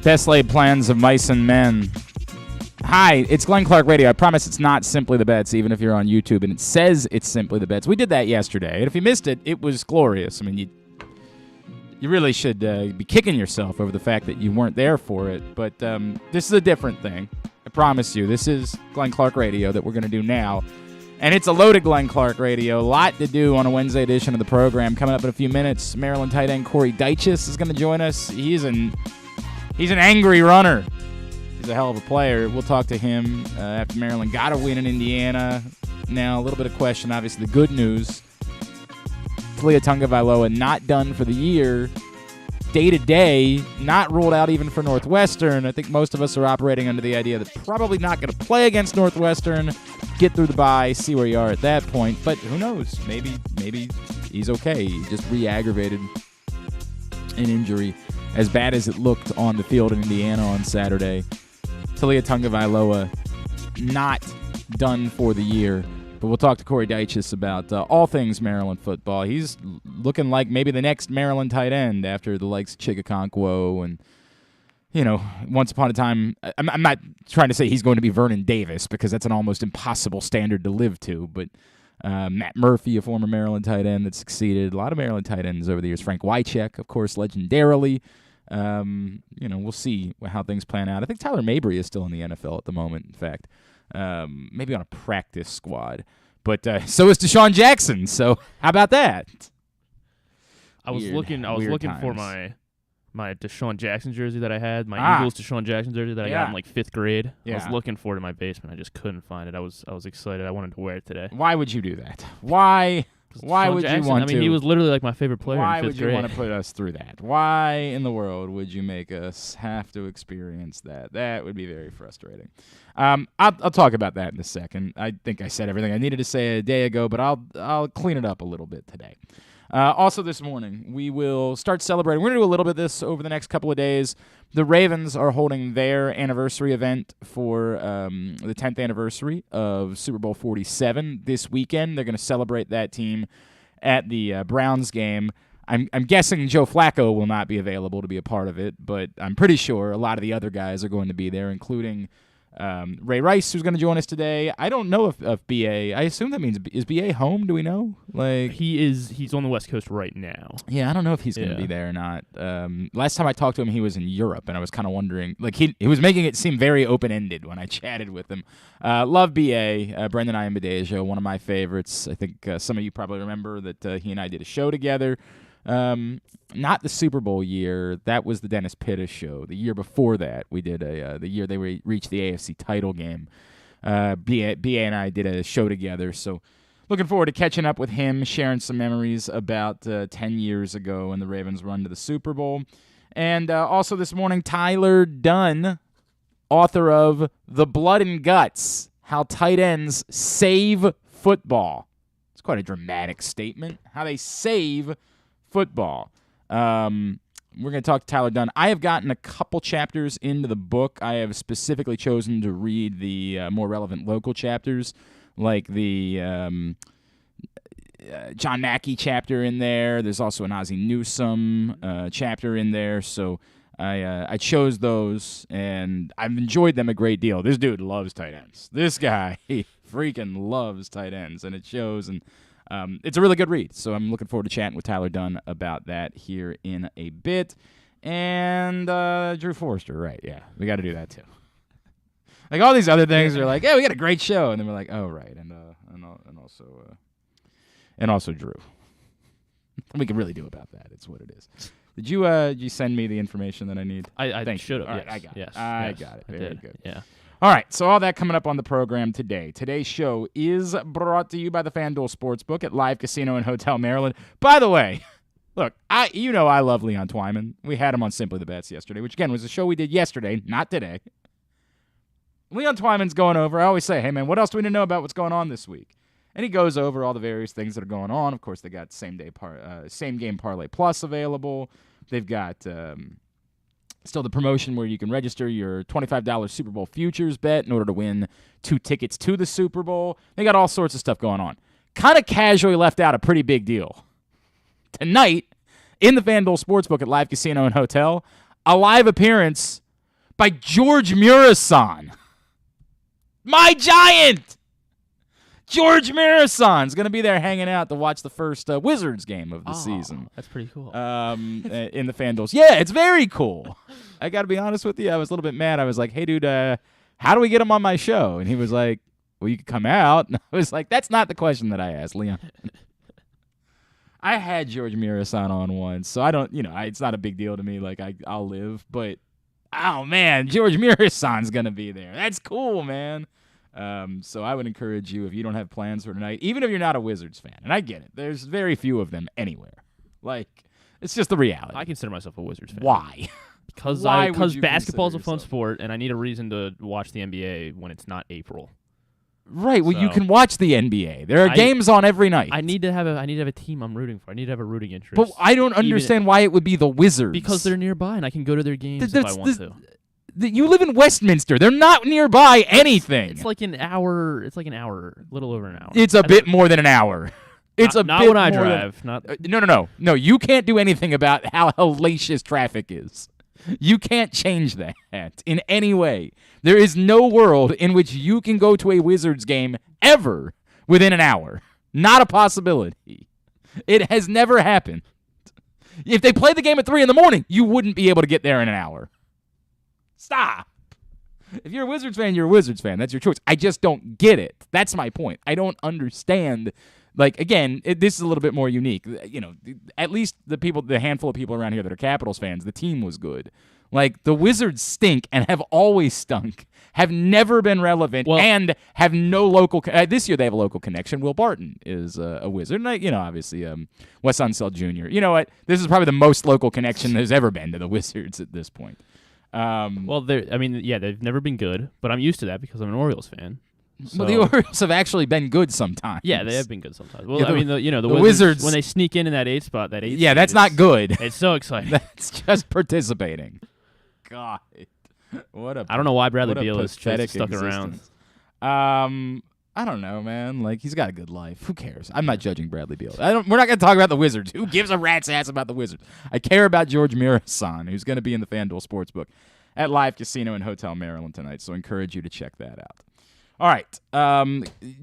Best laid plans of mice and men. Hi, it's Glenn Clark Radio. I promise it's not Simply the Bets, even if you're on YouTube, and it says it's Simply the Bets. We did that yesterday, and if you missed it, it was glorious. I mean, you really should be kicking yourself over the fact that you weren't there for it, but this is a different thing. I promise you. This is Glenn Clark Radio that we're going to do now, and it's a loaded Glenn Clark Radio. A lot to do on a Wednesday edition of the program. Coming up in a few minutes, Maryland tight end Corey Dyches is going to join us. He's an angry runner. He's a hell of a player. We'll talk to him after Maryland got a win in Indiana. Now, a little bit of question, obviously, the good news. Taulia Tagovailoa not done for the year. Day-to-day, not ruled out even for Northwestern. I think most of us are operating under the idea that probably not going to play against Northwestern, get through the bye, see where you are at that point. But who knows? Maybe he's okay. He just re-aggravated an injury as bad as it looked on the field in Indiana on Saturday. Taulia Tagovailoa not done for the year. But we'll talk to Corey Dyches about all things Maryland football. He's looking like maybe the next Maryland tight end after the likes of Chigakonkwo and, once upon a time, I'm not trying to say he's going to be Vernon Davis because that's an almost impossible standard to live to, but Matt Murphy, a former Maryland tight end that succeeded. A lot of Maryland tight ends over the years. Frank Wycheck, of course, legendarily. We'll see how things plan out. I think Tyler Mabry is still in the NFL at the moment, in fact. Maybe on a practice squad. But so is DeSean Jackson, so how about that? I was looking times. for my DeSean Jackson jersey that I had, my Eagles DeSean Jackson jersey that I got in like 5th grade. Yeah. I was looking for it in my basement. I just couldn't find it. I was excited. I wanted to wear it today. Why would you do that? Why would Jackson, you want to? I mean, he was literally like my favorite player in 5th grade. Why would you want to put us through that? Why in the world would you make us have to experience that? That would be very frustrating. I'll talk about that in a second. I think I said everything I needed to say a day ago, but I'll clean it up a little bit today. Also this morning, we will start celebrating. We're going to do a little bit of this over the next couple of days. The Ravens are holding their anniversary event for the 10th anniversary of Super Bowl XLVII this weekend. They're going to celebrate that team at the Browns game. I'm guessing Joe Flacco will not be available to be a part of it, but I'm pretty sure a lot of the other guys are going to be there, including Ray Rice, who's going to join us today. I don't know if B.A. I assume that means is B.A. home? Do we know? He's on the West Coast right now. Yeah, I don't know if he's going to be there or not. Last time I talked to him, he was in Europe, and I was kind of wondering. Like he was making it seem very open-ended when I chatted with him. Love B.A. Brendon Ayanbedajo, one of my favorites. I think some of you probably remember that he and I did a show together. Not the Super Bowl year. That was the Dennis Pittis show. The year before that, we did the year they reached the AFC title game. B.A. and I did a show together. So looking forward to catching up with him, sharing some memories about 10 years ago and the Ravens' run to the Super Bowl. And also this morning, Tyler Dunne, author of The Blood and Guts, How Tight Ends Save Football. It's quite a dramatic statement. How they save football. We're going to talk to Tyler Dunne. I have gotten a couple chapters into the book. I have specifically chosen to read the more relevant local chapters, like the John Mackey chapter in there. There's also an Ozzie Newsome chapter in there. So I chose those, and I've enjoyed them a great deal. This dude loves tight ends. This guy, he freaking loves tight ends, and it shows. And it's a really good read, so I'm looking forward to chatting with Tyler Dunne about that here in a bit. And Drew Forrester, right, yeah, we got to do that too. Like all these other things are like, yeah, we got a great show, and then we're like, oh, right, and also Drew. We can really do about that. It's what it is. Did you send me the information that I need? I should have. All yes. right, I got it. Yes. I got it. Very good. Yeah. All right, so all that coming up on the program today. Today's show is brought to you by the FanDuel Sportsbook at Live Casino and Hotel Maryland. By the way, look, I love Leon Twyman. We had him on Simply the Bets yesterday, which, again, was a show we did yesterday, not today. Leon Twyman's going over. I always say, hey, man, what else do we need to know about what's going on this week? And he goes over all the various things that are going on. Of course, they got same game parlay plus available. They've got still the promotion where you can register your $25 Super Bowl futures bet in order to win 2 tickets to the Super Bowl. They got all sorts of stuff going on. Kind of casually left out a pretty big deal. Tonight, in the FanDuel Sportsbook at Live Casino and Hotel, a live appearance by George Murasan. My Giant! George Murasan's going to be there hanging out to watch the first Wizards game of the season. That's pretty cool. In the FanDuels. Yeah, it's very cool. I got to be honest with you. I was a little bit mad. I was like, hey, dude, how do we get him on my show? And he was like, well, you can come out. And I was like, that's not the question that I asked, Leon. I had George Murasan on once, so I don't, it's not a big deal to me. Like, I'll live. But, oh, man, George Murasan's going to be there. That's cool, man. So I would encourage you, if you don't have plans for tonight, even if you're not a Wizards fan, and I get it, there's very few of them anywhere. Like, it's just the reality. I consider myself a Wizards fan. Why? Because basketball's a fun sport, and I need a reason to watch the NBA when it's not April. Right. Well, you can watch the NBA. There are games on every night. I need to have a team I'm rooting for. I need to have a rooting interest. But I don't understand why it would be the Wizards. Because they're nearby, and I can go to their games if I want to. You live in Westminster. They're not nearby anything. It's like an hour. It's like an hour, a little over an hour. It's a bit more than an hour. It's not when I drive. No. You can't do anything about how hellacious traffic is. You can't change that in any way. There is no world in which you can go to a Wizards game ever within an hour. Not a possibility. It has never happened. If they play the game at 3 a.m, you wouldn't be able to get there in an hour. Stop. If you're a Wizards fan, you're a Wizards fan. That's your choice. I just don't get it. That's my point. I don't understand. Like, again, this is a little bit more unique. At least the handful of people around here that are Capitals fans, the team was good. Like, the Wizards stink and have always stunk, have never been relevant, and have no local this year they have a local connection. Will Barton is a Wizard. And, obviously, Wes Unseld Jr. You know what? This is probably the most local connection there's ever been to the Wizards at this point. They've never been good, but I'm used to that because I'm an Orioles fan. So. Well, the Orioles have actually been good sometimes. Yeah, they have been good sometimes. Well, the Wizards when they sneak in that 8 spot, yeah, that's not good. It's so exciting. That's just participating. God, I don't know why Bradley Beal is just stuck around. I don't know, man. Like, he's got a good life. Who cares? I'm not judging Bradley Beal. We're not going to talk about the Wizards. Who gives a rat's ass about the Wizards? I care about George Murasan, who's going to be in the FanDuel Sportsbook at Live Casino in Hotel Maryland tonight, so I encourage you to check that out. All right.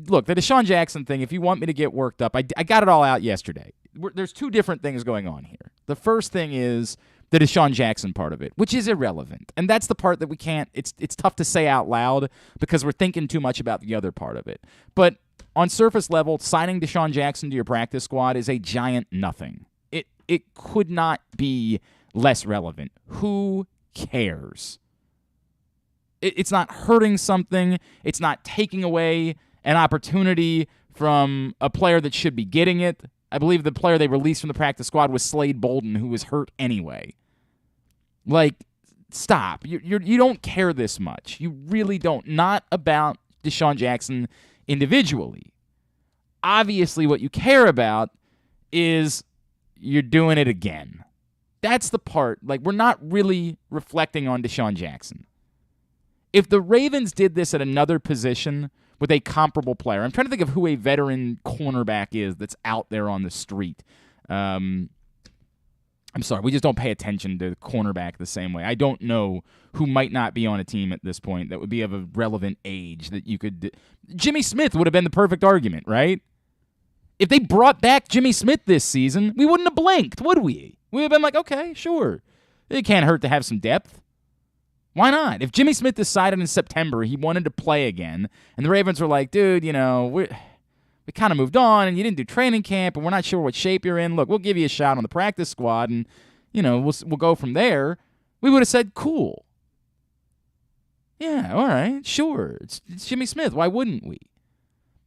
Look, the DeSean Jackson thing, if you want me to get worked up, I got it all out yesterday. There's 2 different things going on here. The first thing is the DeSean Jackson part of it, which is irrelevant. And that's the part that we can't, it's tough to say out loud because we're thinking too much about the other part of it. But on surface level, signing DeSean Jackson to your practice squad is a giant nothing. It could not be less relevant. Who cares? It's not hurting something. It's not taking away an opportunity from a player that should be getting it. I believe the player they released from the practice squad was Slade Bolden, who was hurt anyway. Like, stop. You don't care this much. You really don't. Not about DeSean Jackson individually. Obviously, what you care about is you're doing it again. That's the part. Like, we're not really reflecting on DeSean Jackson. If the Ravens did this at another position with a comparable player, I'm trying to think of who a veteran cornerback is that's out there on the street. I'm sorry, we just don't pay attention to cornerback the same way. I don't know who might not be on a team at this point that would be of a relevant age that you could... Jimmy Smith would have been the perfect argument, right? If they brought back Jimmy Smith this season, we wouldn't have blinked, would we? We would have been like, okay, sure. It can't hurt to have some depth. Why not? If Jimmy Smith decided in September he wanted to play again, and the Ravens were like, dude, we kind of moved on, and you didn't do training camp, and we're not sure what shape you're in. Look, we'll give you a shot on the practice squad, and we'll go from there. We would have said, cool. Yeah, all right, sure. It's Jimmy Smith. Why wouldn't we?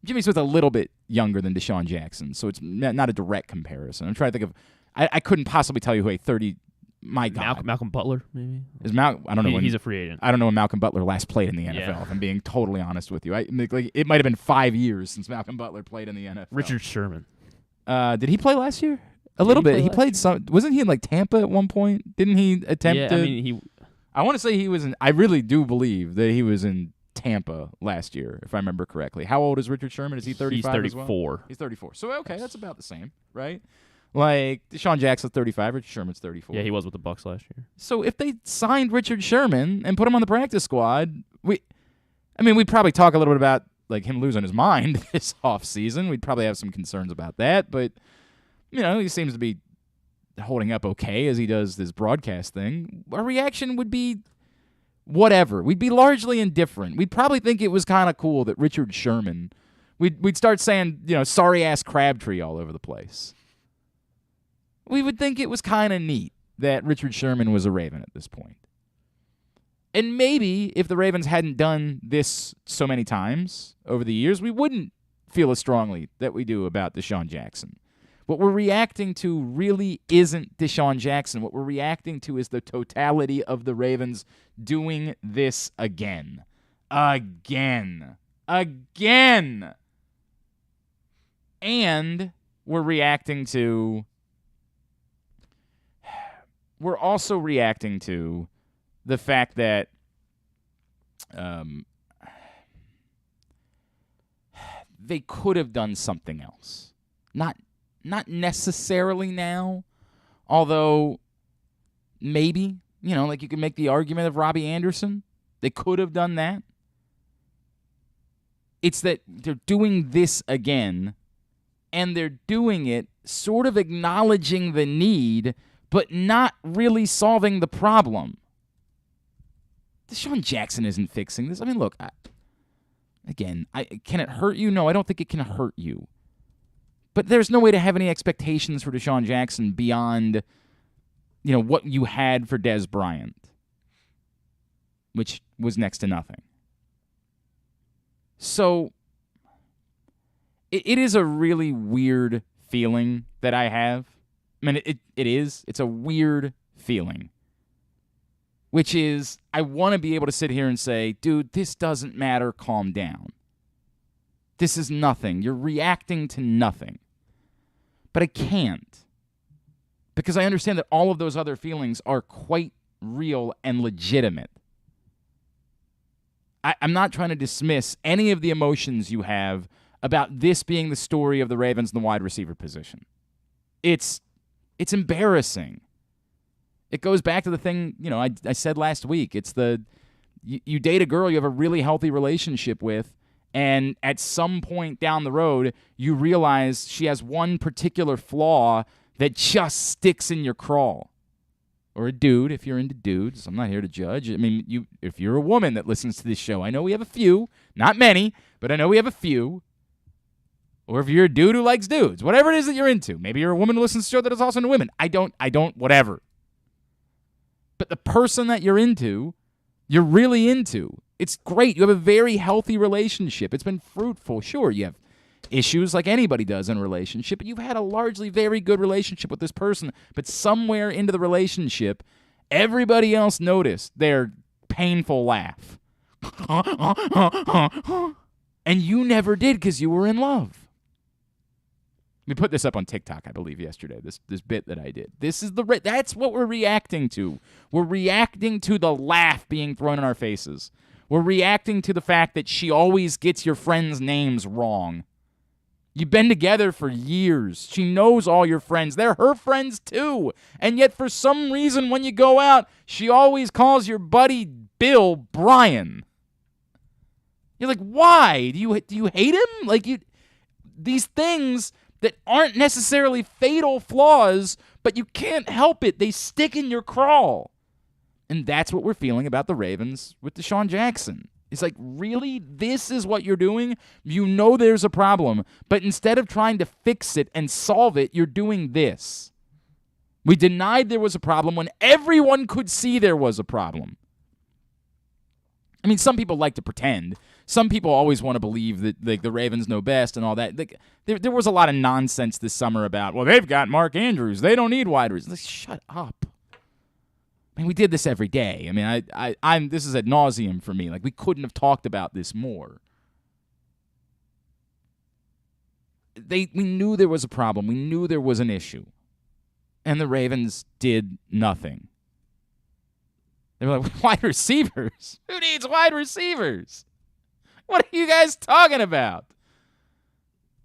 Jimmy Smith's a little bit younger than DeSean Jackson, so it's not a direct comparison. I'm trying to think of. I couldn't possibly tell you who a 30. My God, Malcolm Butler, maybe. I don't know. He's a free agent. I don't know when Malcolm Butler last played in the NFL. Yeah. If I'm being totally honest with you, it might have been 5 years since Malcolm Butler played in the NFL. Richard Sherman. Did he play last year? A little bit. He played some. Wasn't he in like Tampa at one point? Didn't he attempt to? I want to say he was in. I really do believe that he was in Tampa last year, if I remember correctly. How old is Richard Sherman? Is he 35? He's 34. He's 34. So okay, that's about the same, right? Like, DeSean Jackson's 35, Richard Sherman's 34. Yeah, he was with the Bucs last year. So if they signed Richard Sherman and put him on the practice squad, we'd probably talk a little bit about like him losing his mind this offseason. We'd probably have some concerns about that, but he seems to be holding up okay as he does this broadcast thing. Our reaction would be whatever. We'd be largely indifferent. We'd probably think it was kind of cool that Richard Sherman. We'd start saying, sorry ass Crabtree all over the place. We would think it was kind of neat that Richard Sherman was a Raven at this point. And maybe if the Ravens hadn't done this so many times over the years, we wouldn't feel as strongly that we do about DeSean Jackson. What we're reacting to really isn't DeSean Jackson. What we're reacting to is the totality of the Ravens doing this again. Again. And we're also reacting to the fact that they could have done something else. Not necessarily now, although maybe, like you can make the argument of Robbie Anderson. They could have done that. It's that they're doing this again, and they're doing it sort of acknowledging the need, but not really solving the problem. DeSean Jackson isn't fixing this. Look, can it hurt you? No, I don't think it can hurt you. But there's no way to have any expectations for DeSean Jackson beyond, what you had for Dez Bryant, which was next to nothing. So it is a really weird feeling that I have. It is. It's a weird feeling. Which is, I want to be able to sit here and say, dude, this doesn't matter, calm down. This is nothing. You're reacting to nothing. But I can't. Because I understand that all of those other feelings are quite real and legitimate. I'm not trying to dismiss any of the emotions you have about this being the story of the Ravens in the wide receiver position. It's embarrassing. It goes back to the thing, I said last week. It's you date a girl you have a really healthy relationship with, and at some point down the road, you realize she has one particular flaw that just sticks in your craw. Or a dude, if you're into dudes. I'm not here to judge. If you're a woman that listens to this show, I know we have a few. Not many, but I know we have a few. Or if you're a dude who likes dudes. Whatever it is that you're into. Maybe you're a woman who listens to the show that is also into women. I don't, whatever. But the person that you're into, you're really into. It's great. You have a very healthy relationship. It's been fruitful. Sure, you have issues like anybody does in a relationship, but you've had a largely very good relationship with this person. But somewhere into the relationship, everybody else noticed their painful laugh. And you never did because you were in love. We put this up on TikTok, I believe, yesterday, this bit that I did. That's what we're reacting to. We're reacting to the laugh being thrown in our faces. We're reacting to the fact that she always gets your friends' names wrong. You've been together for years. She knows all your friends. They're her friends too. And yet for some reason when you go out, she always calls your buddy Bill Brian. You're like, why? Do you hate him? These things that aren't necessarily fatal flaws, but you can't help it. They stick in your craw. And that's what we're feeling about the Ravens with DeSean Jackson. It's like, really? This is what you're doing? You know there's a problem, but instead of trying to fix it and solve it, you're doing this. We denied there was a problem when everyone could see there was a problem. Some people like to pretend. Some people always want to believe that the Ravens know best and all that. There was a lot of nonsense this summer about, well, they've got Mark Andrews. They don't need wide receivers. Shut up. We did this every day. This is ad nauseum for me. We couldn't have talked about this more. We knew there was a problem. We knew there was an issue. And the Ravens did nothing. They were like, wide receivers? Who needs wide receivers? What are you guys talking about?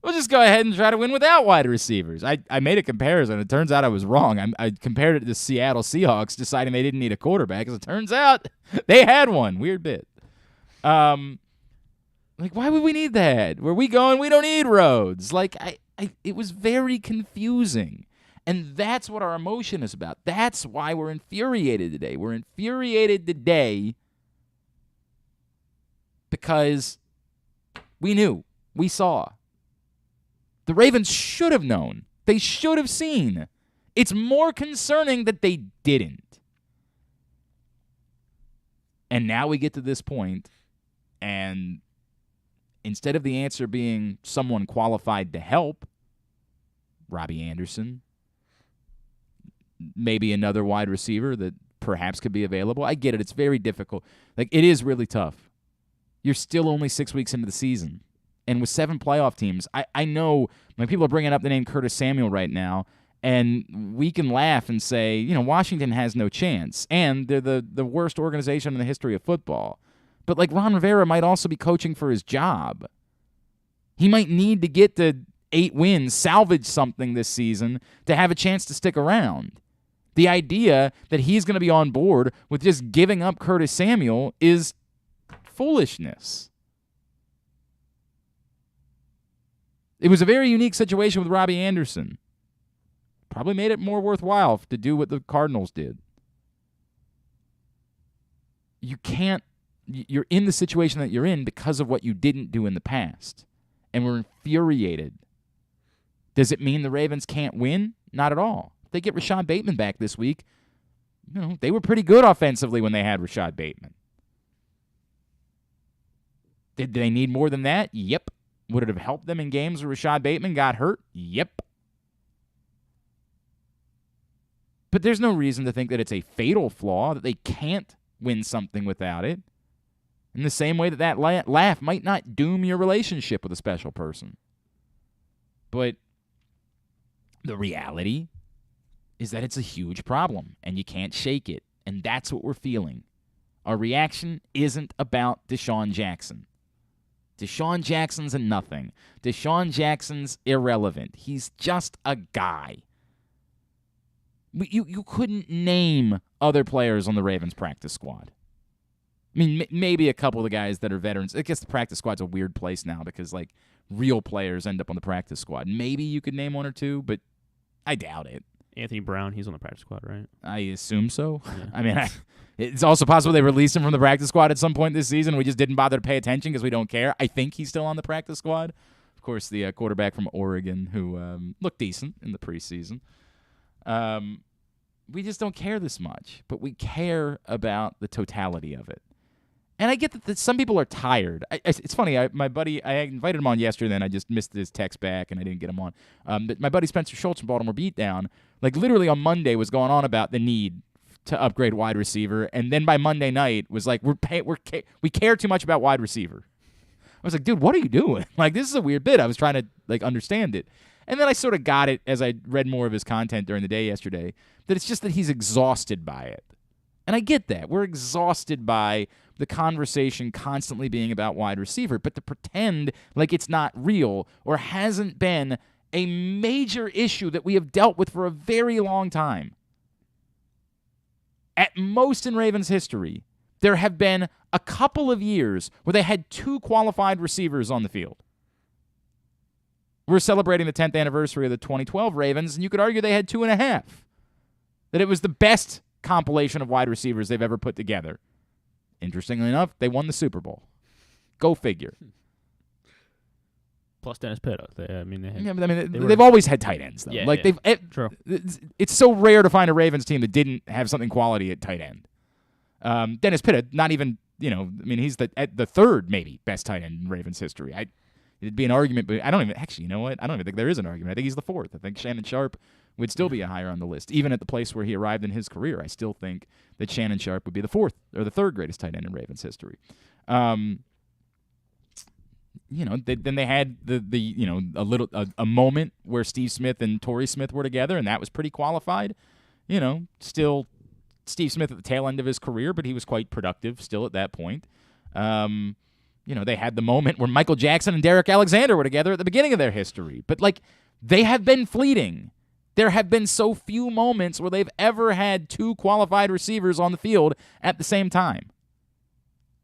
We'll just go ahead and try to win without wide receivers. I made a comparison. It turns out I was wrong. I compared it to the Seattle Seahawks deciding they didn't need a quarterback, because it turns out they had one. Weird bit. Like, why would we need that? Where we going? We don't need roads. Like, it was very confusing. And that's what our emotion is about. That's why we're infuriated today. We're infuriated today because we knew. We saw. The Ravens should have known. They should have seen. It's more concerning that they didn't. And now we get to this point, and instead of the answer being someone qualified to help, Robbie Anderson, maybe another wide receiver that perhaps could be available. I get it. It's very difficult. Like, it is really tough. You're still only 6 weeks into the season. And with 7 playoff teams, I know when people are bringing up the name Curtis Samuel right now, and we can laugh and say, Washington has no chance, and they're the worst organization in the history of football. But, like, Ron Rivera might also be coaching for his job. He might need to get to 8 wins, salvage something this season to have a chance to stick around. The idea that he's going to be on board with just giving up Curtis Samuel is foolishness. It was a very unique situation with Robbie Anderson. Probably made it more worthwhile to do what the Cardinals did. You're in the situation that you're in because of what you didn't do in the past. And we're infuriated. Does it mean the Ravens can't win? Not at all. If they get Rashad Bateman back this week, they were pretty good offensively when they had Rashad Bateman. Did they need more than that? Yep. Would it have helped them in games where Rashad Bateman got hurt? Yep. But there's no reason to think that it's a fatal flaw, that they can't win something without it. In the same way that laugh might not doom your relationship with a special person. But the reality is that it's a huge problem, and you can't shake it. And that's what we're feeling. Our reaction isn't about DeSean Jackson. DeSean Jackson's a nothing. DeSean Jackson's irrelevant. He's just a guy. You couldn't name other players on the Ravens practice squad. I mean, maybe a couple of the guys that are veterans. I guess the practice squad's a weird place now because, like, real players end up on the practice squad. Maybe you could name one or two, but I doubt it. Anthony Brown, he's on the practice squad, right? I assume so. Yeah. I mean, it's also possible they released him from the practice squad at some point this season. We just didn't bother to pay attention because we don't care. I think he's still on the practice squad. Of course, the quarterback from Oregon who looked decent in the preseason. We just don't care this much, but we care about the totality of it. And I get that some people are tired. It's funny. My buddy, I invited him on yesterday, and I just missed his text back, and I didn't get him on. But my buddy Spencer Schultz from Baltimore Beatdown, like literally on Monday, was going on about the need to upgrade wide receiver, and then by Monday night was like, we care too much about wide receiver. I was like, dude, what are you doing? Like, this is a weird bit. I was trying to understand it, and then I sort of got it as I read more of his content during the day yesterday. That it's just that he's exhausted by it. And I get that. We're exhausted by the conversation constantly being about wide receiver, but to pretend like it's not real or hasn't been a major issue that we have dealt with for a very long time. At most in Ravens history, there have been a couple of years where they had 2 qualified receivers on the field. We're celebrating the 10th anniversary of the 2012 Ravens, and you could argue they had 2.5. That it was the best compilation of wide receivers they've ever put together. Interestingly enough, they won the Super Bowl. Go figure. Plus Dennis Pitta. They've always had tight ends, though. Yeah, true. It's so rare to find a Ravens team that didn't have something quality at tight end. Dennis Pitta, not even, he's the third maybe best tight end in Ravens history. It'd be an argument, but I don't even think there is an argument. I think he's the fourth. I think Shannon Sharp would still be higher on the list. Even at the place where he arrived in his career, I still think that Shannon Sharp would be the fourth or the third greatest tight end in Ravens history. Then they had a moment where Steve Smith and Torrey Smith were together, and that was pretty qualified. Still Steve Smith at the tail end of his career, but he was quite productive still at that point. They had the moment where Michael Jackson and Derek Alexander were together at the beginning of their history. But, they have been fleeting. There have been so few moments where they've ever had two qualified receivers on the field at the same time.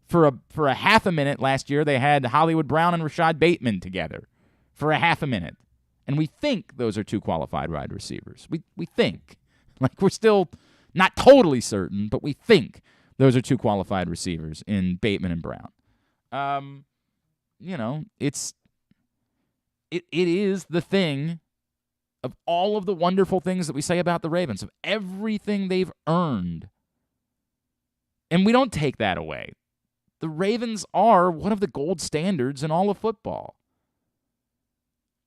For a half a minute last year, they had Hollywood Brown and Rashad Bateman together for a half a minute. And we think those are two qualified wide receivers. We think. We're still not totally certain, but we think those are two qualified receivers in Bateman and Brown. It is the thing of all of the wonderful things that we say about the Ravens, of everything they've earned. And we don't take that away. The Ravens are one of the gold standards in all of football.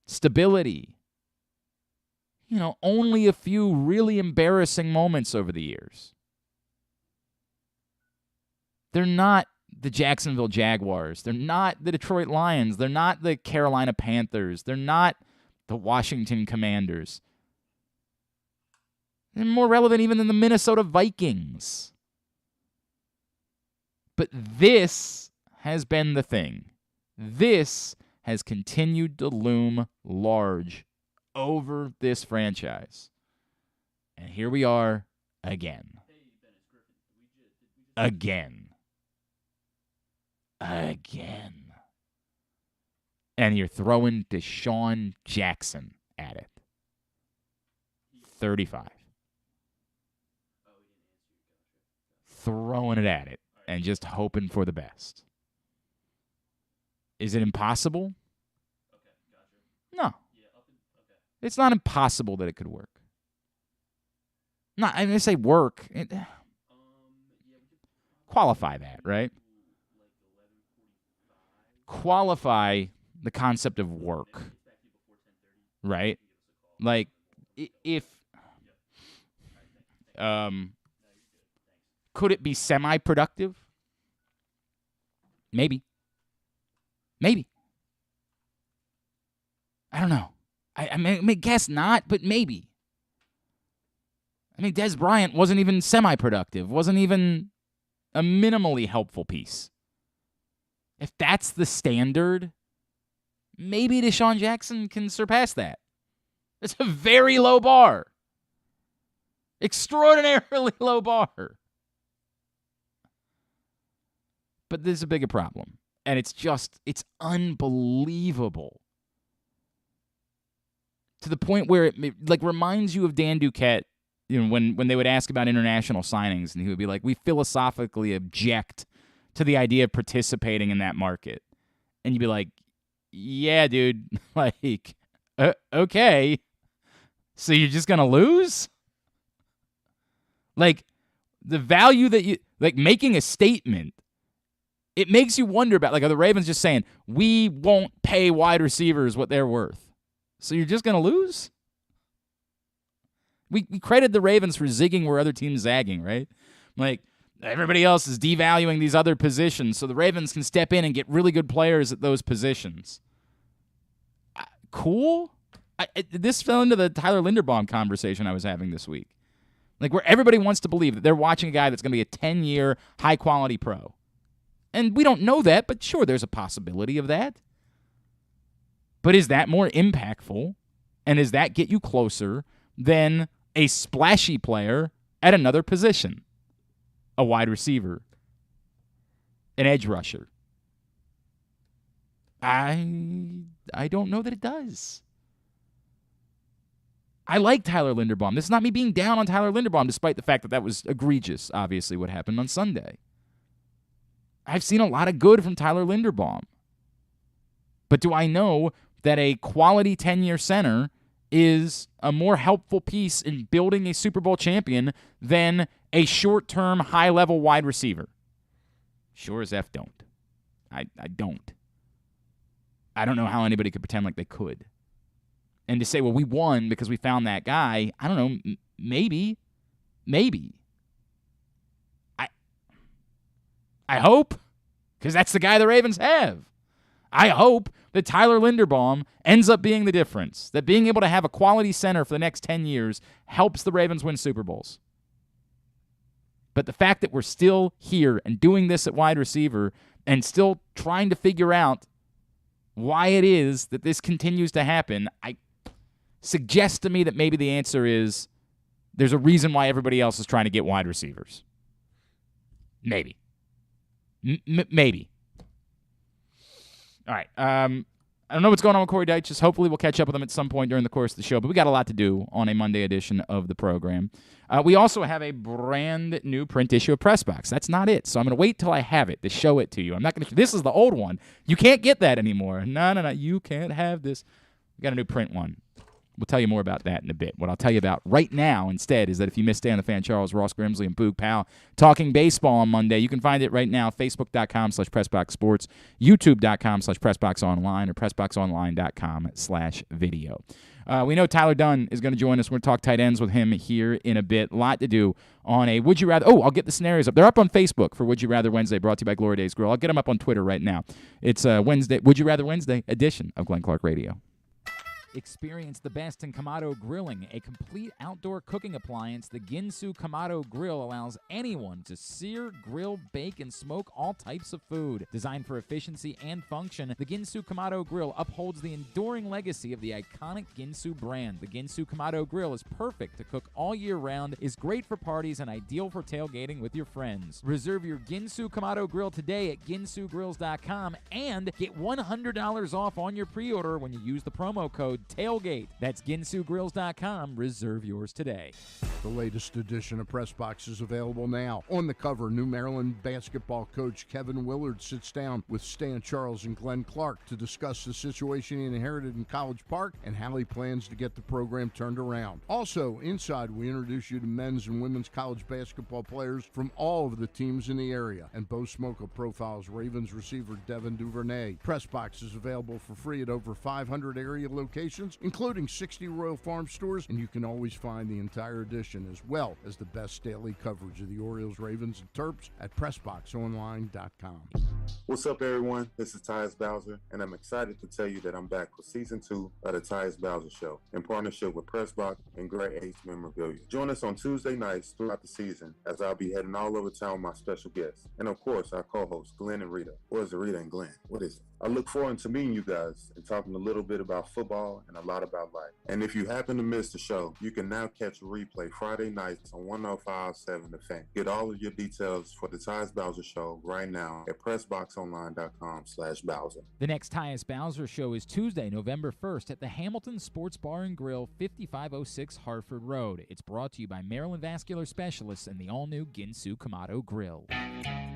Stability. Only a few really embarrassing moments over the years. They're not the Jacksonville Jaguars. They're not the Detroit Lions. They're not the Carolina Panthers. They're not the Washington Commanders. They're more relevant even than the Minnesota Vikings. But this has been the thing. This has continued to loom large over this franchise. And here we are again. Again. And you're throwing DeSean Jackson at it. 35. Throwing it at it and just hoping for the best. Is it impossible? No. It's not impossible that it could work. No, I'm going to say work. Qualify that, right? Qualify the concept of work, right? If could it be semi-productive? Maybe. I don't know. I may guess not, but maybe. Des Bryant wasn't even semi-productive, wasn't even a minimally helpful piece. If that's the standard, maybe DeSean Jackson can surpass that. It's a very low bar. Extraordinarily low bar. But there's a bigger problem. And it's unbelievable. To the point where it reminds you of Dan Duquette, when they would ask about international signings, and he would be like, we philosophically object to the idea of participating in that market. And you'd be like, yeah, dude, okay. So you're just going to lose? The value that you, making a statement, it makes you wonder about, are the Ravens just saying, we won't pay wide receivers what they're worth? So you're just going to lose? We credit the Ravens for zigging where other teams zagging, right? Everybody else is devaluing these other positions, so the Ravens can step in and get really good players at those positions. Cool? This fell into the Tyler Linderbaum conversation I was having this week. Where everybody wants to believe that they're watching a guy that's going to be a 10-year, high-quality pro. And we don't know that, but sure, there's a possibility of that. But is that more impactful? And does that get you closer than a splashy player at another position? A wide receiver. An edge rusher. I don't know that it does. I like Tyler Linderbaum. This is not me being down on Tyler Linderbaum, despite the fact that was egregious, obviously, what happened on Sunday. I've seen a lot of good from Tyler Linderbaum. But do I know that a quality 10-year center is a more helpful piece in building a Super Bowl champion than a short-term, high-level wide receiver? Sure as F don't. I don't. I don't know how anybody could pretend like they could. And to say, well, we won because we found that guy, I don't know, maybe. I hope, because that's the guy the Ravens have. I hope that Tyler Linderbaum ends up being the difference, that being able to have a quality center for the next 10 years helps the Ravens win Super Bowls. But the fact that we're still here and doing this at wide receiver and still trying to figure out why it is that this continues to happen, I suggest to me that maybe the answer is there's a reason why everybody else is trying to get wide receivers. Maybe. Maybe. All right. I don't know what's going on with Corey Dyches. Hopefully we'll catch up with him at some point during the course of the show, but we got a lot to do on a Monday edition of the program. We also have a brand new print issue of Press Box. That's not it, so I'm going to wait till I have it to show it to you. I'm not going to. This is the old one. You can't get that anymore. No. You can't have this. We got a new print one. We'll tell you more about that in a bit. What I'll tell you about right now instead is that if you missed Day on the Fan, Charles, Ross Grimsley, and Boog Powell talking baseball on Monday, you can find it right now, facebook.com/PressBoxSports, youtube.com/PressBoxOnline, or PressBoxOnline.com/video. We know Tyler Dunne is going to join us. We're going to talk tight ends with him here in a bit. A lot to do on a Would You Rather. Oh, I'll get the scenarios up. They're up on Facebook for Would You Rather Wednesday, brought to you by Glory Days Grill. I'll get them up on Twitter right now. It's a Wednesday, Would You Rather Wednesday edition of Glenn Clark Radio. Experience the best in Kamado Grilling, a complete outdoor cooking appliance. The Ginsu Kamado Grill allows anyone to sear, grill, bake, and smoke all types of food. Designed for efficiency and function, the Ginsu Kamado Grill upholds the enduring legacy of the iconic Ginsu brand. The Ginsu Kamado Grill is perfect to cook all year round, is great for parties, and ideal for tailgating with your friends. Reserve your Ginsu Kamado Grill today at ginsugrills.com and get $100 off on your pre-order when you use the promo code TAILGATE. That's ginsugrills.com. Reserve yours today. The latest edition of Press Box is available now. On the cover, New Maryland basketball coach Kevin Willard sits down with Stan Charles and Glenn Clark to discuss the situation he inherited in College Park and how he plans to get the program turned around. Also, inside, we introduce you to men's and women's college basketball players from all of the teams in the area. And Bo Smoka profiles Ravens receiver Devin Duvernay. Press Box is available for free at over 500 area locations, including 60 Royal Farm stores, and you can always find the entire edition as well as the best daily coverage of the Orioles, Ravens, and Terps at PressBoxOnline.com. What's up, everyone? This is Tyus Bowser, and I'm excited to tell you that I'm back for Season 2 of the Tyus Bowser Show in partnership with PressBox and Great H Memorabilia. Join us on Tuesday nights throughout the season as I'll be heading all over town with my special guests, and of course, our co-hosts, Glenn and Rita. Or is it Rita and Glenn? What is it? I look forward to meeting you guys and talking a little bit about football and a lot about life. And if you happen to miss the show, you can now catch a replay Friday nights on 105.7 The Fan. Get all of your details for the Tyus Bowser Show right now at PressBoxOnline.com/Bowser. The next Tyus Bowser Show is Tuesday, November 1st at the Hamilton Sports Bar and Grill, 5506 Hartford Road. It's brought to you by Maryland Vascular Specialists and the all-new Ginsu Kamado Grill.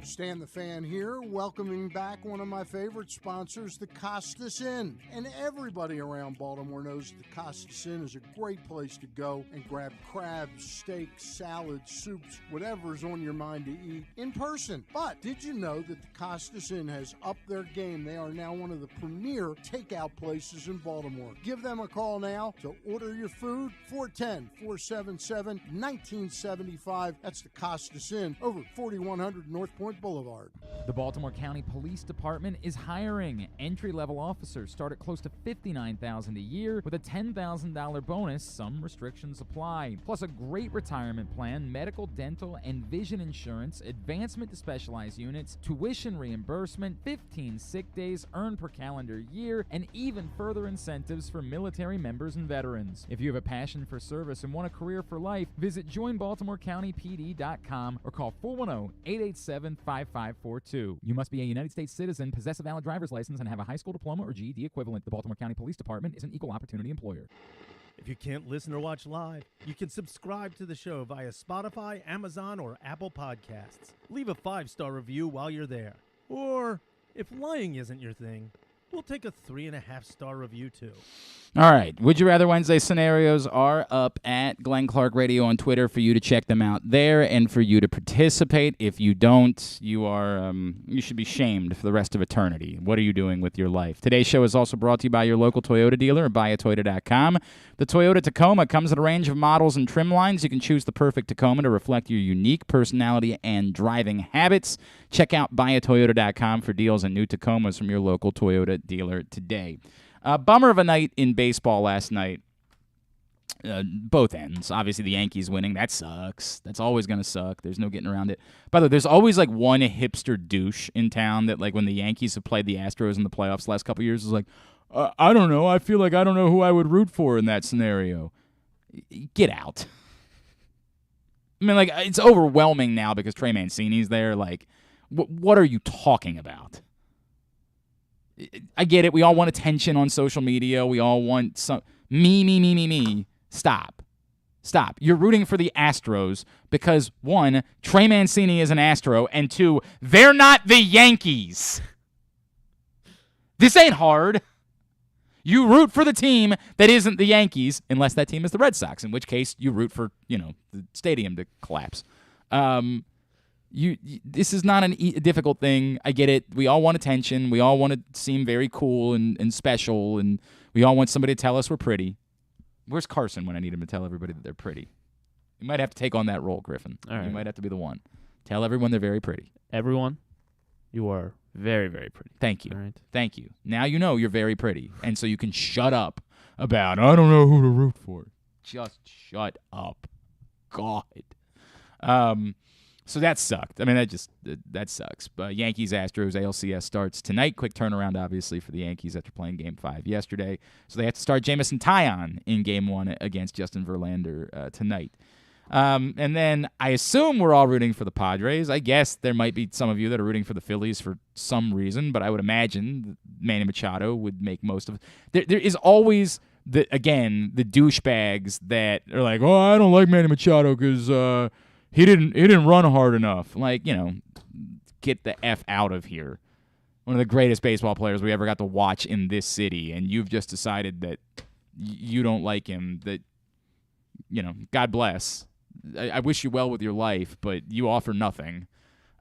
Stan the Fan here, welcoming back one of my favorite sponsors, the Costas Inn. And everybody around Baltimore knows the Costas Inn is a great place to go and grab crabs, steaks, salads, soups, whatever's on your mind to eat in person. But did you know that the Costas Inn has upped their game? They are now one of the premier takeout places in Baltimore. Give them a call now to order your food, 410-477-1975. That's the Costas Inn over 4100 North Point Boulevard. The Baltimore County Police Department is hiring. Entry-level officers start at close to $59,000 a year with a $10,000 bonus. Some restrictions apply. Plus a great retirement plan, medical, dental, and vision insurance, advancement to specialized units, tuition reimbursement, 15 sick days earned per calendar year, and even further incentives for military members and veterans. If you have a passion for service and want a career for life, visit joinbaltimorecountypd.com or call 410-887-5542. You must be a United States citizen, possess a valid driver's license, and have a high school diploma or GED equivalent. The Baltimore County Police Department is an equal opportunity employer. If you can't listen or watch live, you can subscribe to the show via Spotify, Amazon, or Apple Podcasts. Leave a 5-star review while you're there. Or, if lying isn't your thing, we'll take a 3.5-star review too. All right. Would You Rather Wednesday scenarios are up at Glenn Clark Radio on Twitter for you to check them out there and for you to participate. If you don't, you should be shamed for the rest of eternity. What are you doing with your life? Today's show is also brought to you by your local Toyota dealer at buyatoyota.com. The Toyota Tacoma comes in a range of models and trim lines. You can choose the perfect Tacoma to reflect your unique personality and driving habits. Check out buyatoyota.com for deals on new Tacomas from your local Toyota dealer today. Bummer of a night in baseball last night. both ends. Obviously, the Yankees winning, that sucks. That's always going to suck. There's no getting around it. By the way, there's always like one hipster douche in town that like when the Yankees have played the Astros in the playoffs the last couple of years is like, I don't know. I feel like I don't know who I would root for in that scenario. Get out. I mean, like, it's overwhelming now because Trey Mancini's there. Like, what are you talking about? I get it. We all want attention on social media. We all want some me. Stop. You're rooting for the Astros because, one, Trey Mancini is an Astro, and two, they're not the Yankees. This ain't hard. You root for the team that isn't the Yankees, unless that team is the Red Sox, in which case you root for, the stadium to collapse. This is not a difficult thing. I get it. We all want attention. We all want to seem very cool and special, and we all want somebody to tell us we're pretty. Where's Carson when I need him to tell everybody that they're pretty? You might have to take on that role, Griffin. All right. You might have to be the one. Tell everyone they're very pretty. Everyone, you are very, very pretty. Thank you. All right. Thank you. Now you know you're very pretty, and so you can shut up about, I don't know who to root for. Just shut up. God. So that sucked. I mean, that sucks. But Yankees-Astros ALCS starts tonight. Quick turnaround, obviously, for the Yankees after playing Game 5 yesterday. So they have to start Jameson Taillon in Game 1 against Justin Verlander tonight. And then I assume we're all rooting for the Padres. I guess there might be some of you that are rooting for the Phillies for some reason, but I would imagine Manny Machado would make most of it. There is always, the douchebags that are like, oh, I don't like Manny Machado because he didn't run hard enough. Like, get the F out of here. One of the greatest baseball players we ever got to watch in this city, and you've just decided that you don't like him. That, God bless. I wish you well with your life, but you offer nothing.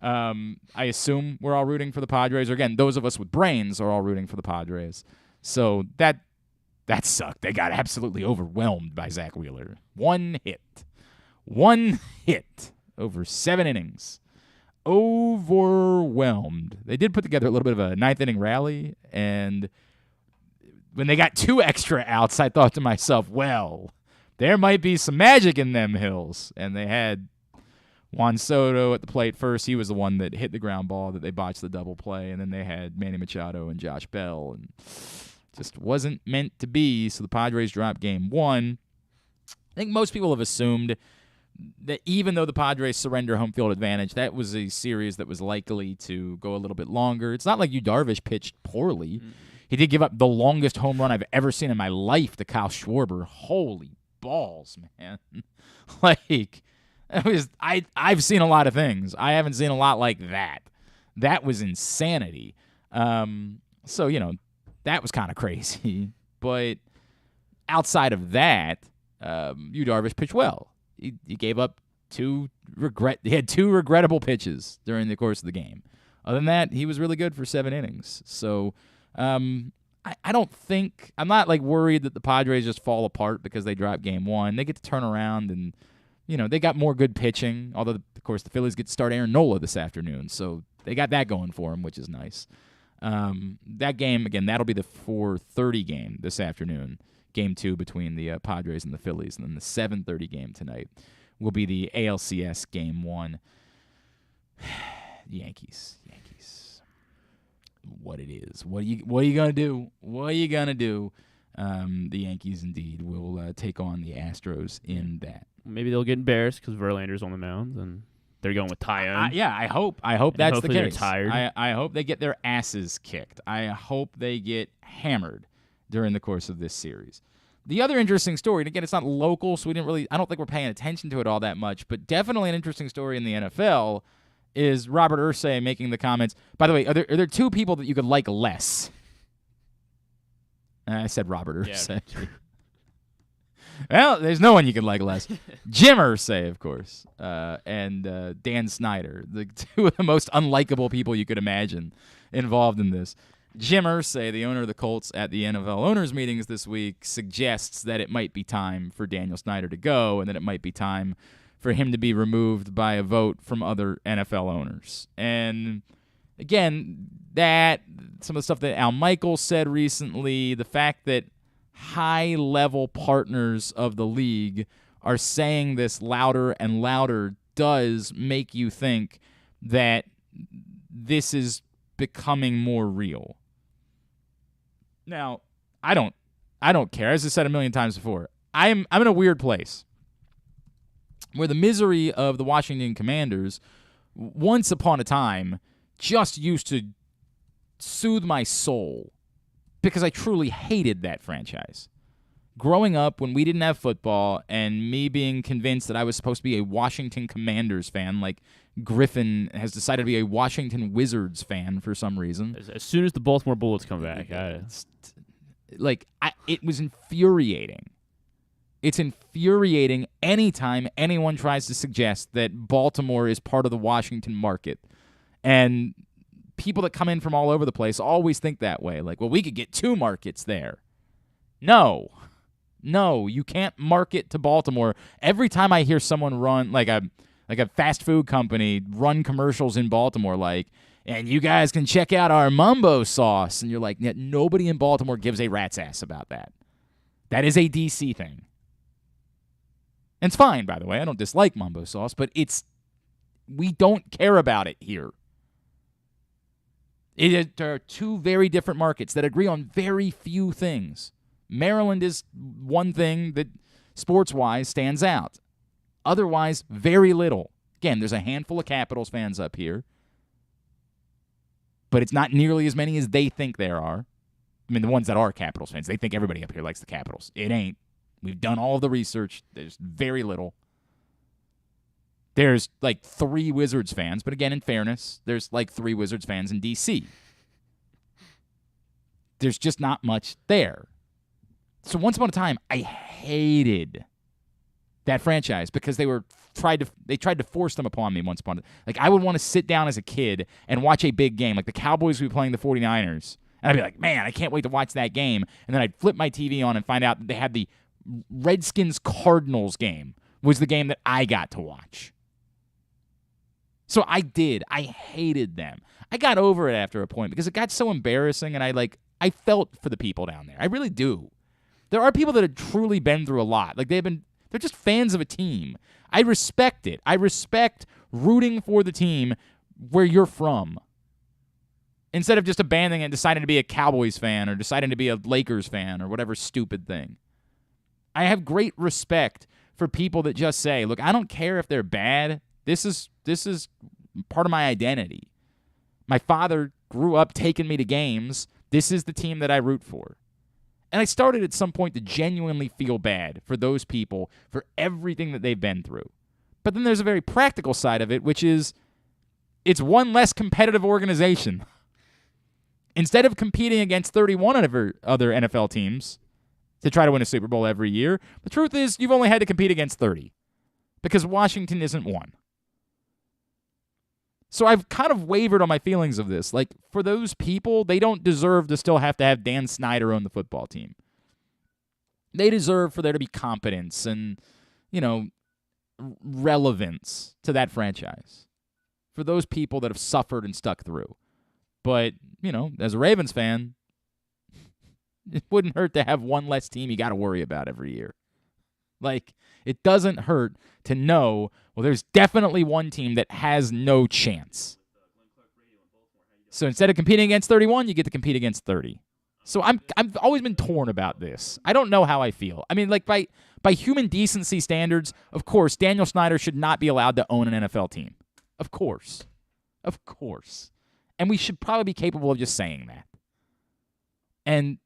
I assume we're all rooting for the Padres. Or again, those of us with brains are all rooting for the Padres. So that sucked. They got absolutely overwhelmed by Zach Wheeler. One hit over 7 innings. Overwhelmed. They did put together a little bit of a ninth-inning rally, and when they got 2 extra outs, I thought to myself, well, there might be some magic in them hills. And they had Juan Soto at the plate first. He was the one that hit the ground ball that they botched the double play, and then they had Manny Machado and Josh Bell, and just wasn't meant to be, so the Padres dropped Game 1. I think most people have assumed that even though the Padres surrender home field advantage, that was a series that was likely to go a little bit longer. It's not like Yu Darvish pitched poorly. Mm-hmm. He did give up the longest home run I've ever seen in my life to Kyle Schwarber. Holy balls, man. Like, I've seen a lot of things. I haven't seen a lot like that. That was insanity. So, that was kind of crazy. But outside of that, Yu Darvish pitched well. He gave up he had 2 regrettable pitches during the course of the game. Other than that, he was really good for 7 innings. So I don't think – I'm not like worried that the Padres just fall apart because they dropped Game 1. They get to turn around and, they got more good pitching. Although, of course, the Phillies get to start Aaron Nola this afternoon. So they got that going for them, which is nice. That game, again, that'll be the 4:30 game this afternoon. Game 2 between the Padres and the Phillies. And then the 7:30 game tonight will be the ALCS Game 1. Yankees. What it is. What are you going to do? What are you going to do? The Yankees, indeed, will take on the Astros in that. Maybe they'll get embarrassed because Verlander's on the mound, and they're going with Taillon. Yeah, I hope that's the case. They're tired. I hope they get their asses kicked. I hope they get hammered during the course of this series. The other interesting story, and again, it's not local, so I don't think we're paying attention to it all that much, but definitely an interesting story in the NFL is Robert Irsay making the comments. By the way, are there 2 people that you could like less? I said Robert Irsay. Yeah. Well, there's no one you could like less. Jim Irsay, of course, and Dan Snyder, the 2 of the most unlikable people you could imagine involved in this. Jim Irsay, the owner of the Colts, at the NFL owners' meetings this week, suggests that it might be time for Daniel Snyder to go and that it might be time for him to be removed by a vote from other NFL owners. And, again, some of the stuff that Al Michaels said recently, the fact that high-level partners of the league are saying this louder and louder does make you think that this is becoming more real. Now, I don't care. As I said a million times before, I'm in a weird place where the misery of the Washington Commanders once upon a time just used to soothe my soul because I truly hated that franchise. Growing up when we didn't have football and me being convinced that I was supposed to be a Washington Commanders fan, like Griffin has decided to be a Washington Wizards fan for some reason. As soon as the Baltimore Bullets come back, it was infuriating. It's infuriating anytime anyone tries to suggest that Baltimore is part of the Washington market. And people that come in from all over the place always think that way. Like, well, we could get 2 markets there. No, you can't market to Baltimore. Every time I hear someone run, like a fast food company, run commercials in Baltimore, and you guys can check out our mumbo sauce. And you're like, nobody in Baltimore gives a rat's ass about that. That is a DC thing. And it's fine, by the way. I don't dislike mumbo sauce, but we don't care about it here. There are 2 very different markets that agree on very few things. Maryland is one thing that, sports-wise, stands out. Otherwise, very little. Again, there's a handful of Capitals fans up here, but it's not nearly as many as they think there are. I mean, the ones that are Capitals fans, they think everybody up here likes the Capitals. It ain't. We've done all of the research. There's very little. There's 3 Wizards fans, but again, in fairness, there's 3 Wizards fans in D.C. There's just not much there. So once upon a time, I hated that franchise because they tried to force them upon me once upon a time. I would want to sit down as a kid and watch a big game. Like the Cowboys would be playing the 49ers. And I'd be like, man, I can't wait to watch that game. And then I'd flip my TV on and find out that they had the Redskins-Cardinals game was the game that I got to watch. So I did. I hated them. I got over it after a point because it got so embarrassing, and I felt for the people down there. I really do. There are people that have truly been through a lot. They're just fans of a team. I respect it. I respect rooting for the team where you're from. Instead of just abandoning it and deciding to be a Cowboys fan or deciding to be a Lakers fan or whatever stupid thing. I have great respect for people that just say, look, I don't care if they're bad. This is part of my identity. My father grew up taking me to games. This is the team that I root for. And I started at some point to genuinely feel bad for those people for everything that they've been through. But then there's a very practical side of it, which is it's one less competitive organization. Instead of competing against 31 other NFL teams to try to win a Super Bowl every year, the truth is you've only had to compete against 30 because Washington isn't one. So I've kind of wavered on my feelings of this. For those people, they don't deserve to still have to have Dan Snyder own the football team. They deserve for there to be competence and, relevance to that franchise. For those people that have suffered and stuck through. But, as a Ravens fan, it wouldn't hurt to have one less team you got to worry about every year. It doesn't hurt to know, well, there's definitely one team that has no chance. So instead of competing against 31, you get to compete against 30. So I've always been torn about this. I don't know how I feel. I mean, by human decency standards, of course, Daniel Snyder should not be allowed to own an NFL team. Of course. Of course. And we should probably be capable of just saying that. And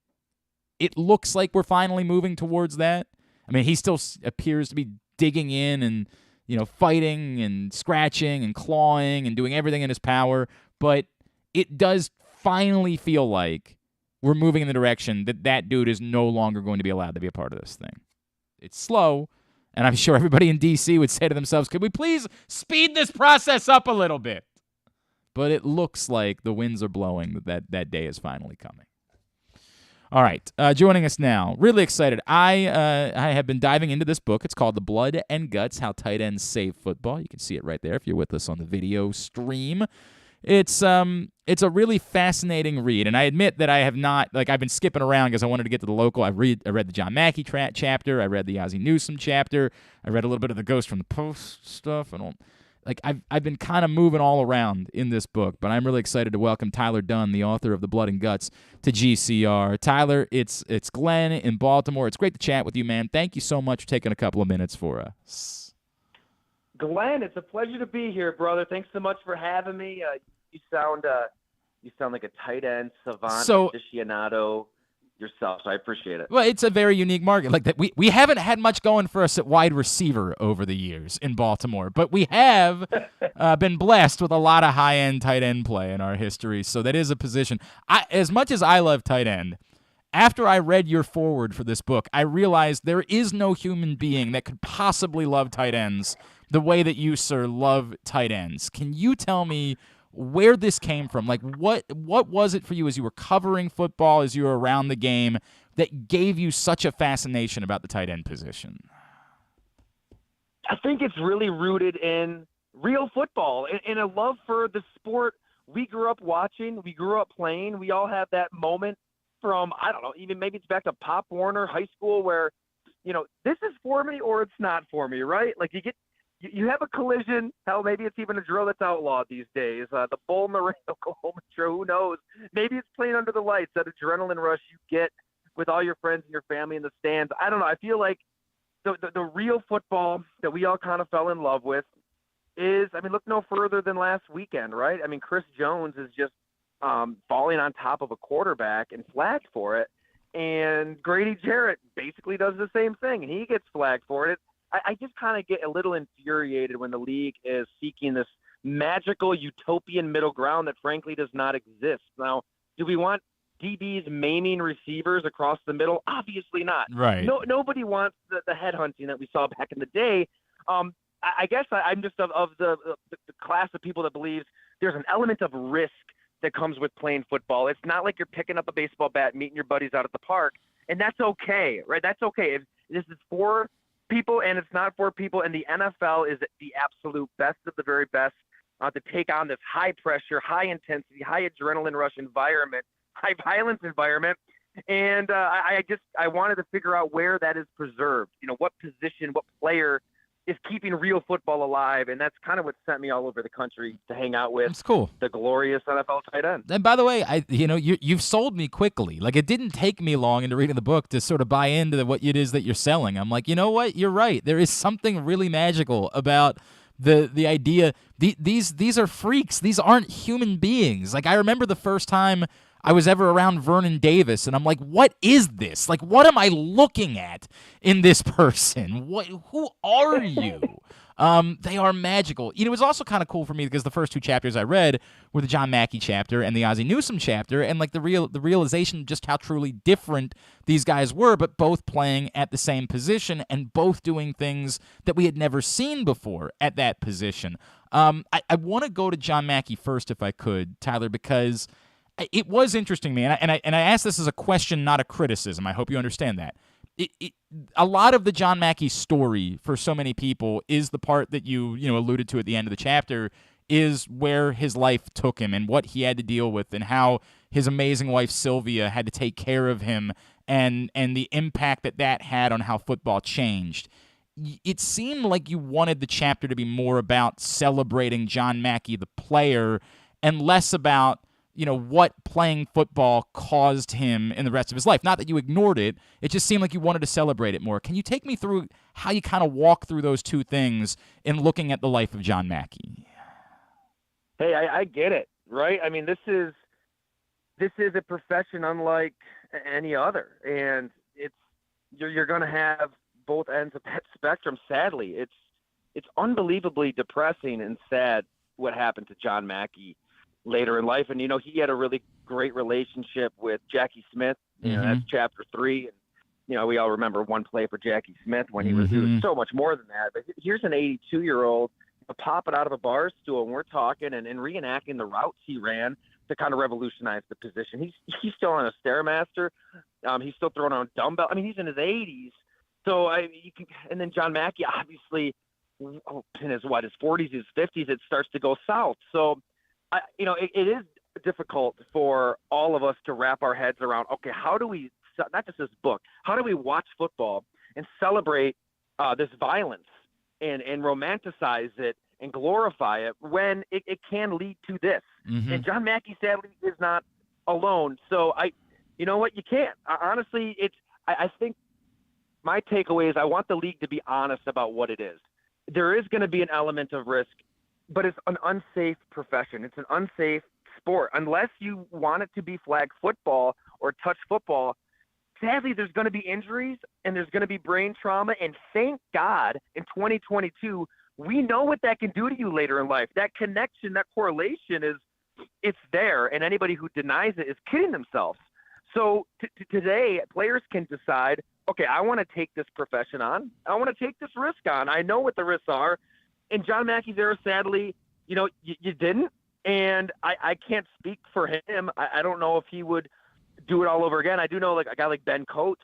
it looks like we're finally moving towards that. I mean, he still appears to be digging in and, fighting and scratching and clawing and doing everything in his power. But it does finally feel like we're moving in the direction that dude is no longer going to be allowed to be a part of this thing. It's slow, and I'm sure everybody in D.C. would say to themselves, could we please speed this process up a little bit? But it looks like the winds are blowing that day is finally coming. All right, joining us now, really excited. I have been diving into this book. It's called The Blood and Guts, How Tight Ends Save Football. You can see it right there if you're with us on the video stream. It's a really fascinating read, and I admit that I have not, I've been skipping around because I wanted to get to the local. I read the John Mackey chapter, I read the Ozzie Newsome chapter, I read a little bit of the Ghost from the Post stuff. I've been kind of moving all around in this book, but I'm really excited to welcome Tyler Dunne, the author of The Blood and Guts, to GCR. Tyler, it's Glenn in Baltimore. It's great to chat with you, man. Thank you so much for taking a couple of minutes for us. Glenn, it's a pleasure to be here, brother. Thanks so much for having me. You sound like a tight end savant, aficionado yourself, so I appreciate it. Well, it's a very unique market. Like that, we haven't had much going for us at wide receiver over the years in Baltimore, but we have been blessed with a lot of high-end tight end play in our history. So that is a position. As much as I love tight end, after I read your foreword for this book, I realized there is no human being that could possibly love tight ends the way that you, sir, love tight ends. Can you tell me where this came from? Like, what was it for you as you were covering football, as you were around the game, that gave you such a fascination about the tight end position? I think it's really rooted in real football and a love for the sport we grew up watching, we grew up playing. We all have that moment from, I don't know, even maybe it's back to Pop Warner High School where, this is for me or it's not for me, right? Like you have a collision. Hell, maybe it's even a drill that's outlawed these days. The bull in the ring, Oklahoma drill, who knows? Maybe it's playing under the lights, that adrenaline rush you get with all your friends and your family in the stands. I don't know. I feel like the real football that we all kind of fell in love with is, look no further than last weekend, right? Chris Jones is just falling on top of a quarterback and flagged for it. And Grady Jarrett basically does the same thing, and he gets flagged for it. I just kind of get a little infuriated when the league is seeking this magical utopian middle ground that frankly does not exist. Now, do we want DBs maiming receivers across the middle? Obviously not. Right. Nobody wants the headhunting that we saw back in the day. I guess I'm just of the class of people that believes there's an element of risk that comes with playing football. It's not like you're picking up a baseball bat, meeting your buddies out at the park, and that's okay, right? That's okay. If this is for people and it's not for people, and the NFL is the absolute best of the very best to take on this high pressure, high intensity, high adrenaline rush environment, high violence environment. And I wanted to figure out where that is preserved. What position, what player is keeping real football alive, and that's kind of what sent me all over the country to hang out with. That's cool. The glorious NFL tight end. And by the way, you've sold me quickly. Like, it didn't take me long into reading the book to sort of buy into what it is that you're selling. I'm like, you know what? You're right. There is something really magical about the idea. These are freaks. These aren't human beings. Like, I remember the first time I was ever around Vernon Davis, and I'm like, what is this? Like, what am I looking at in this person? Who are you? They are magical. It was also kind of cool for me because the first two chapters I read were the John Mackey chapter and the Ozzie Newsome chapter, and like the realization of just how truly different these guys were, but both playing at the same position and both doing things that we had never seen before at that position. I want to go to John Mackey first, if I could, Tyler, because it was interesting, man, and I asked this as a question, not a criticism. I hope you understand that. A lot of the John Mackey story for so many people is the part that you alluded to at the end of the chapter, is where his life took him and what he had to deal with and how his amazing wife Sylvia had to take care of him and the impact that had on how football changed. It seemed like you wanted the chapter to be more about celebrating John Mackey, the player, and less about what playing football caused him in the rest of his life. Not that you ignored it. It just seemed like you wanted to celebrate it more. Can you take me through how you kind of walk through those two things in looking at the life of John Mackey? Hey, I get it, right? This is a profession unlike any other, and you're going to have both ends of that spectrum. Sadly, it's unbelievably depressing and sad what happened to John Mackey later in life. And, he had a really great relationship with Jackie Smith. That's chapter 3. And, we all remember one play for Jackie Smith when he was so much more than that. But here's an 82-year-old popping out of a bar stool, and we're talking and reenacting the routes he ran to kind of revolutionize the position. He's still on a Stairmaster. He's still throwing on dumbbell. He's in his 80s. So and then John Mackey, obviously, in his 40s, his 50s, it starts to go south. So it is difficult for all of us to wrap our heads around, okay, how do we, not just this book, how do we watch football and celebrate this violence and romanticize it and glorify it when it can lead to this? Mm-hmm. And John Mackey, sadly, is not alone. So you know what, you can't. Honestly, I think my takeaway is I want the league to be honest about what it is. There is going to be an element of risk, but it's an unsafe profession. It's an unsafe sport. Unless you want it to be flag football or touch football, sadly, there's going to be injuries and there's going to be brain trauma. And thank God in 2022, we know what that can do to you later in life. That connection, that correlation it's there. And anybody who denies it is kidding themselves. So today, players can decide, okay, I want to take this profession on. I want to take this risk on. I know what the risks are. And John Mackey's era, sadly, you didn't. And I can't speak for him. I don't know if he would do it all over again. I do know like a guy like Ben Coates,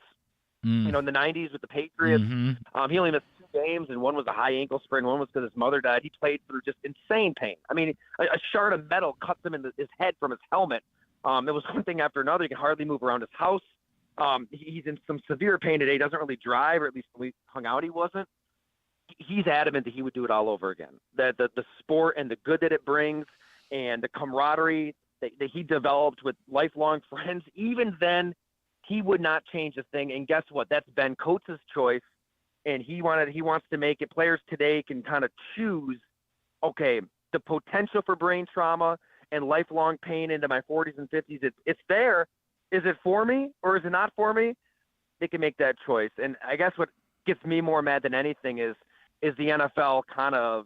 in the 90s with the Patriots. Mm-hmm. He only missed 2 games, and one was a high ankle sprain, one was because his mother died. He played through just insane pain. I mean, a shard of metal cuts him in his head from his helmet. It was one thing after another. He could hardly move around his house. He's in some severe pain today. He doesn't really drive, or at least when we hung out, he wasn't. He's adamant that he would do it all over again. That the sport and the good that it brings and the camaraderie that he developed with lifelong friends, even then, he would not change a thing. And guess what? That's Ben Coates' choice, and he wants to make it. Players today can kind of choose, okay, the potential for brain trauma and lifelong pain into my 40s and 50s, it's there. Is it for me or is it not for me? They can make that choice. And I guess what gets me more mad than anything is the NFL kind of,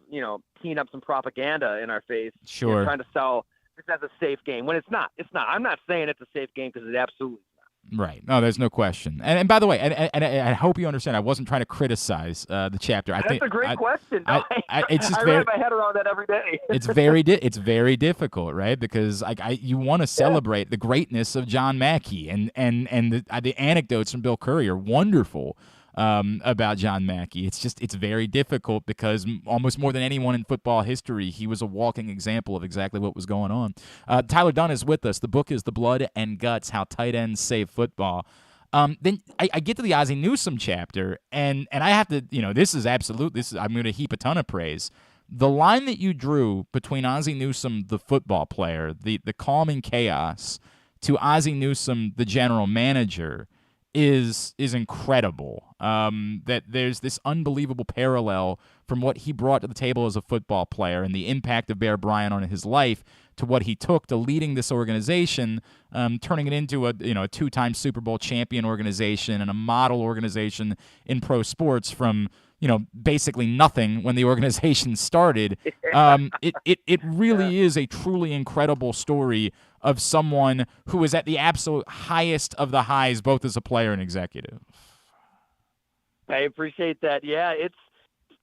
teeing up some propaganda in our face. Sure. Trying to sell this as a safe game when it's not. It's not. I'm not saying it's a safe game because it absolutely is not. Right. No, there's no question. And by the way, and I hope you understand, I wasn't trying to criticize the chapter. That's a great question. It's just I wrap my head around that every day. it's very difficult, right? Because you want to celebrate the greatness of John Mackey, and the anecdotes from Bill Curry are wonderful about John Mackey. It's very difficult because almost more than anyone in football history, he was a walking example of exactly what was going on. Tyler Dunne is with us. The book is The Blood and Guts: How Tight Ends Save Football. Then I get to the Ozzie Newsome chapter, and I have to, I'm going to heap a ton of praise. The line that you drew between Ozzie Newsome, the football player, the calming chaos, to Ozzie Newsome, the general manager, is incredible. That there's this unbelievable parallel from what he brought to the table as a football player and the impact of Bear Bryant on his life to what he took to leading this organization, turning it into a 2-time Super Bowl champion organization and a model organization in pro sports from basically nothing when the organization started. It really is a truly incredible story of someone who is at the absolute highest of the highs, both as a player and executive. I appreciate that. Yeah,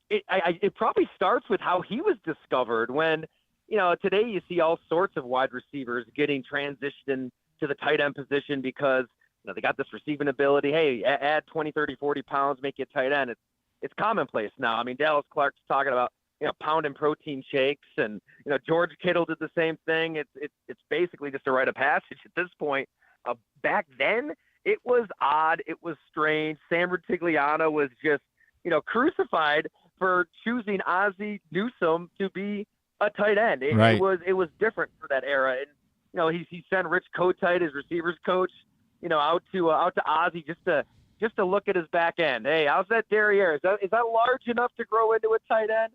it probably starts with how he was discovered. When today you see all sorts of wide receivers getting transitioned to the tight end position because they got this receiving ability. Hey, add 20, 30, 40 pounds, make you a tight end. It's commonplace now. I mean, Dallas Clark's talking about pound and protein shakes, and George Kittle did the same thing. It's basically just a rite of passage at this point. Back then, it was odd. It was strange. Sam Rutigliano was just crucified for choosing Ozzie Newsome to be a tight end. Right. It was different for that era, and he sent Rich Kotite, his receivers coach, out to Ozzie just to look at his back end. Hey, how's that derriere? Is that large enough to grow into a tight end?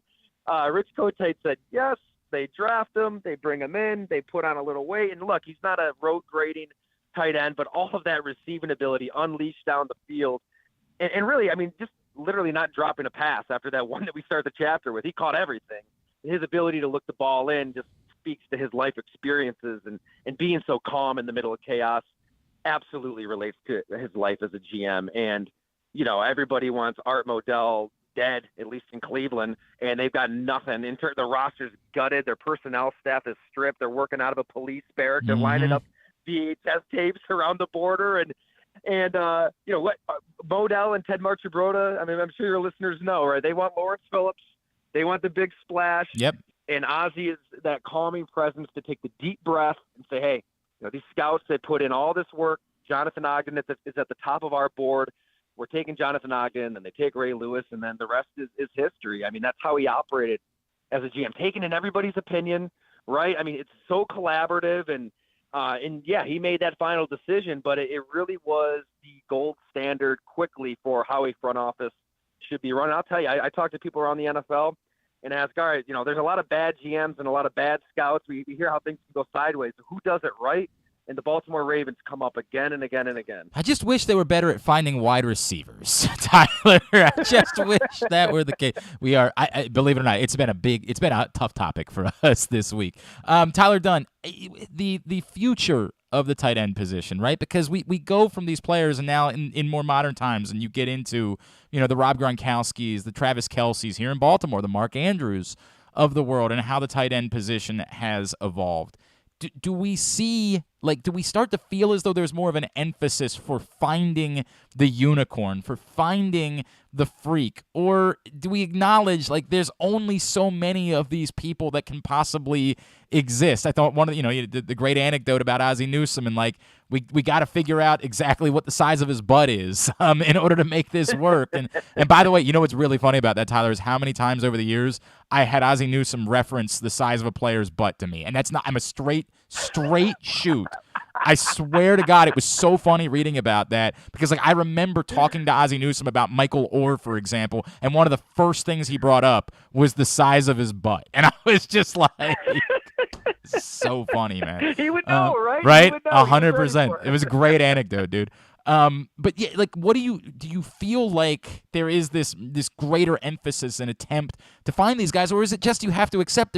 Rich Kotite said yes. They draft him, they bring him in, they put on a little weight, and look, he's not a road grading tight end, but all of that receiving ability unleashed down the field, and really, I mean, just literally not dropping a pass after that one that we started the chapter with. He caught everything. His ability to look the ball in just speaks to his life experiences, and being so calm in the middle of chaos absolutely relates to his life as a GM. And everybody wants Art Modell dead, at least in Cleveland, and they've got nothing. The roster's gutted. Their personnel staff is stripped. They're working out of a police barrack. They're lining up VHS tapes around the border, and what Modell and Ted Marchibroda. I mean, I'm sure your listeners know, right? They want Lawrence Phillips. They want the big splash. Yep. And Ozzie is that calming presence to take the deep breath and say, hey, these scouts that put in all this work, Jonathan Ogden is at the top of our board. We're taking Jonathan Ogden, and they take Ray Lewis, and then the rest is history. I mean, that's how he operated as a GM, taking in everybody's opinion, right? I mean, it's so collaborative, and yeah, he made that final decision, but it really was the gold standard quickly for how a front office should be run. I'll tell you, I talk to people around the NFL and ask, all right, there's a lot of bad GMs and a lot of bad scouts. We hear how things can go sideways. So who does it right? And the Baltimore Ravens come up again and again and again. I just wish they were better at finding wide receivers, Tyler. I just wish that were the case. We are, I believe it or not, it's been a tough topic for us this week. Tyler Dunne, the future of the tight end position, right? Because we go from these players, and now in more modern times, and you get into the Rob Gronkowskis, the Travis Kelce's here in Baltimore, the Mark Andrews of the world, and how the tight end position has evolved. Do we start to feel as though there's more of an emphasis for finding the unicorn, for finding the freak? Or do we acknowledge there's only so many of these people that can possibly exist? I thought one of the great anecdote about Ozzie Newsome, and we got to figure out exactly what the size of his butt is in order to make this work. And by the way, what's really funny about that, Tyler, is how many times over the years I had Ozzie Newsome reference the size of a player's butt to me. And I'm a straight shoot. I swear to God, it was so funny reading about that, because I remember talking to Ozzie Newsome about Michael Orr, for example, and one of the first things he brought up was the size of his butt. And I was just like, so funny, man. He would know, right? Right? 100%. It was a great anecdote, dude. But yeah, what do you feel like there is this greater emphasis and attempt to find these guys, or is it just you have to accept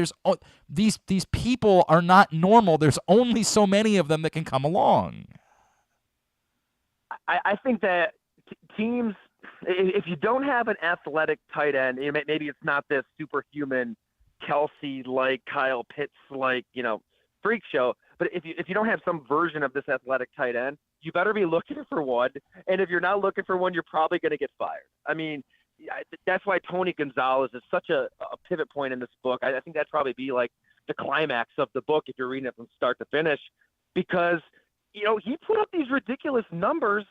these people are not normal? There's only so many of them that can come along. I think that teams, if you don't have an athletic tight end, maybe it's not this superhuman Kelsey-like, Kyle Pitts-like, freak show. But if you don't have some version of this athletic tight end, you better be looking for one. And if you're not looking for one, you're probably going to get fired. I mean, that's why Tony Gonzalez is such a pivot point in this book. I think that'd probably be the climax of the book if you're reading it from start to finish, because, he put up these ridiculous numbers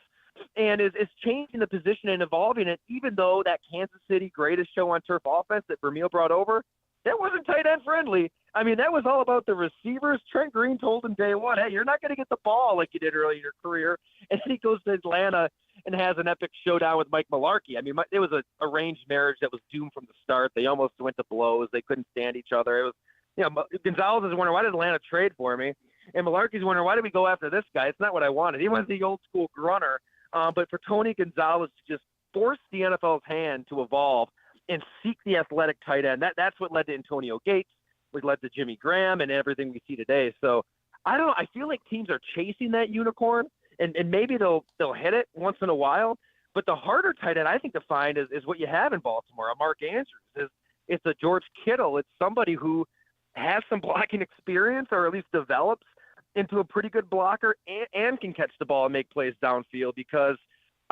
and is changing the position and evolving it, even though that Kansas City greatest show on turf offense that Vermeil brought over, that wasn't tight end friendly. I mean, that was all about the receivers. Trent Green told him day one, hey, you're not going to get the ball like you did early in your career. And then he goes to Atlanta and has an epic showdown with Mike Mularkey. I mean, it was an arranged marriage that was doomed from the start. They almost went to blows. They couldn't stand each other. It was, Gonzalez is wondering, why did Atlanta trade for me? And Mularkey's wondering, why did we go after this guy? It's not what I wanted. He was the old school grunter. But for Tony Gonzalez to just force the NFL's hand to evolve and seek the athletic tight end, that's what led to Antonio Gates, which led to Jimmy Graham and everything we see today. So I feel like teams are chasing that unicorn, and maybe they'll hit it once in a while. But the harder tight end I think to find is what you have in Baltimore, a Mark Andrews. It's a George Kittle. It's somebody who has some blocking experience, or at least develops into a pretty good blocker, and can catch the ball and make plays downfield, because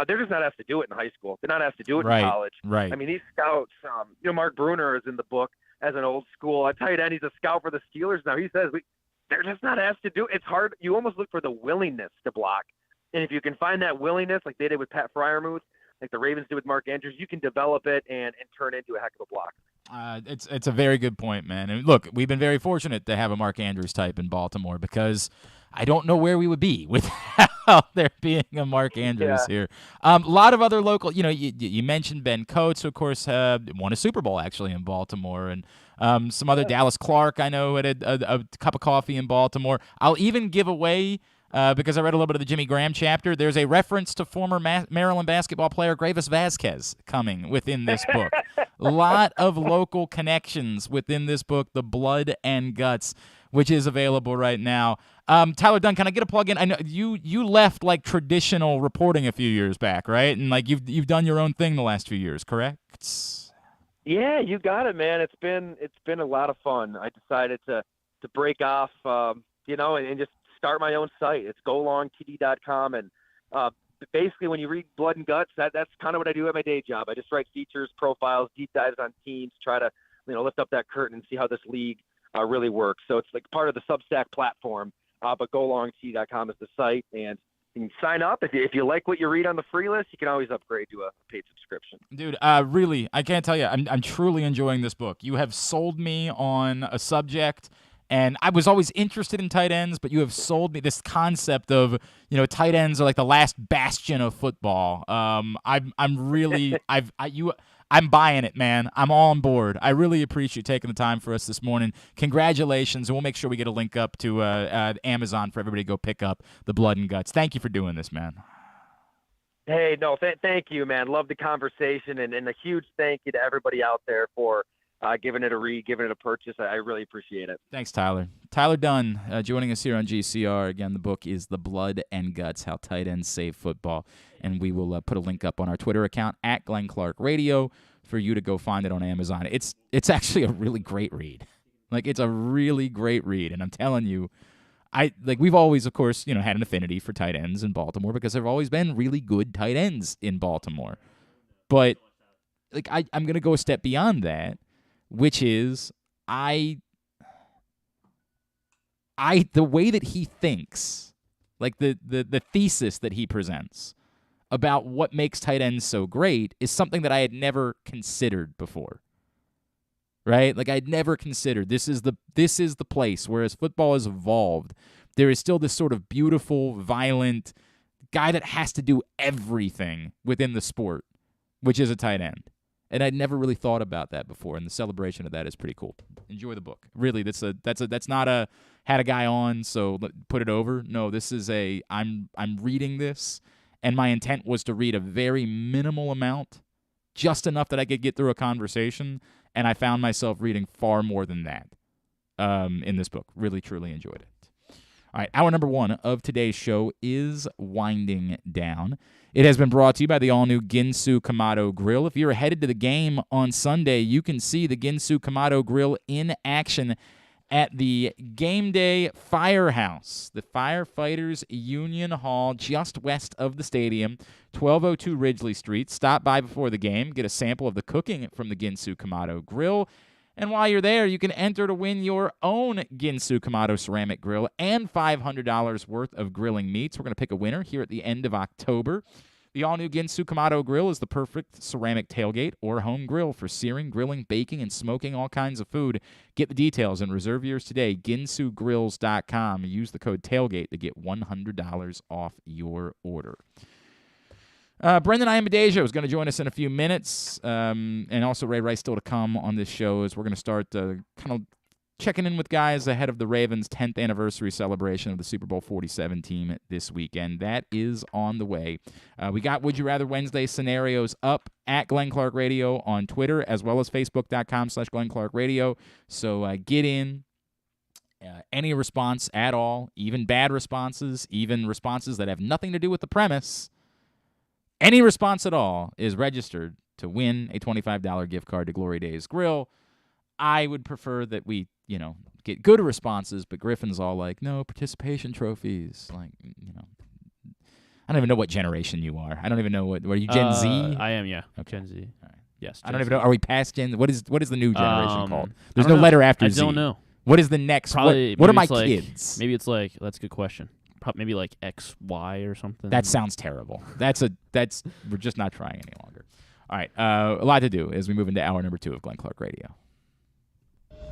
they're just not asked to do it in high school. They're not asked to do it in college. Right. I mean, these scouts, Mark Bruner is in the book as an old school tight end. He's a scout for the Steelers now. He says they're just not asked to do it. It's hard. You almost look for the willingness to block. And if you can find that willingness, like they did with Pat Freiermuth, like the Ravens did with Mark Andrews, you can develop it and turn it into a heck of a blocker. It's a very good point, man. And look, we've been very fortunate to have a Mark Andrews type in Baltimore, because I don't know where we would be without there being a Mark Andrews here. A lot of other local, you mentioned Ben Coates, who of course won a Super Bowl actually in Baltimore, and some other Dallas Clark I know had a cup of coffee in Baltimore. I'll even give away, because I read a little bit of the Jimmy Graham chapter, there's a reference to former Maryland basketball player Gravis Vasquez coming within this book. A lot of local connections within this book, The Blood and Guts, which is available right now. Tyler Dunne, can I get a plug in? I know you left traditional reporting a few years back, right? And you've done your own thing the last few years, correct? Yeah, you got it, man. It's been a lot of fun. I decided to break off, and just start my own site. It's golongtd.com, and basically when you read Blood and Guts, that's kind of what I do at my day job. I just write features, profiles, deep dives on teams, try to lift up that curtain and see how this league really works. So it's like part of the Substack platform, but golongtee.com is the site, and you can sign up. If you like what you read on the free list, you can always upgrade to a paid subscription. Dude, really, I can't tell you, I'm truly enjoying this book. You have sold me on a subject, and I was always interested in tight ends, but you have sold me this concept of, tight ends are like the last bastion of football. I'm really, I'm buying it, man. I'm all on board. I really appreciate you taking the time for us this morning. Congratulations, and we'll make sure we get a link up to Amazon for everybody to go pick up the Blood and Guts. Thank you for doing this, man. Hey, no, thank you, man. Love the conversation, and a huge thank you to everybody out there for giving it a read, giving it a purchase. I really appreciate it. Thanks, Tyler. Tyler Dunne joining us here on GCR. Again, the book is The Blood and Guts, How Tight Ends Save Football. And we will put a link up on our Twitter account, @Glenn_Clark_Radio, for you to go find it on Amazon. It's actually a really great read. Like, it's a really great read. And I'm telling you, we've always, of course, had an affinity for tight ends in Baltimore because there have always been really good tight ends in Baltimore. But I'm going to go a step beyond that, which is the way that he thinks, like the thesis that he presents about what makes tight ends so great is something that I had never considered before. Right? Like, I'd never considered this is the place where, as football has evolved, there is still this sort of beautiful, violent guy that has to do everything within the sport, which is a tight end. And I'd never really thought about that before, and the celebration of that is pretty cool. Enjoy the book. Really, that's not a had a guy on, so put it over. No, this is I'm reading this, and my intent was to read a very minimal amount, just enough that I could get through a conversation, and I found myself reading far more than that in this book. Really, truly enjoyed it. All right, hour number 1 of today's show is winding down. It has been brought to you by the all-new Ginsu Kamado Grill. If you're headed to the game on Sunday, you can see the Ginsu Kamado Grill in action at the Game Day Firehouse, the Firefighters Union Hall just west of the stadium, 1202 Ridgely Street. Stop by before the game, get a sample of the cooking from the Ginsu Kamado Grill. And while you're there, you can enter to win your own Ginsu Kamado ceramic grill and $500 worth of grilling meats. We're going to pick a winner here at the end of October. The all-new Ginsu Kamado grill is the perfect ceramic tailgate or home grill for searing, grilling, baking, and smoking all kinds of food. Get the details and reserve yours today, ginsugrills.com. Use the code TAILGATE to get $100 off your order. Brendon Ayanbedajo is going to join us in a few minutes, and also Ray Rice still to come on this show as we're going to start kind of checking in with guys ahead of the Ravens' 10th anniversary celebration of the Super Bowl XLVII team this weekend. That is on the way. We got Would You Rather Wednesday scenarios up at Glenn Clark Radio on Twitter, as well as Facebook.com/Glenn Clark Radio. So get in. Any response at all, even bad responses, even responses that have nothing to do with the premise, any response at all is registered to win a $25 gift card to Glory Days Grill. I would prefer that we, get good responses, but Griffin's all like, no, participation trophies. Like, I don't even know what generation you are. I don't even know were you Gen Z? I am, yeah. Okay. Gen Z. All right. Yes. I don't even know. Are we past Gen? What is the new generation called? There's I don't no know. letter after Z. I don't know. What is the next? Probably, what are my like, kids? Maybe it's like, that's a good question. Maybe like XY or something. That sounds terrible. We're just not trying any longer. All right, a lot to do as we move into hour number 2 of Glenn Clark Radio.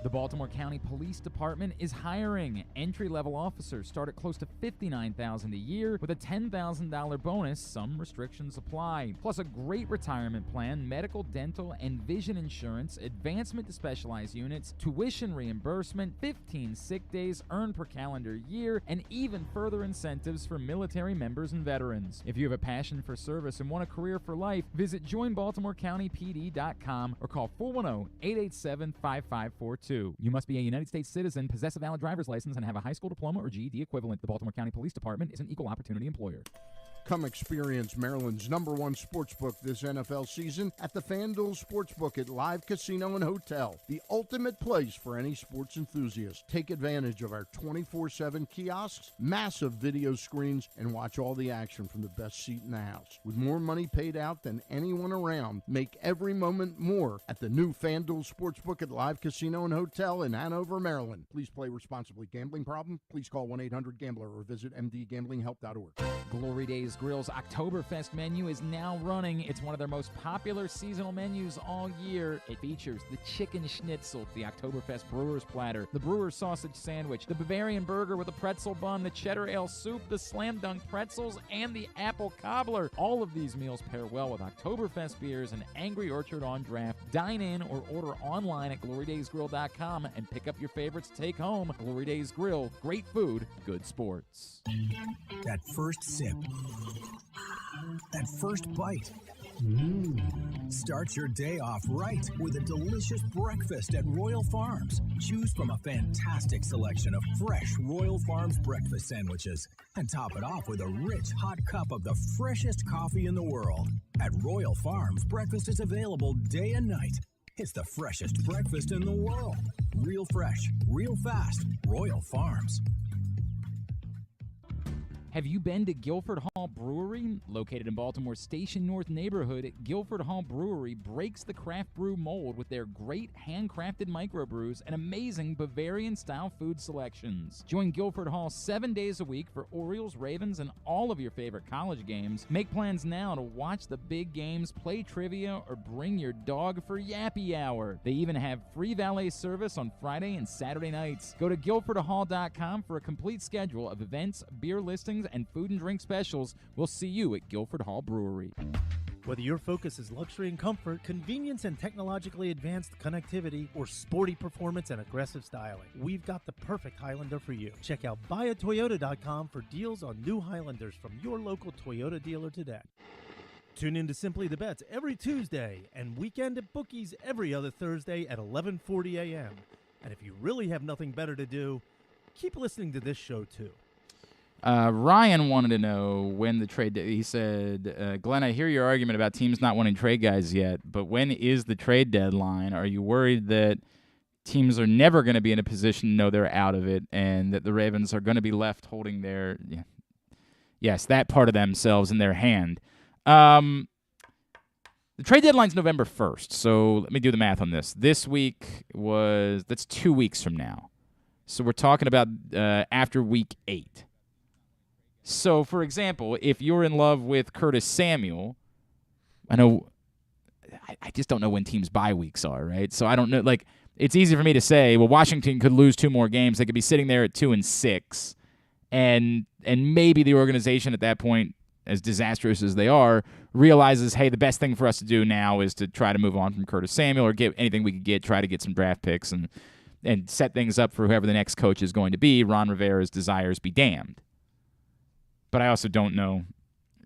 The Baltimore County Police Department is hiring. Entry-level officers start at close to $59,000 a year with a $10,000 bonus. Some restrictions apply. Plus a great retirement plan, medical, dental, and vision insurance, advancement to specialized units, tuition reimbursement, 15 sick days earned per calendar year, and even further incentives for military members and veterans. If you have a passion for service and want a career for life, visit joinbaltimorecountypd.com or call 410-887-5542. You must be a United States citizen, possess a valid driver's license, and have a high school diploma or GED equivalent. The Baltimore County Police Department is an equal opportunity employer. Come experience Maryland's #1 sportsbook this NFL season at the FanDuel Sportsbook at Live Casino and Hotel, the ultimate place for any sports enthusiast. Take advantage of our 24/7 kiosks, massive video screens, and watch all the action from the best seat in the house. With more money paid out than anyone around, make every moment more at the new FanDuel Sportsbook at Live Casino and Hotel in Hanover, Maryland. Please play responsibly. Gambling problem? Please call 1-800-GAMBLER or visit mdgamblinghelp.org. Glory Days Grill's Oktoberfest menu is now running. It's one of their most popular seasonal menus all year. It features the chicken schnitzel, the Oktoberfest brewer's platter, the brewer's sausage sandwich, the Bavarian burger with a pretzel bun, the cheddar ale soup, the slam dunk pretzels, and the apple cobbler. All of these meals pair well with Oktoberfest beers and Angry Orchard on draft. Dine in or order online at glorydaysgrill.com and pick up your favorites to take home. Glory Days Grill, great food, good sports. That first sip. That first bite. Start your day off right with a delicious breakfast at Royal Farms. Choose from a fantastic selection of fresh Royal Farms breakfast sandwiches and top it off with a rich hot cup of the freshest coffee in the world. At Royal Farms, breakfast is available day and night. It's the freshest breakfast in the world. Real fresh, real fast. Royal Farms. Have you been to Guilford Hall Brewery? Located in Baltimore's Station North neighborhood, Guilford Hall Brewery breaks the craft brew mold with their great handcrafted microbrews and amazing Bavarian-style food selections. Join Guilford Hall 7 days a week for Orioles, Ravens, and all of your favorite college games. Make plans now to watch the big games, play trivia, or bring your dog for Yappy Hour. They even have free valet service on Friday and Saturday nights. Go to guilfordhall.com for a complete schedule of events, beer listings, and food and drink specials. We'll see you at Guilford Hall Brewery. Whether your focus is luxury and comfort, convenience and technologically advanced connectivity, or sporty performance and aggressive styling, we've got the perfect Highlander for you. Check out buyatoyota.com for deals on new Highlanders from your local Toyota dealer today. Tune in to Simply the Bets every Tuesday and Weekend at Bookies every other Thursday at 11:40 a.m. And if you really have nothing better to do, keep listening to this show too. Ryan wanted to know when the trade. He said, "Glenn, I hear your argument about teams not wanting trade guys yet, but when is the trade deadline? Are you worried that teams are never going to be in a position to know they're out of it, and that the Ravens are going to be left holding their, yes, that part of themselves in their hand?" The trade deadline's November 1st, so let me do the math on this. This week that's 2 weeks from now, so we're talking about after week 8. So, for example, if you're in love with Curtis Samuel, I just don't know when teams' bye weeks are, right? So I don't know. Like, it's easy for me to say, well, Washington could lose 2 more games. They could be sitting there at 2-6, and maybe the organization at that point, as disastrous as they are, realizes, hey, the best thing for us to do now is to try to move on from Curtis Samuel or get anything we could get, try to get some draft picks and set things up for whoever the next coach is going to be. Ron Rivera's desires be damned. But I also don't know,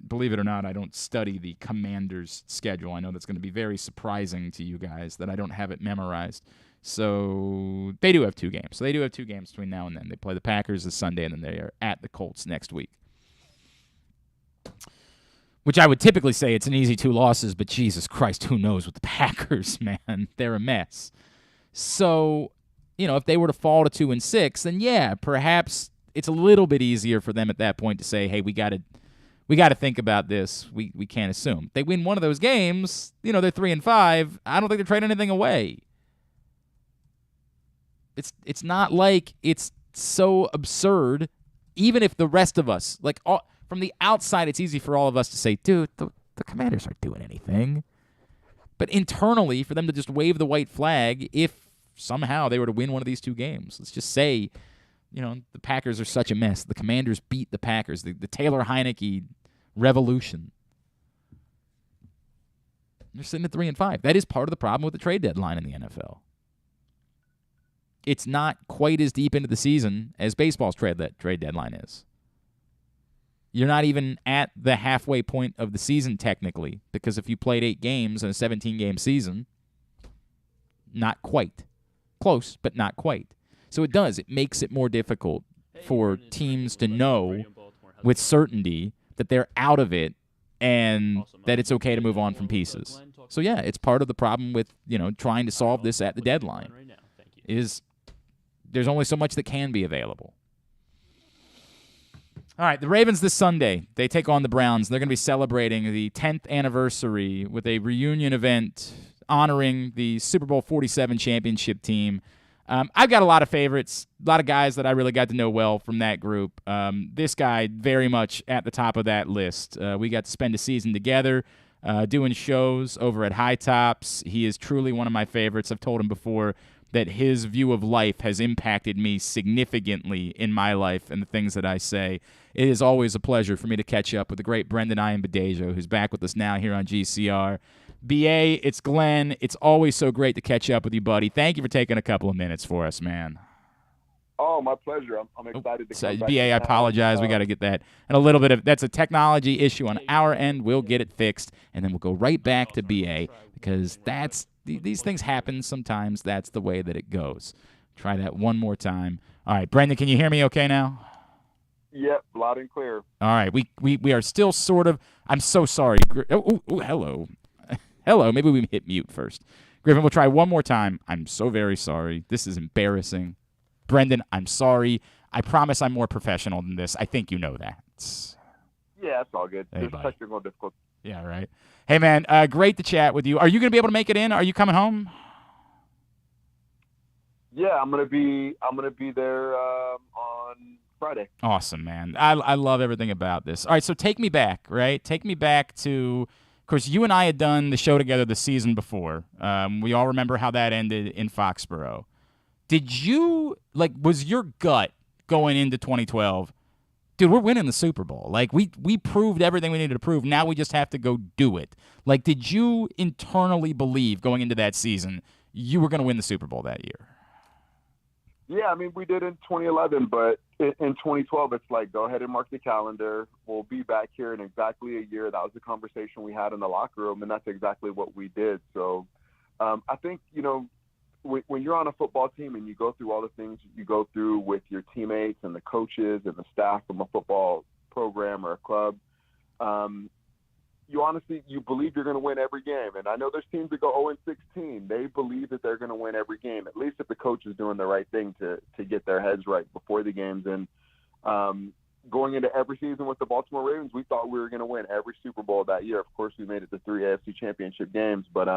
believe it or not, I don't study the Commanders' schedule. I know that's going to be very surprising to you guys that I don't have it memorized. So they do have 2 games. So they do have 2 games between now and then. They play the Packers this Sunday, and then they are at the Colts next week. Which I would typically say it's an easy 2 losses, but Jesus Christ, who knows with the Packers, man. They're a mess. So, if they were to fall to 2-6, then yeah, perhaps it's a little bit easier for them at that point to say, hey, we got to think about this. We can't assume. They win one of those games, they're 3-5. I don't think they're trading anything away. It's not like it's so absurd, even if the rest of us, from the outside, it's easy for all of us to say, dude, the Commanders aren't doing anything. But internally, for them to just wave the white flag, if somehow they were to win one of these 2 games, let's just say, the Packers are such a mess. The Commanders beat the Packers. The Taylor Heineke revolution. They're sitting at 3-5. That is part of the problem with the trade deadline in the NFL. It's not quite as deep into the season as baseball's trade deadline is. You're not even at the halfway point of the season technically, because if you played 8 games in a 17-game season, not quite. Close, but not quite. So it makes it more difficult for teams to know with certainty that they're out of it and that it's okay to move on from pieces. So, yeah, it's part of the problem with, trying to solve this at the deadline is there's only so much that can be available. All right, the Ravens this Sunday, they take on the Browns. They're going to be celebrating the 10th anniversary with a reunion event honoring the Super Bowl XLVII championship team. I've got a lot of favorites, a lot of guys that I really got to know well from that group. This guy very much at the top of that list. We got to spend a season together doing shows over at High Tops. He is truly one of my favorites. I've told him before that his view of life has impacted me significantly in my life and the things that I say. It is always a pleasure for me to catch up with the great Brendon Ayanbedajo, who's back with us now here on GCR. BA, it's Glenn. It's always so great to catch up with you, buddy. Thank you for taking a couple of minutes for us, man. Oh, my pleasure. I'm excited to come back. BA, I apologize. We got to get that. And a little bit of that's a technology issue on our end. We'll get it fixed, and then we'll go right back to BA because these things happen sometimes. That's the way that it goes. Try that one more time. All right, Brendon, can you hear me okay now? Yep, loud and clear. All right, we are still sort of. I'm so sorry. Hello. Hello, maybe we hit mute first. Griffin, we'll try one more time. I'm so very sorry. This is embarrassing. Brendon, I'm sorry. I promise I'm more professional than this. I think you know that. Yeah, it's all good. Hey, There's buddy. technical difficulty. Yeah, right. Hey, man, great to chat with you. Are you going to be able to make it in? Are you coming home? Yeah, I'm gonna be there on Friday. Awesome, man. I love everything about this. All right, so take me back, right? Take me back to, of course, you and I had done the show together the season before. We all remember how that ended in Foxborough. Did you, was your gut going into 2012, dude, we're winning the Super Bowl. We proved everything we needed to prove. Now we just have to go do it. Did you internally believe going into that season you were going to win the Super Bowl that year? Yeah, I mean, we did in 2011, but in 2012, it's go ahead and mark the calendar. We'll be back here in exactly a year. That was the conversation we had in the locker room, and that's exactly what we did. So I think, when you're on a football team and you go through all the things you go through with your teammates and the coaches and the staff from a football program or a club, you believe you're going to win every game. And I know there's teams that go 0-16. They believe that they're going to win every game, at least if the coach is doing the right thing to get their heads right before the games. And going into every season with the Baltimore Ravens, we thought we were going to win every Super Bowl that year. Of course, we made it to 3 AFC championship games. But,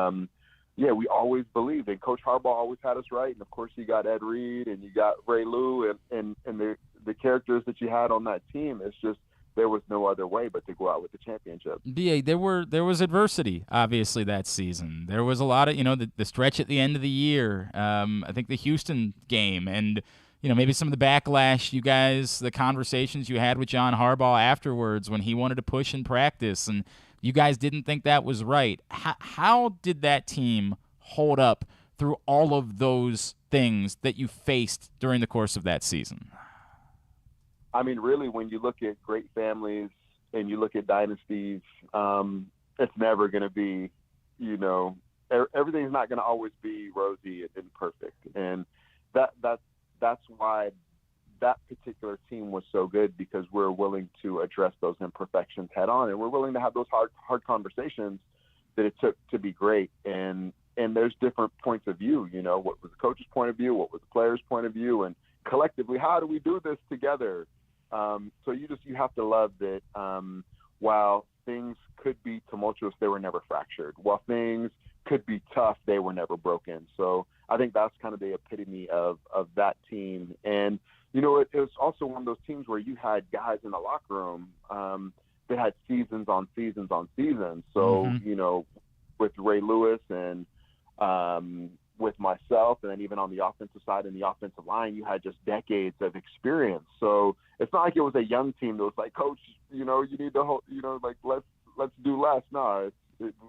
yeah, we always believed. And Coach Harbaugh always had us right. And, of course, you got Ed Reed and you got Ray Lou and the characters that you had on that team. It's just, there was no other way but to go out with the championship. BA, there was adversity, obviously, that season. There was a lot of, the stretch at the end of the year. I think the Houston game and, maybe some of the backlash you guys, the conversations you had with John Harbaugh afterwards when he wanted to push in practice and you guys didn't think that was right. How did that team hold up through all of those things that you faced during the course of that season? I mean, really, when you look at great families and you look at dynasties, it's never going to be, everything's not going to always be rosy and perfect. And that's why that particular team was so good, because we're willing to address those imperfections head on, and we're willing to have those hard conversations that it took to be great. And there's different points of view, what was the coach's point of view, what was the player's point of view, and collectively, how do we do this together? So you have to love that while things could be tumultuous, they were never fractured. While things could be tough, they were never broken. So I think that's kind of the epitome of that team. And, it was also one of those teams where you had guys in the locker room that had seasons on seasons on seasons. So, with Ray Lewis and with myself, and then even on the offensive side and the offensive line, you had just decades of experience. So it's not like it was a young team that was like, Coach, you need to hold, let's do less. No,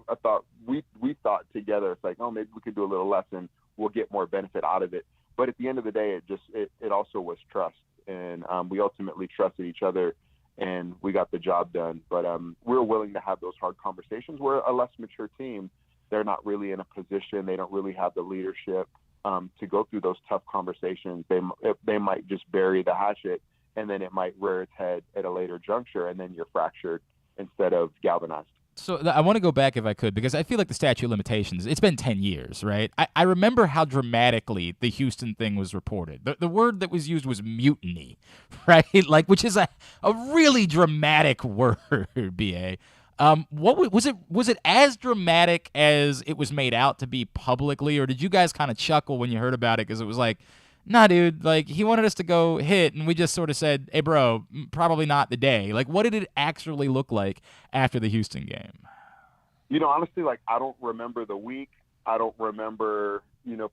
I thought we thought together. It's like, oh, maybe we could do a little less and we'll get more benefit out of it. But at the end of the day, it also was trust, and we ultimately trusted each other, and we got the job done. But we're willing to have those hard conversations. We're a less mature team. They're not really in a position. They don't really have the leadership to go through those tough conversations. They might just bury the hatchet and then it might rear its head at a later juncture, and then you're fractured instead of galvanized. So I want to go back if I could, because I feel like the statute of limitations, it's been 10 years, right? I remember how dramatically the Houston thing was reported. The word that was used was mutiny, right? Like, which is a really dramatic word, B.A. What was it as dramatic as it was made out to be publicly, or did you guys kind of chuckle when you heard about it because it was like, nah, dude, like, he wanted us to go hit, and we just sort of said, hey, bro, probably not the day. Like, what did it actually look like after the Houston game? Honestly, like, I don't remember the week. I don't remember,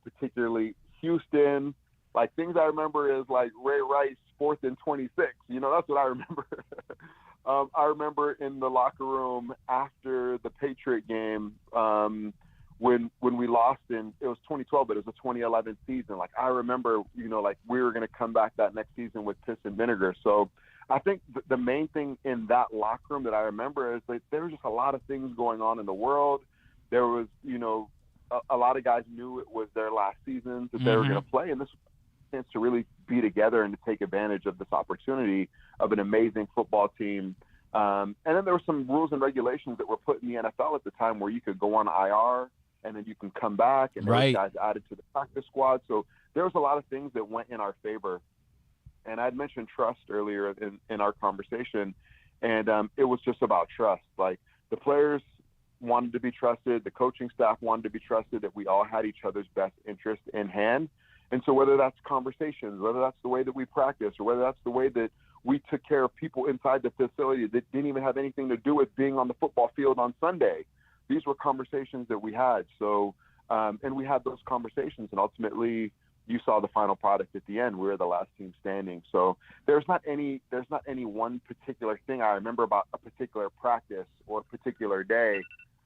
particularly Houston. Like, things I remember is, like, Ray Rice, 4th and 26. That's what I remember. I remember in the locker room after the Patriot game, when we lost it was 2012, but it was a 2011 season. Like, I remember, like, we were going to come back that next season with piss and vinegar. So I think the main thing in that locker room that I remember is that there was just a lot of things going on in the world. There was, a lot of guys knew it was their last season that they were going to play. And this was a chance to really be together and to take advantage of this opportunity of an amazing football team. And then there were some rules and regulations that were put in the NFL at the time where you could go on IR, and then you can come back, and there was guys added to the practice squad. So there was a lot of things that went in our favor. And I'd mentioned trust earlier in our conversation, and it was just about trust. Like, the players wanted to be trusted, the coaching staff wanted to be trusted, that we all had each other's best interest in hand. And so whether that's conversations, whether that's the way that we practice, or whether that's the way that we took care of people inside the facility that didn't even have anything to do with being on the football field on Sunday, these were conversations that we had. So, and we had those conversations, and ultimately you saw the final product at the end. We were the last team standing. So there's not any one particular thing I remember about a particular practice or a particular day.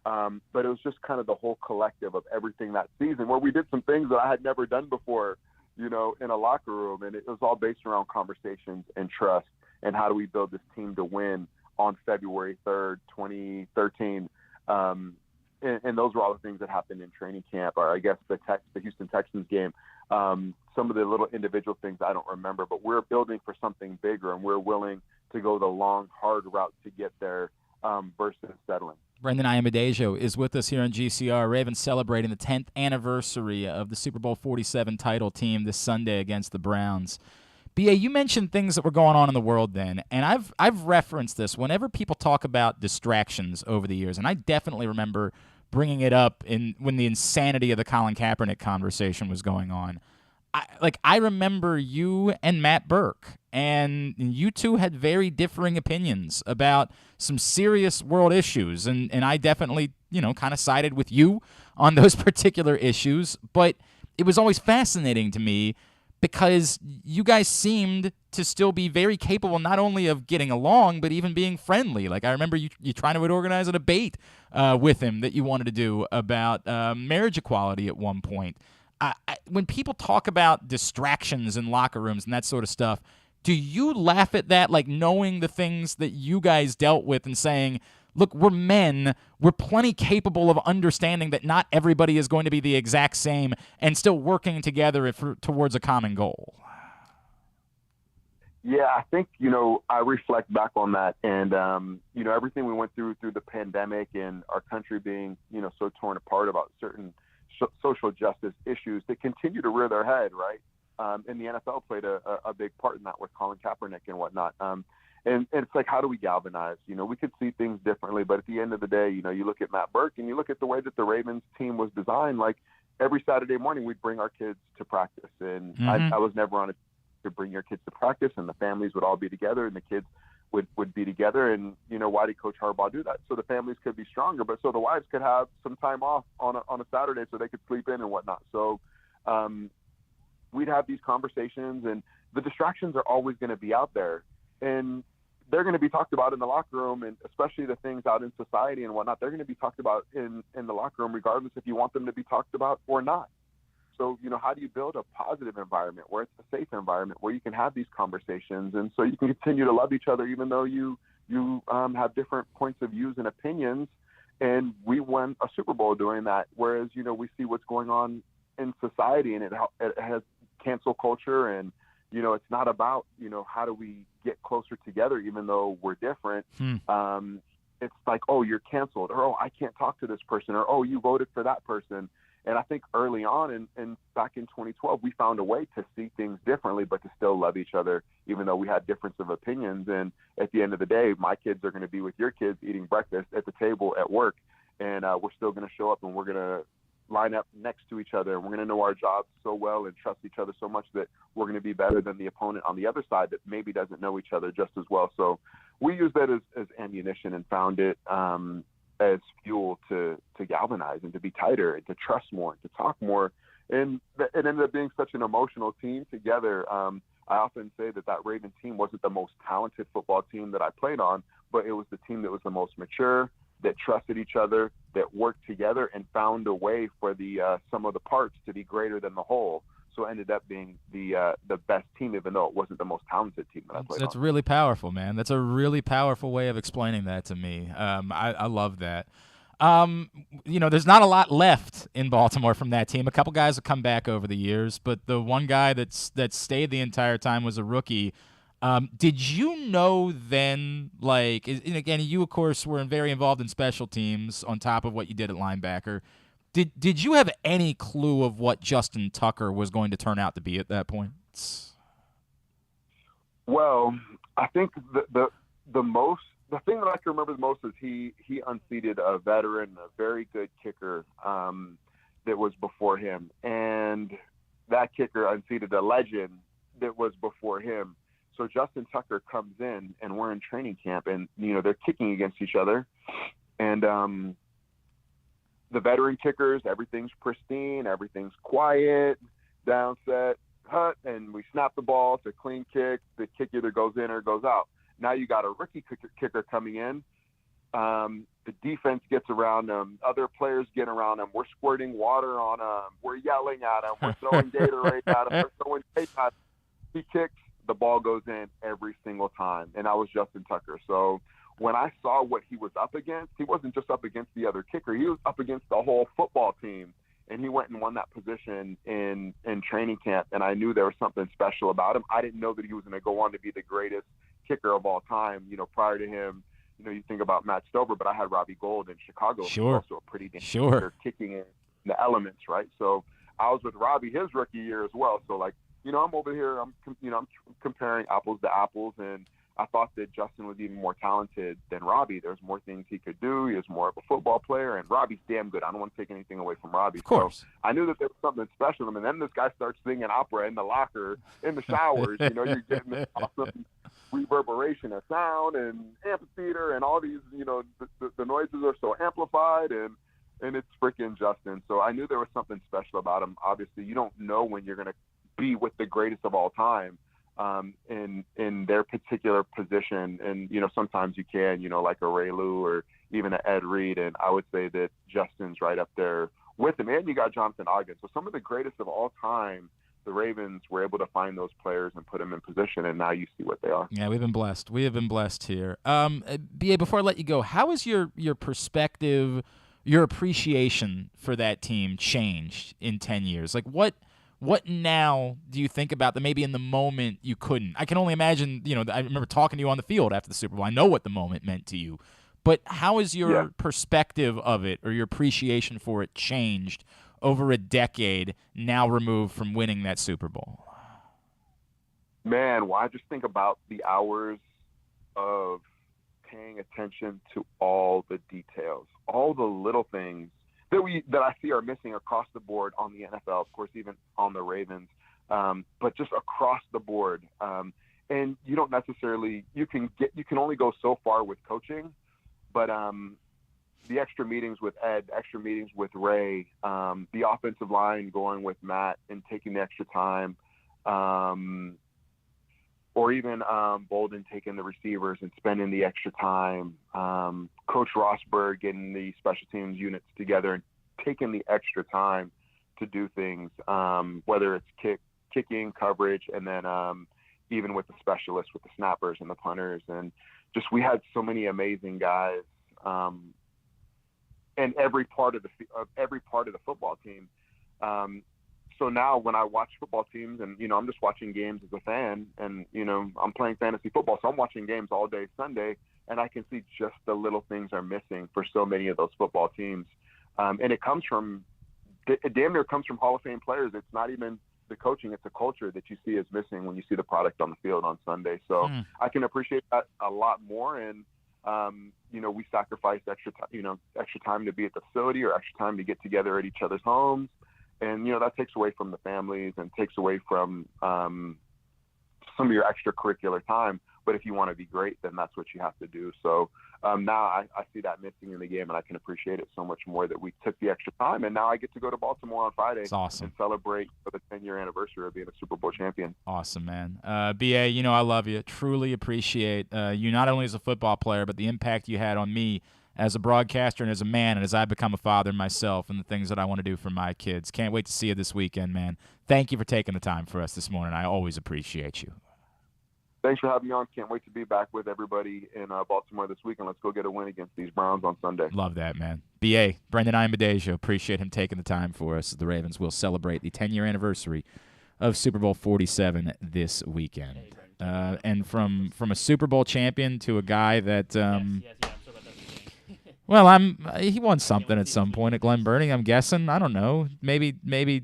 But it was just kind of the whole collective of everything that season, where we did some things that I had never done before, in a locker room. And it was all based around conversations and trust, and how do we build this team to win on February 3rd, 2013. And those were all the things that happened in training camp, or I guess the Houston Texans game. Some of the little individual things I don't remember, but we're building for something bigger, and we're willing to go the long, hard route to get there versus settling. Brendon Ayanbedajo is with us here on GCR. Ravens celebrating the 10th anniversary of the Super Bowl XLVII title team this Sunday against the Browns. B.A., you mentioned things that were going on in the world then, and I've referenced this whenever people talk about distractions over the years, and I definitely remember bringing it up when the insanity of the Colin Kaepernick conversation was going on. I remember you and Matt Burke, and you two had very differing opinions about some serious world issues, and I definitely, kind of sided with you on those particular issues, but it was always fascinating to me because you guys seemed to still be very capable not only of getting along, but even being friendly. Like, I remember you trying to organize a debate with him that you wanted to do about marriage equality at one point. When people talk about distractions in locker rooms and that sort of stuff, do you laugh at that, like knowing the things that you guys dealt with and saying, look, we're men, we're plenty capable of understanding that not everybody is going to be the exact same and still working together towards a common goal? Yeah, I think, I reflect back on that, and, everything we went through the pandemic and our country being, so torn apart about certain social justice issues that continue to rear their head, right? And the NFL played a big part in that with Colin Kaepernick and whatnot. And it's like, how do we galvanize? We could see things differently, but at the end of the day, you look at Matt Burke and you look at the way that the Ravens team was designed. Like, every Saturday morning, we'd bring our kids to practice, and I was never on to bring your kids to practice, and the families would all be together, and the kids would be together. And why did Coach Harbaugh do that? So the families could be stronger, but so the wives could have some time off on a Saturday so they could sleep in and whatnot. So we'd have these conversations, and the distractions are always going to be out there, and they're going to be talked about in the locker room, and especially the things out in society and whatnot, they're going to be talked about in the locker room, regardless if you want them to be talked about or not. So, how do you build a positive environment where it's a safe environment where you can have these conversations, and so you can continue to love each other even though you have different points of views and opinions. And we won a Super Bowl doing that, whereas, we see what's going on in society, and it has cancel culture and, it's not about, how do we get closer together even though we're different. It's like, oh, you're canceled, or, oh, I can't talk to this person, or, oh, you voted for that person. And I think early on and back in 2012, we found a way to see things differently, but to still love each other, even though we had difference of opinions. And at the end of the day, my kids are going to be with your kids eating breakfast at the table at work. And we're still going to show up, and we're going to line up next to each other. And we're going to know our jobs so well and trust each other so much that we're going to be better than the opponent on the other side that maybe doesn't know each other just as well. So we use that as ammunition and found it as fuel to galvanize and to be tighter and to trust more and to talk more. And it ended up being such an emotional team together. I often say that Raven team wasn't the most talented football team that I played on, but it was the team that was the most mature, that trusted each other, that worked together and found a way for the sum of the parts to be greater than the whole. So it ended up being the best team, even though it wasn't the most talented team that I played on. That's really powerful, man. That's a really powerful way of explaining that to me. I love that. There's not a lot left in Baltimore from that team. A couple guys have come back over the years, but the one guy that stayed the entire time was a rookie. Did you know then, and again, you, of course, were very involved in special teams on top of what you did at linebacker. Did you have any clue of what Justin Tucker was going to turn out to be at that point? Well, I think the thing that I can remember the most is he unseated a veteran, a very good kicker that was before him. And that kicker unseated a legend that was before him. So Justin Tucker comes in, and we're in training camp, and, they're kicking against each other. And the veteran kickers, everything's pristine, everything's quiet, down, set, hut, and we snap the ball. It's a clean kick. The kick either goes in or goes out. Now you got a rookie kicker coming in. The defense gets around him. Other players get around him. We're squirting water on him. We're yelling at him. We're throwing Gatorade at him. We're throwing tape at him. He kicks. The ball goes in every single time. And that was Justin Tucker. So when I saw what he was up against, he wasn't just up against the other kicker. He was up against the whole football team. And he went and won that position in training camp. And I knew there was something special about him. I didn't know that he was going to go on to be the greatest kicker of all time. Prior to him, you think about Matt Stover, but I had Robbie Gould in Chicago. Sure. Also a pretty damn kicker, kicking in the elements, right? So I was with Robbie his rookie year as well. So I'm over here, I'm comparing apples to apples, and I thought that Justin was even more talented than Robbie. There's more things he could do. He was more of a football player, and Robbie's damn good. I don't want to take anything away from Robbie. Of course. So I knew that there was something special in him, and then this guy starts singing opera in the locker, in the showers. You're getting this awesome reverberation of sound and amphitheater, and all these, the noises are so amplified, and it's freaking Justin. So I knew there was something special about him. Obviously, you don't know when you're going to be with the greatest of all time in their particular position. And, sometimes you can, like a Ray Lou or even an Ed Reed. And I would say that Justin's right up there with him. And you got Jonathan Ogden. So some of the greatest of all time, the Ravens were able to find those players and put them in position, and now you see what they are. Yeah, we've been blessed. We have been blessed here. B.A., before I let you go, how has your perspective, your appreciation for that team changed in 10 years? What now do you think about that maybe in the moment you couldn't? I can only imagine, I remember talking to you on the field after the Super Bowl. I know what the moment meant to you. But how has your perspective of it or your appreciation for it changed over a decade now removed from winning that Super Bowl? Man, I just think about the hours of paying attention to all the details, all the little things that I see are missing across the board on the NFL, of course, even on the Ravens, but just across the board. And you don't necessarily, you can only go so far with coaching, but the extra meetings with Ed, extra meetings with Ray, the offensive line going with Matt and taking the extra time, or even Bolden taking the receivers and spending the extra time, Coach Rosberg getting the special teams units together and taking the extra time to do things, whether it's kicking, coverage, and then even with the specialists, with the snappers and the punters. And just we had so many amazing guys and every part of the football team. So now when I watch football teams and, I'm just watching games as a fan and, I'm playing fantasy football. So I'm watching games all day Sunday, and I can see just the little things are missing for so many of those football teams. And it damn near comes from Hall of Fame players. It's not even the coaching, it's a culture that you see is missing when you see the product on the field on Sunday. So I can appreciate that a lot more. And, we sacrifice extra time to be at the facility or extra time to get together at each other's homes. And, that takes away from the families and takes away from some of your extracurricular time. But if you want to be great, then that's what you have to do. So now I see that missing in the game, and I can appreciate it so much more that we took the extra time. And now I get to go to Baltimore on Friday and celebrate for the 10-year anniversary of being a Super Bowl champion. Awesome, man. B.A., I love you. Truly appreciate you not only as a football player, but the impact you had on me as a broadcaster and as a man, and as I become a father myself, and the things that I want to do for my kids. Can't wait to see you this weekend, man. Thank you for taking the time for us this morning. I always appreciate you. Thanks for having me on. Can't wait to be back with everybody in Baltimore this weekend. Let's go get a win against these Browns on Sunday. Love that, man. B.A., Brendon Ayanbedajo, appreciate him taking the time for us. The Ravens will celebrate the 10-year anniversary of Super Bowl XLVII this weekend. And from a Super Bowl champion to a guy that he won something at some point at Glen Burnie, I'm guessing. I don't know. Maybe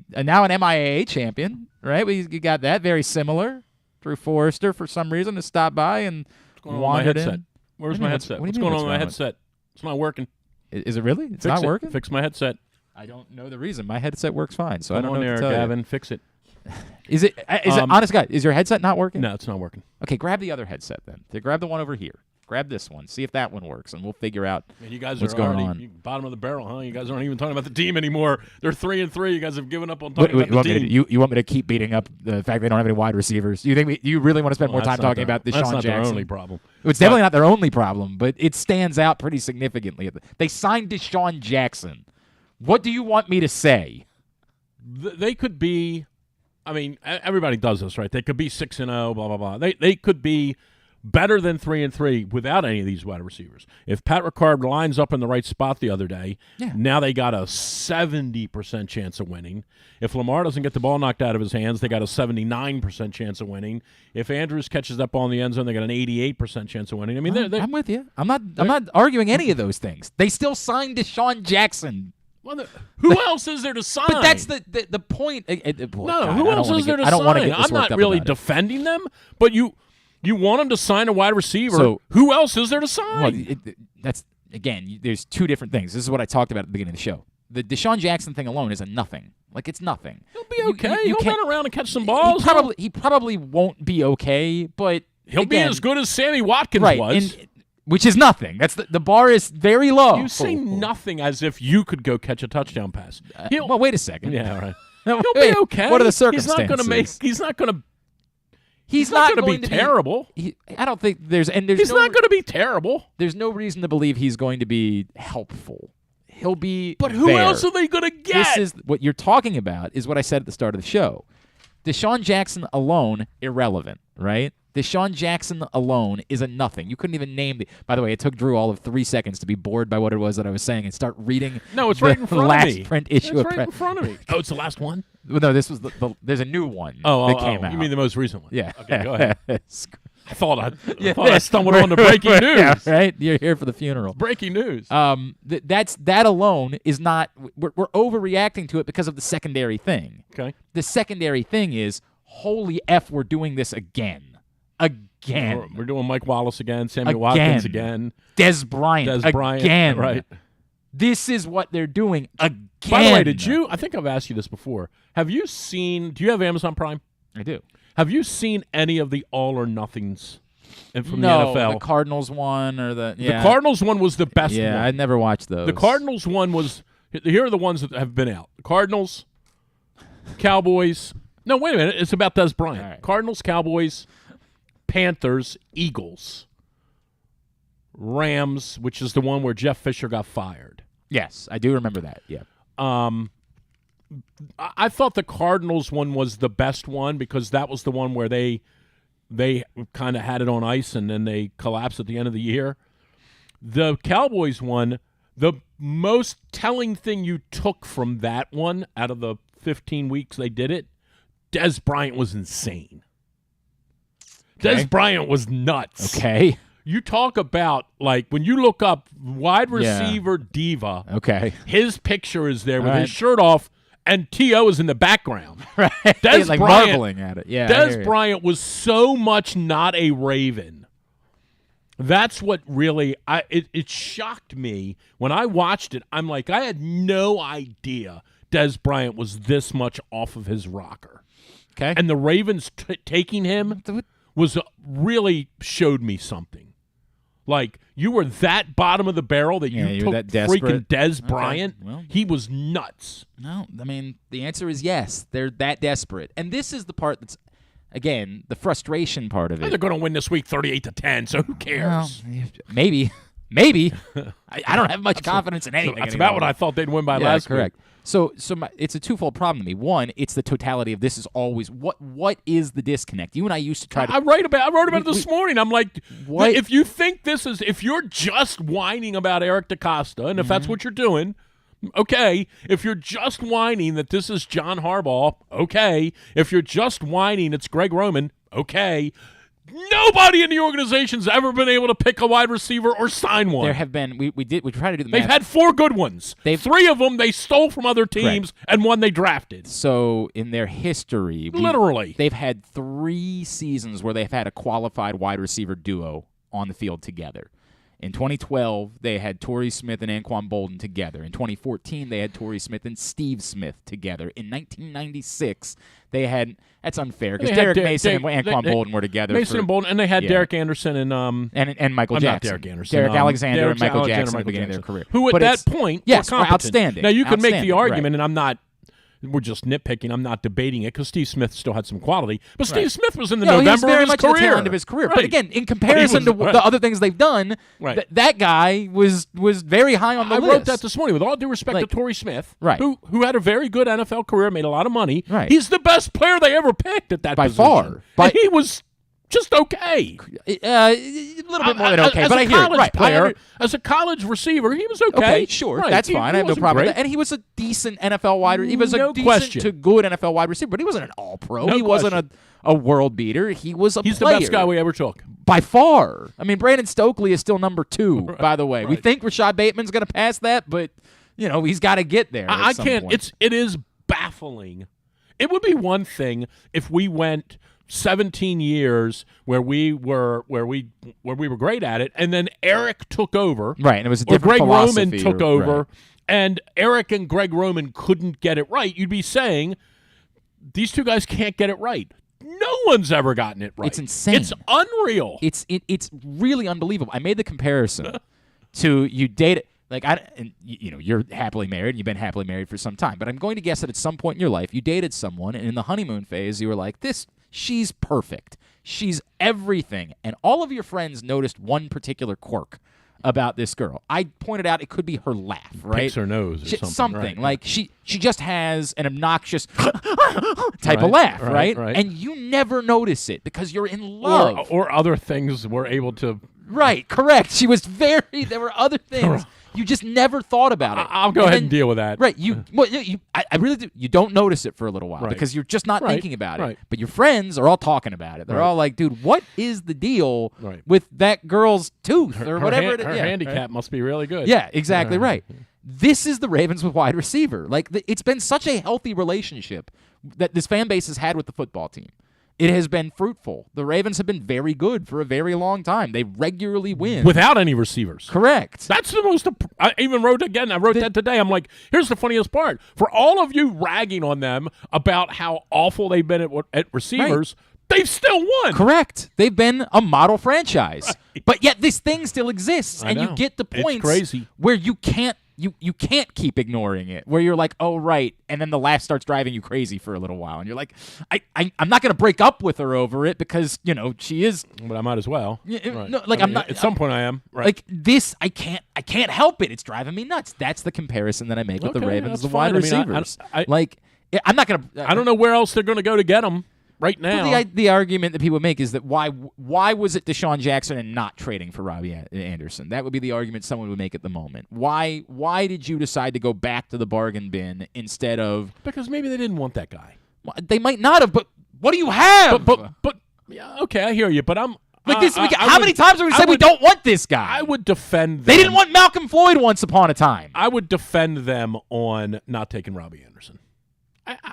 now an MIAA champion, right? You got that, very similar. Drew Forrester, for some reason, has stopped by and wandered in. Where's my headset? What's going on with my headset? It's not working. Is it really? It's not working? Fix my headset. I don't know the reason. My headset works fine, so Come I don't know there, what to tell Gavin. you. Fix it. Is it honest God, is your headset not working? No, it's not working. Okay, grab the other headset then. Grab the one over here. Grab this one. See if that one works, and we'll figure out Man, you guys what's are going already on. Bottom of the barrel, huh? You guys aren't even talking about the team anymore. They're 3-3. You guys have given up on talking about the team. You want me to keep beating up the fact they don't have any wide receivers? You really want to spend more time talking about DeSean Jackson? That's not their only problem. It's definitely not their only problem, but it stands out pretty significantly. They signed DeSean Jackson. What do you want me to say? They could be. I mean, everybody does this, right? They could be 6-0, blah blah blah. They could be better than 3-3 without any of these wide receivers. If Pat Ricard lines up in the right spot the other day, now they got a 70% chance of winning. If Lamar doesn't get the ball knocked out of his hands, they got a 79% chance of winning. If Andrews catches that ball in the end zone, they got an 88% chance of winning. I mean, I'm with you. I'm not arguing any of those things. They still signed DeSean Jackson. Well, who else is there to sign? But that's the point. Who else is there to sign? I don't want to get this I'm not really defending them, but you want them to sign a wide receiver. So, who else is there to sign? Well, that's again. There's two different things. This is what I talked about at the beginning of the show. The DeSean Jackson thing alone is a nothing. Like, it's nothing. He'll be okay. He'll run around and catch some balls. He probably won't be okay, but he'll be as good as Sammy Watkins was. Which is nothing. That's the bar is very low. You say nothing as if you could go catch a touchdown pass. Well, wait a second. Yeah, right. He'll be okay. What are the circumstances? He's not going to be terrible. I don't think there's not going to be terrible. There's no reason to believe he's going to be helpful. He'll be. But who else are they going to get? This is what you're talking about. Is what I said at the start of the show. DeSean Jackson alone, irrelevant, right? DeSean Jackson alone is a nothing. You couldn't even name the. By the way, it took Drew all of 3 seconds to be bored by what it was that I was saying and start reading. No, it's right in front last of me. Print issue it's right in front of me. Oh, it's the last one. Well, no, this was there's a new one that came out. You mean the most recent one? Yeah. Okay, go ahead. I thought I stumbled on the breaking news. Yeah, right? You're here for the funeral. Breaking news. That alone is not. We're overreacting to it because of the secondary thing. Okay. The secondary thing is, holy F, we're doing this again. We're doing Mike Wallace again, Sammy Watkins again. Des Bryant again. Right. This is what they're doing again. By the way, I think I've asked you this before. Do you have Amazon Prime? I do. Have you seen any of the All or Nothings from the NFL? No, the Cardinals one or the Cardinals one was the best one. Yeah, I never watched those. The Cardinals one was, here are the ones that have been out. The Cardinals, Cowboys. No, wait a minute. It's about Des Bryant. Right. Cardinals, Cowboys, Panthers, Eagles, Rams, which is the one where Jeff Fisher got fired. Yes, I do remember that. Yeah. I thought the Cardinals one was the best one because that was the one where they kind of had it on ice and then they collapsed at the end of the year. The Cowboys one, the most telling thing you took from that one out of the 15 weeks they did it, Des Bryant was insane. Okay. Des Bryant was nuts. Okay. You talk about, like, when you look up wide receiver diva, okay, his picture is there with All his right. shirt off, and T.O. is in the background. Right. Des like Bryant, marveling at it. Yeah. I Des hear you. Bryant was so much not a Raven. That's what really it shocked me when I watched it. I'm like, I had no idea Des Bryant was this much off of his rocker. Okay. And the Ravens taking him was really showed me something. Like, you were that bottom of the barrel that Yeah, you you took were that desperate. freaking Des Bryant. Well. He was nuts. No, I mean, the answer is yes. They're that desperate. And this is the part that's, again, the frustration part of They're it. going to win this week 38-10, so who cares? Well, maybe. Maybe. I don't have much confidence in anything. That's anymore. about what I thought they'd win by Yeah, last correct. week. So it's a twofold problem to me. One, it's the totality of this is always what is the disconnect? You and I used to try to. I wrote about it this morning. I'm like, What? if you think if you're just whining about Eric DaCosta, and if that's what you're doing, okay. If you're just whining that this is John Harbaugh, okay. If you're just whining it's Greg Roman, okay. Nobody in the organization's ever been able to pick a wide receiver or sign one. There have been we tried to do the They've math. had 4 good ones. 3 of them they stole from other teams, and 1 they drafted. So in their history, Literally. they've had 3 seasons where they've had a qualified wide receiver duo on the field together. In 2012, they had Torrey Smith and Anquan Bolden together. In 2014, they had Torrey Smith and Steve Smith together. In 1996, they had – that's unfair because Derek Mason and Anquan Bolden were together. Mason and Bolden, and they had Derek Anderson and Michael Jackson. Not Derek Anderson. Derek Alexander Derek and Michael Alexander, Jackson at the beginning of their career. Who at But that it's- point yes, were were competent. outstanding. Now, you can make the Outstanding, argument, right. and I'm not – we're just nitpicking. I'm not debating it because Steve Smith still had some quality. But Steve Smith was in the November he was very of his much career. at the tail end of his career. Right. But again, in comparison to the other things they've done, Right. that guy was very high on the list. I wrote that this morning. With all due respect to Torrey Smith, who had a very good NFL career, made a lot of money. Right. He's the best player they ever picked at that By position. far. And he was just okay. A little bit more than okay, as but a I hear it. college Right. player, as a college receiver, he was okay. Okay, sure. Right. That's He fine. I have no wasn't problem great. with that. And he was a decent NFL wide receiver. He was a No decent question. to good NFL wide receiver, but he wasn't an all-pro. No he wasn't question. a world beater. He was a He's player. the best guy we ever took. By far. I mean, Brandon Stokely is still number 2, by the way. We right. think Rashad Bateman's going to pass that, but, he's got to get there I at some can't. point. It is baffling. It would be one thing if we went 17 years where we were great at it, and then Eric took over, Right, and it was a or different Greg Roman philosophy took or- over, right. and Eric and Greg Roman couldn't get it right. You'd be saying these 2 guys can't get it right. No one's ever gotten it right. It's insane. It's unreal. It's really unbelievable. I made the comparison to you date you're happily married. You've been happily married for some time, but I'm going to guess that at some point in your life you dated someone, and in the honeymoon phase you were like, she's perfect. She's everything. And all of your friends noticed one particular quirk about this girl. I pointed out it could be her laugh, right? Picks her nose or something. Right. Like she just has an obnoxious type of laugh, right? And you never notice it because you're in love. Or other things were able to. Right, correct. She was there were other things. You just never thought about it. I'll go ahead and deal with that. Right. I really do. You don't notice it for a little while because you're just not thinking about it. But your friends are all talking about it. They're all like, dude, what is the deal with that girl's tooth or whatever it is? Her handicap must be really good. Yeah, exactly right. This is the Ravens with wide receiver. Like, it's been such a healthy relationship that this fan base has had with the football team. It has been fruitful. The Ravens have been very good for a very long time. They regularly win. Without any receivers. Correct. That's the most. I even wrote again. I wrote that today. I'm like, here's the funniest part. For all of you ragging on them about how awful they've been at receivers, they've still won. Correct. They've been a model franchise. But yet this thing still exists. And you get the points crazy. Where you can't keep ignoring it, where you're like, oh, right, and then the laugh starts driving you crazy for a little while, and you're like, I'm not going to break up with her over it because, she is. But I might as well. Right. No, I'm not. At some point I am. Right. Like this, I can't help it. It's driving me nuts. That's the comparison that I make with the Ravens, the wide receivers. I'm not going to. I don't know where else they're going to go to get them. right now. Well, the argument that people make is that why was it DeSean Jackson and not trading for Robbie Anderson? That would be the argument someone would make at the moment. Why did you decide to go back to the bargain bin instead of? Because maybe they didn't want that guy. Well, they might not have, but what do you have? But yeah, okay, I hear you. But I'm like this. How many times have we said we don't want this guy? I would defend them. They didn't want Malcolm Floyd once upon a time. I would defend them on not taking Robbie Anderson.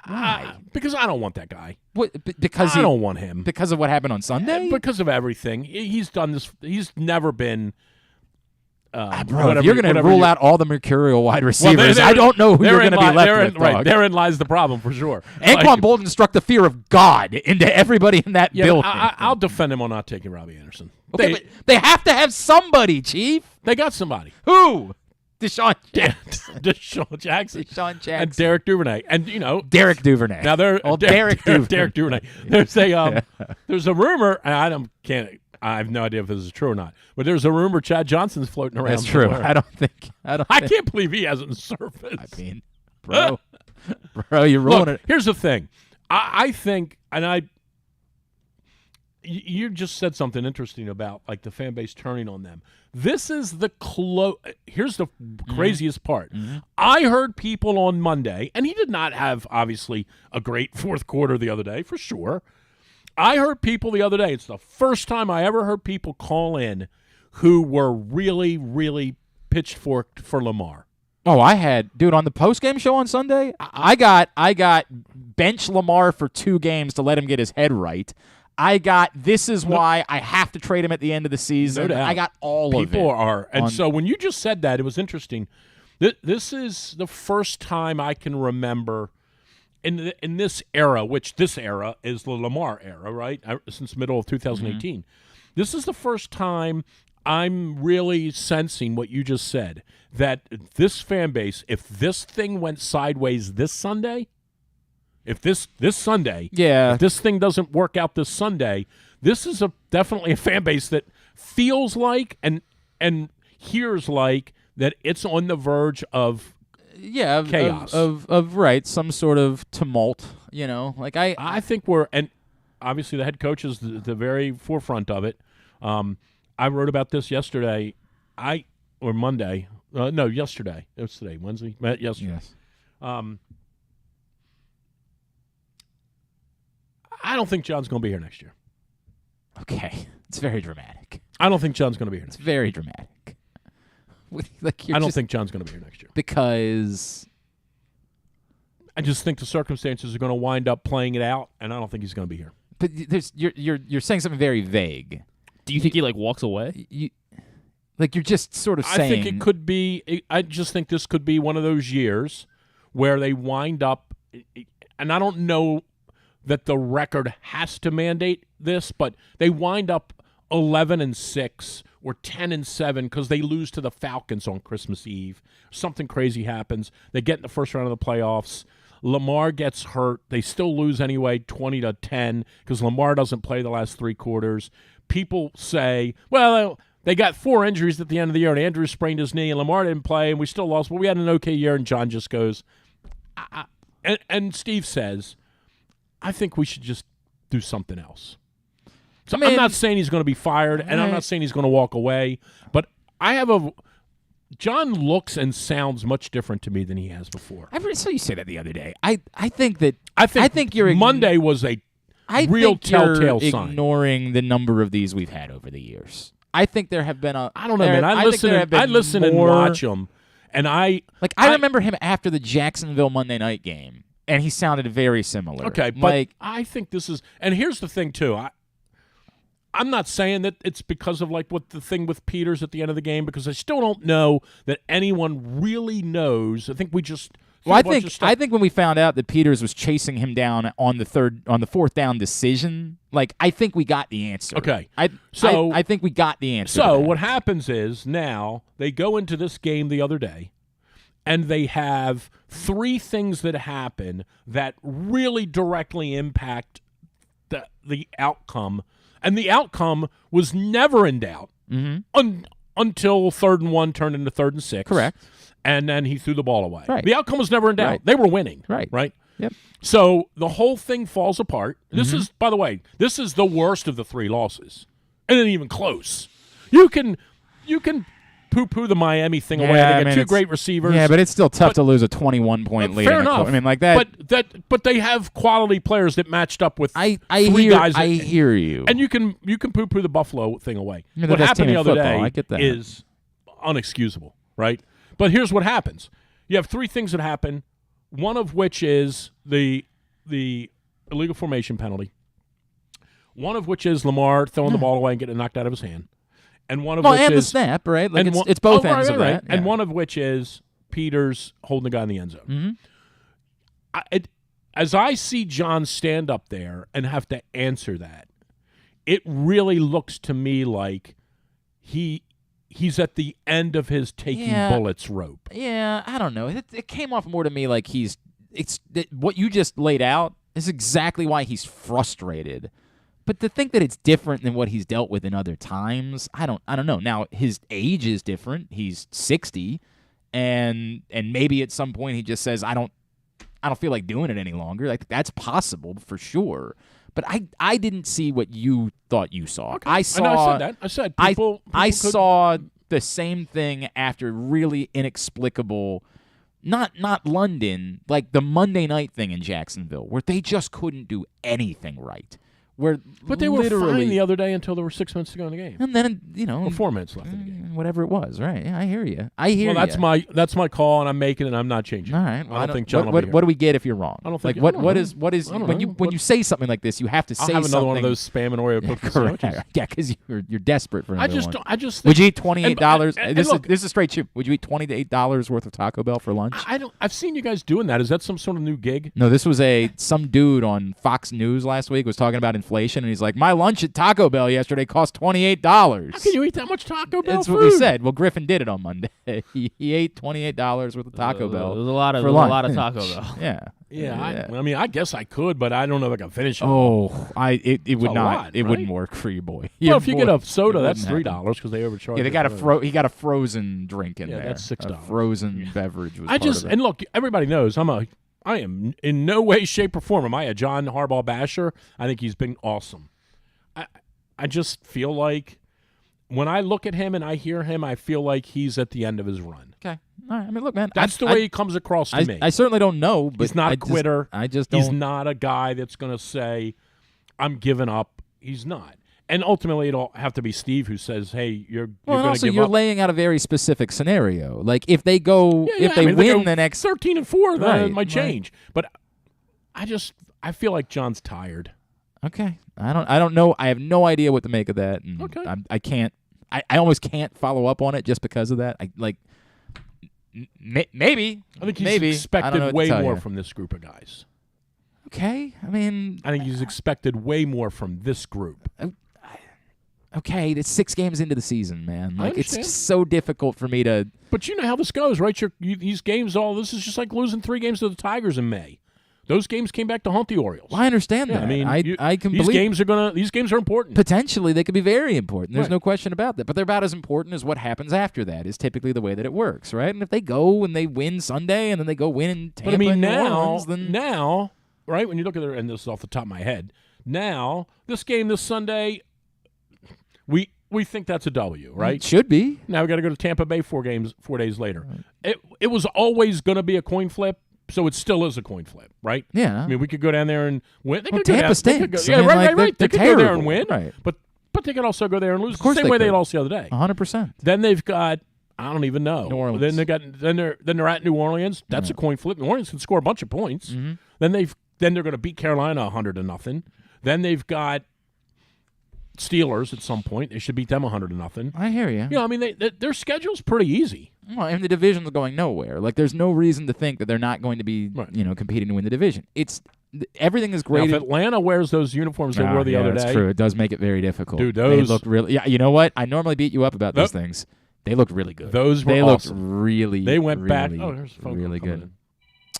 Why? Because I don't want that guy. What? Because I don't want him. Because of what happened on Sunday? Because of everything. He's done this. He's never been. Bro, if you're going to rule out all the mercurial wide receivers, I don't know who you're going to be left with. Right, therein lies the problem for sure. Anquan Bolden struck the fear of God into everybody in that building. I'll defend him on not taking Robbie Anderson. Okay, but they have to have somebody, Chief. They got somebody. Who? DeSean Jackson. DeSean Jackson. DeSean Jackson. And Derek Duvernay. And, Derek Duvernay. Now, Derek Duvernay. Derek Duvernay. There's a rumor, and I have no idea if this is true or not, but there's a rumor Chad Johnson's floating around. That's true. Somewhere. I can't believe he hasn't surfaced. I mean, bro, you're ruining it. Here's the thing. I think, and you just said something interesting about like the fan base turning on them. This is the here's the craziest part. Mm-hmm. I heard people on Monday, and he did not have obviously a great fourth quarter the other day for sure. I heard people the other day. It's the first time I ever heard people call in who were really, really pitchforked for Lamar. Oh, I had, dude, on the postgame show on Sunday, I got bench Lamar for 2 games to let him get his head right. I got this is why I have to trade him at the end of the season. No doubt. I got all of it. People are. And so when you just said that, it was interesting. This is the first time I can remember in this era, which this era is the Lamar era, right? Since middle of 2018. Mm-hmm. This is the first time I'm really sensing what you just said, that this fan base, if this thing went sideways this Sunday, if this Sunday, if this thing doesn't work out this Sunday, this is definitely a fan base that feels like and hears like that it's on the verge of chaos. Of right, some sort of tumult, like I think and obviously the head coach is the very forefront of it. I wrote about this yesterday, or Monday. No, yesterday. It was today, Wednesday. Yesterday. Yes. I don't think John's going to be here next year. Okay. It's very dramatic. I don't think John's going to be here next year. It's very dramatic. I don't think John's going to be here next year. Because I just think the circumstances are going to wind up playing it out, and I don't think he's going to be here. But you're saying something very vague. Do you think he walks away? You're just sort of saying. I think it could be. I just think this could be one of those years where they wind up, and I don't know that the record has to mandate this, but they wind up 11-6 or 10-7 because they lose to the Falcons on Christmas Eve. Something crazy happens. They get in the first round of the playoffs. Lamar gets hurt. They still lose anyway, 20-10, because Lamar doesn't play the last 3 quarters. People say, well, they got 4 injuries at the end of the year, and Andrew sprained his knee, and Lamar didn't play, and we still lost. Well, we had an okay year, and John just goes, and Steve says, I think we should just do something else. So I'm not saying he's going to be fired, and I'm not saying he's going to walk away, but John looks and sounds much different to me than he has before. I saw you say that the other day. I think you're Monday was a real telltale sign. Ignoring the number of these we've had over the years. I think there have been I don't know, man. I listen and watch them, and I remember him after the Jacksonville Monday night game, and he sounded very similar. Okay, but I think this is, and here's the thing too. I'm not saying that it's because of what the thing with Peters at the end of the game, because I still don't know that anyone really knows. I think we just. Well, I think when we found out that Peters was chasing him down on the 4th down decision, I think we got the answer. Okay, I think we got the answer. So what happens is now they go into this game the other day, and they have 3 things that happen that really directly impact the outcome. And the outcome was never in doubt until 3rd and 1 turned into 3rd and 6. Correct. And then he threw the ball away. Right. The outcome was never in doubt. Right. They were winning. Right. Right. Yep. So the whole thing falls apart. This is, by the way, this is the worst of the 3 losses. And it ain't even close. You can poo-poo the Miami thing away. They got 2 great receivers. Yeah, but it's still tough to lose a 21-point lead. Fair enough. I mean, like that. But they have quality players that matched up with 3 guys. I hear you. And you can poo-poo the Buffalo thing away. What happened the other day that. is unexcusable, right? But here's what happens. You have 3 things that happen, one of which is the illegal formation penalty, one of which is Lamar throwing the ball away and getting it knocked out of his hand, and one of which and is the snap, right? Like it's both ends of that. Yeah. And one of which is Peters holding the guy in the end zone. As I see John stand up there and have to answer that, it really looks to me like he's at the end of his taking bullets rope. Yeah, I don't know. It came off more to me like what you just laid out is exactly why he's frustrated. But to think that it's different than what he's dealt with in other times, I don't know. Now his age is different. He's 60, and maybe at some point he just says, I don't feel like doing it any longer. Like that's possible for sure. But I didn't see what you thought you saw. Okay. I saw. I said that. I said people saw the same thing after really inexplicable. Not London, like the Monday night thing in Jacksonville, where they just couldn't do anything right. But they were fine the other day until there were 6 minutes to go in the game. And then, or 4 minutes left in the game. Whatever it was, right? Yeah, I hear you. That's my call, and I'm making it, and I'm not changing it. All right. I don't think John will be here. What do we get if you're wrong? I don't think what is when you say something like this, you have to say something. I'll have another one of those Spam and Oreo cookies. Correct. Yeah, because you're desperate for another one. I just would you eat $28? This is straight shoot. Would you eat $20 to $8 worth of Taco Bell for lunch? I've seen you guys doing that. Is that some sort of new gig? No, this was some dude on Fox News last week was talking about inflation, and he's like, my lunch at Taco Bell yesterday cost $28. How can you eat that much Taco Bell That's food? what we said. Well, Griffin did it on Monday. He ate $28 worth of Taco Bell. There's a lot of Taco Bell. Yeah. I mean, I guess I could, but I don't know if I can finish it. It would not. Lot, it wouldn't work for you, boy. Well, if you get a soda, that's $3 because they overcharge. Yeah, he got a frozen drink in there. That's $6. A frozen beverage was and look, everybody knows I am in no way, shape, or form am I a John Harbaugh basher. I think he's been awesome. I just feel like when I look at him and I hear him, I feel like he's at the end of his run. Okay. All right. I mean, look, man. That's the way he comes across to me. I certainly don't know, but he's not a quitter. I just don't. He's not a guy that's going to say, I'm giving up. He's not. And ultimately, it'll have to be Steve who says, "Hey, you're going to give up." You're laying out a very specific scenario. Like if they go, win the next 13-4, that might change. But I feel like John's tired. Okay, I don't know. I have no idea what to make of that. And okay, I can't. I almost can't follow up on it just because of that. Maybe. I think he's expected way more from this group of guys. Okay, I mean, I think he's expected way more from this group. Okay, it's 6 games into the season, man. It's just so difficult for me to. But you know how this goes, right? These games, this is just like losing 3 games to the Tigers in May. Those games came back to haunt the Orioles. Well, I understand that. I mean, I can these believe these games are important. Potentially, they could be very important. There's no question about that. But they're about as important as what happens after that. Is typically the way that it works, right? And if they go and they win Sunday, and then they go win in Tampa, but I mean, New Orleans, then now, right? When you look at it, and this is off the top of my head, now this game this Sunday, we think that's a W, right? It should be. Now we got to go to Tampa Bay 4 days later. Right. It was always going to be a coin flip. So it still is a coin flip, right? Yeah. I mean, we could go down there and win. They could Tampa stinks. Right. They could go there and win, right? But they could also go there and lose. Of course, the same way they lost the other day. 100%. Then they've got I don't even know. New Orleans. Then they're at New Orleans. That's a coin flip. New Orleans can score a bunch of points. Mm-hmm. Then they're going to beat Carolina 100-0. Then they've got Steelers at some point. They should beat them 100-0. I hear you. Yeah, I mean their schedule's pretty easy. Well, and the division's going nowhere. Like there's no reason to think that they're not going to be, competing to win the division. Everything is great. Now, if Atlanta wears those uniforms they wore the other day, that's true. It does make it very difficult. Dude, they look really. Yeah, you know what? I normally beat you up about those things. They looked really good. Those were awesome. Looked really. They went really, back. Oh, here's a phone really good. In.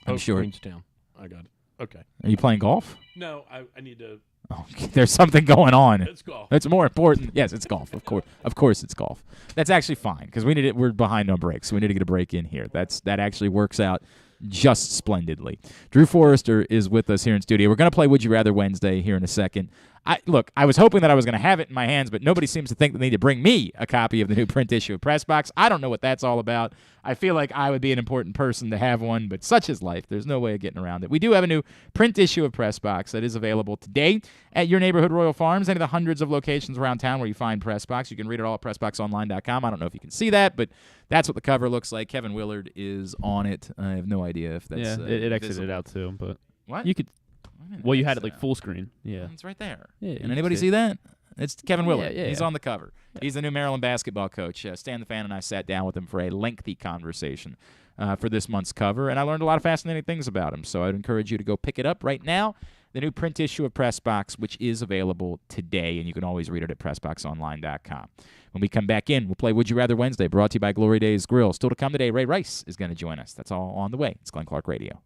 I'm sure. Queenstown. I got it. Okay. Are you playing golf? No, I need to. Oh, there's something going on. It's golf. That's more important. Yes, it's golf. Of course, it's golf. That's actually fine because we're behind on breaks, so we need to get a break in here. That actually works out just splendidly. Drew Forrester is with us here in studio. We're going to play Would You Rather Wednesday here in a second. I was hoping that I was going to have it in my hands, but nobody seems to think they need to bring me a copy of the new print issue of Press Box. I don't know what that's all about. I feel like I would be an important person to have one, but such is life. There's no way of getting around it. We do have a new print issue of Press Box that is available today at your neighborhood Royal Farms, any of the hundreds of locations around town where you find Press Box. You can read it all at PressBoxOnline.com. I don't know if you can see that, but that's what the cover looks like. Kevin Willard is on it. I have no idea if that's it exited out too, but what you could. Well, you had it like full screen. Yeah, it's right there. Yeah, can anybody see that? It's Kevin Willard. Yeah. He's on the cover. Yeah. He's the new Maryland basketball coach. Stan the Fan and I sat down with him for a lengthy conversation for this month's cover, and I learned a lot of fascinating things about him. So I'd encourage you to go pick it up right now. The new print issue of Press Box, which is available today, and you can always read it at PressBoxOnline.com. When we come back in, we'll play Would You Rather Wednesday, brought to you by Glory Days Grill. Still to come today, Ray Rice is going to join us. That's all on the way. It's Glenn Clark Radio.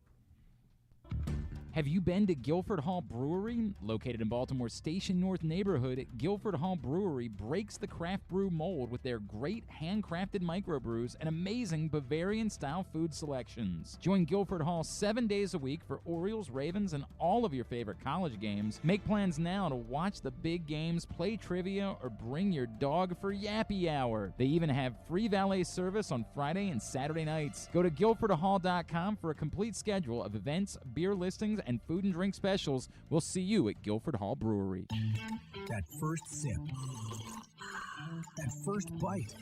Have you been to Guilford Hall Brewery? Located in Baltimore's Station North neighborhood, Guilford Hall Brewery breaks the craft brew mold with their great handcrafted microbrews and amazing Bavarian-style food selections. Join Guilford Hall 7 days a week for Orioles, Ravens, and all of your favorite college games. Make plans now to watch the big games, play trivia, or bring your dog for Yappy Hour. They even have free valet service on Friday and Saturday nights. Go to GuilfordHall.com for a complete schedule of events, beer listings, and food and drink specials. We'll see you at Guilford Hall Brewery. That first sip. That first bite.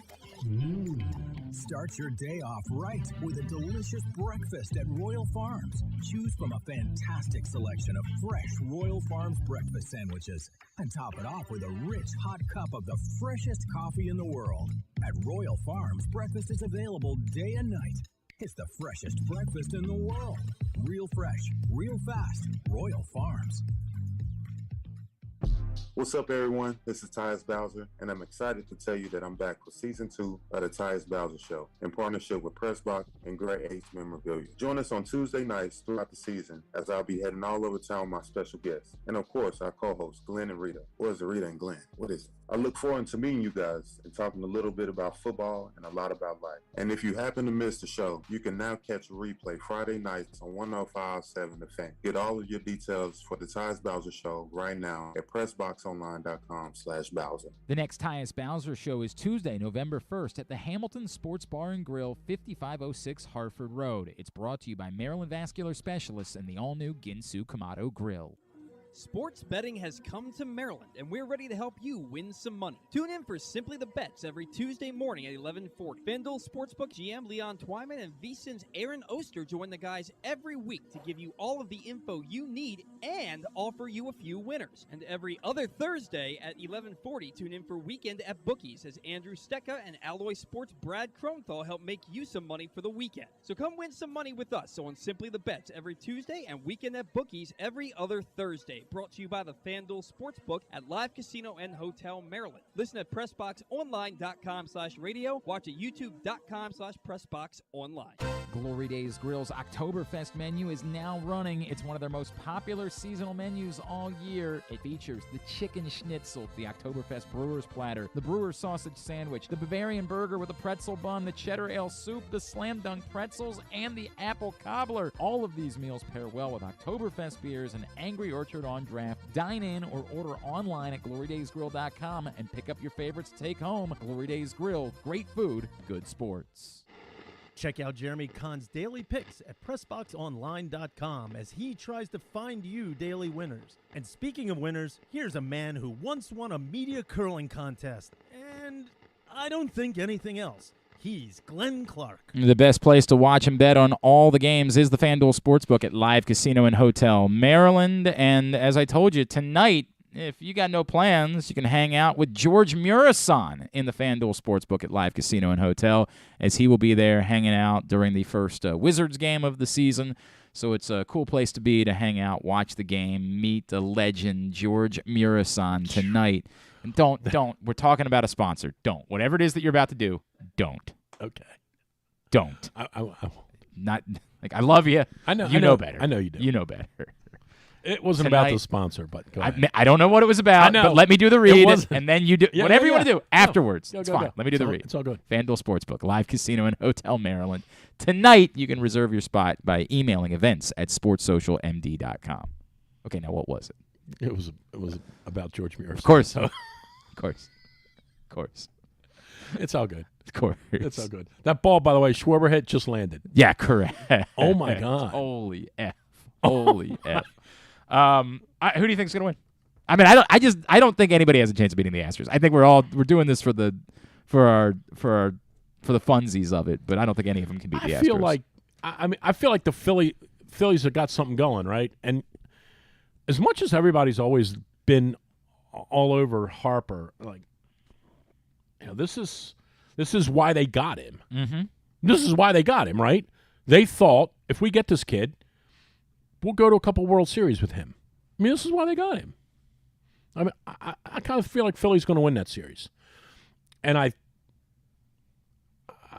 Start your day off right with a delicious breakfast at Royal Farms. Choose from a fantastic selection of fresh Royal Farms breakfast sandwiches and top it off with a rich hot cup of the freshest coffee in the world. At Royal Farms, breakfast is available day and night. It's the freshest breakfast in the world. Real fresh, real fast. Royal Farms. What's up, everyone? This is Tyus Bowser, and I'm excited to tell you that I'm back for Season 2 of The Tyus Bowser Show in partnership with PressBox and Great H Memorabilia. Join us on Tuesday nights throughout the season as I'll be heading all over town with my special guests. And, of course, our co-hosts, Glenn and Rita. Or is it Rita and Glenn? What is it? I look forward to meeting you guys and talking a little bit about football and a lot about life. And if you happen to miss the show, you can now catch a replay Friday nights on 105.7 The Fan. Get all of your details for The Tyus Bowser Show right now at PressBoxOnline.com/Bowser. The next Tyus Bowser Show is Tuesday, November 1st at the Hamilton Sports Bar and Grill, 5506 Hartford Road. It's brought to you by Maryland Vascular Specialists and the all-new Ginsu Kamado Grill. Sports betting has come to Maryland, and we're ready to help you win some money. Tune in for Simply the Bets every Tuesday morning at 11:40. FanDuel Sportsbook GM Leon Twyman and VSiN's Aaron Oster join the guys every week to give you all of the info you need and offer you a few winners. And every other Thursday at 11:40, tune in for Weekend at Bookies as Andrew Stecca and Alloy Sports' Brad Kronthal help make you some money for the weekend. So come win some money with us on Simply the Bets every Tuesday and Weekend at Bookies every other Thursday. Brought to you by the FanDuel Sportsbook at Live Casino and Hotel Maryland. Listen at PressBoxOnline.com/radio. Watch at YouTube.com/PressBoxOnline. Glory Days Grill's Oktoberfest menu is now running. It's one of their most popular seasonal menus all year. It features the chicken schnitzel, the Oktoberfest brewer's platter, the brewer's sausage sandwich, the Bavarian burger with a pretzel bun, the cheddar ale soup, the slam dunk pretzels, and the apple cobbler. All of these meals pair well with Oktoberfest beers and Angry Orchard on draft. Dine in or order online at glorydaysgrill.com and pick up your favorites to take home. Glory Days Grill, great food, good sports. Check out Jeremy Kahn's daily picks at PressBoxOnline.com as he tries to find you daily winners. And speaking of winners, here's a man who once won a media curling contest, and I don't think anything else. He's Glenn Clark. The best place to watch and bet on all the games is the FanDuel Sportsbook at Live Casino and Hotel Maryland. And as I told you, tonight, if you got no plans, you can hang out with George Murison in the FanDuel Sportsbook at Live Casino and Hotel, as he will be there hanging out during the first Wizards game of the season. So it's a cool place to be, to hang out, watch the game, meet the legend George Murison tonight. And don't. We're talking about a sponsor. Don't. Whatever it is that you're about to do, don't. Okay. Don't. I won't. Not like I love you. I know. You know better. I know you do. You know better. It wasn't tonight. about the sponsor, but go ahead. I don't know what it was about, I know. but let me do the read, and then you do whatever you want to do afterwards. Go, it's go, fine. go. Let me do the read. It's all good. FanDuel Sportsbook, live casino in Hotel Maryland. Tonight, you can reserve your spot by emailing events@sportssocialmd.com. Okay, now what was it? It was about George Muir. Of course. Of course. It's all good. Of course. It's all good. That ball, by the way, Schwarber hit just landed. Yeah, correct. Oh, my God. Holy F. Who do you think is going to win? I mean, I don't think anybody has a chance of beating the Astros. I think we're doing this for the funsies of it, but I don't think any of them can beat the Astros. I feel like the Phillies have got something going, right? And as much as everybody's always been all over Harper, like, this is why they got him. Mm-hmm. This is why they got him, right? They thought, if we get this kid, we'll go to a couple World Series with him. I mean, this is why they got him. I mean, I kind of feel like Philly's going to win that series. And I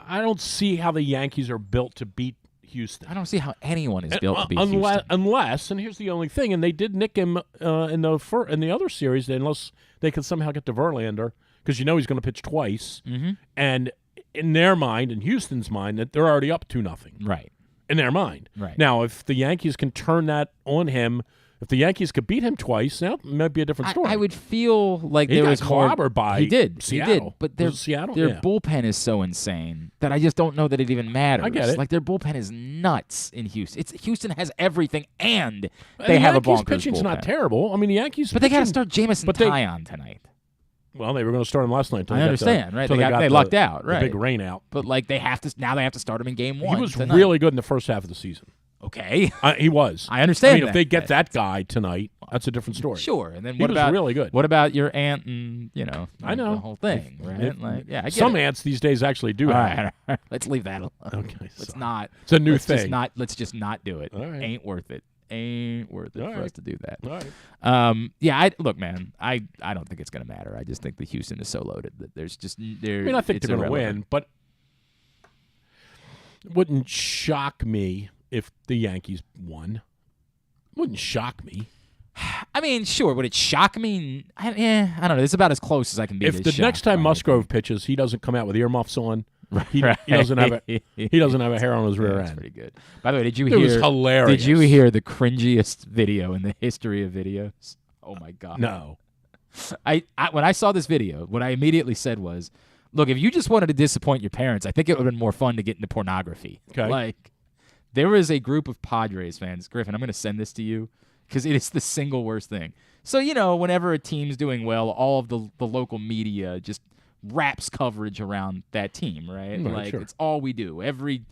don't see how the Yankees are built to beat Houston. I don't see how anyone is built to beat Houston. Unless, and here's the only thing, and they did nick him in the other series, unless they could somehow get to Verlander, because he's going to pitch twice. Mm-hmm. And in their mind, in Houston's mind, that they're already up 2-0. Right. In their mind. Right. Now, if the Yankees can turn that on him, if the Yankees could beat him twice, now it might be a different story. I would feel like he there got was more. clobbered by He did. Seattle. But Was it Seattle? their Yeah. bullpen is so insane that I just don't know that it even matters. I get it. Like, their bullpen is nuts in Houston. Houston has everything, and they have a bonkers pitching's bullpen. not terrible. I mean, the Yankees. But they got to start Jameson but Taillon tonight. Well, they were going to start him last night. I understand, right? They lucked out, right? The big rain out. But they have to start him in game one. He was tonight. really good in the first half of the season. Okay. He was. I understand. I mean, if they get that guy tonight, that's a different story. Sure. And then he was really good. What about your aunt and I know the whole thing, right? I get some it. ants these days actually do. All right. Let's leave that alone. Okay. Let's not. It's a new thing. Let's just not do it. All right. Ain't worth it for us to do that. All right. Look, man. I don't think it's going to matter. I just think the Houston is so loaded that there's just I mean, I think they're going to win, but it wouldn't shock me if the Yankees won. Wouldn't shock me. I mean, sure. Would it shock me? I don't know. It's about as close as I can be. If the next time Musgrove pitches, he doesn't come out with earmuffs on. He doesn't have a hair on his rear end. That's pretty good. By the way, did you It hear? was hilarious. Did you hear the cringiest video in the history of videos? Oh my god. No. I when I saw this video, what I immediately said was, "Look, if you just wanted to disappoint your parents, I think it would have been more fun to get into pornography." Okay. Like, there was a group of Padres fans. Griffin, I'm going to send this to you because it is the single worst thing. So, whenever a team's doing well, all of the local media just wraps coverage around that team, right? Sure. It's all we do. Every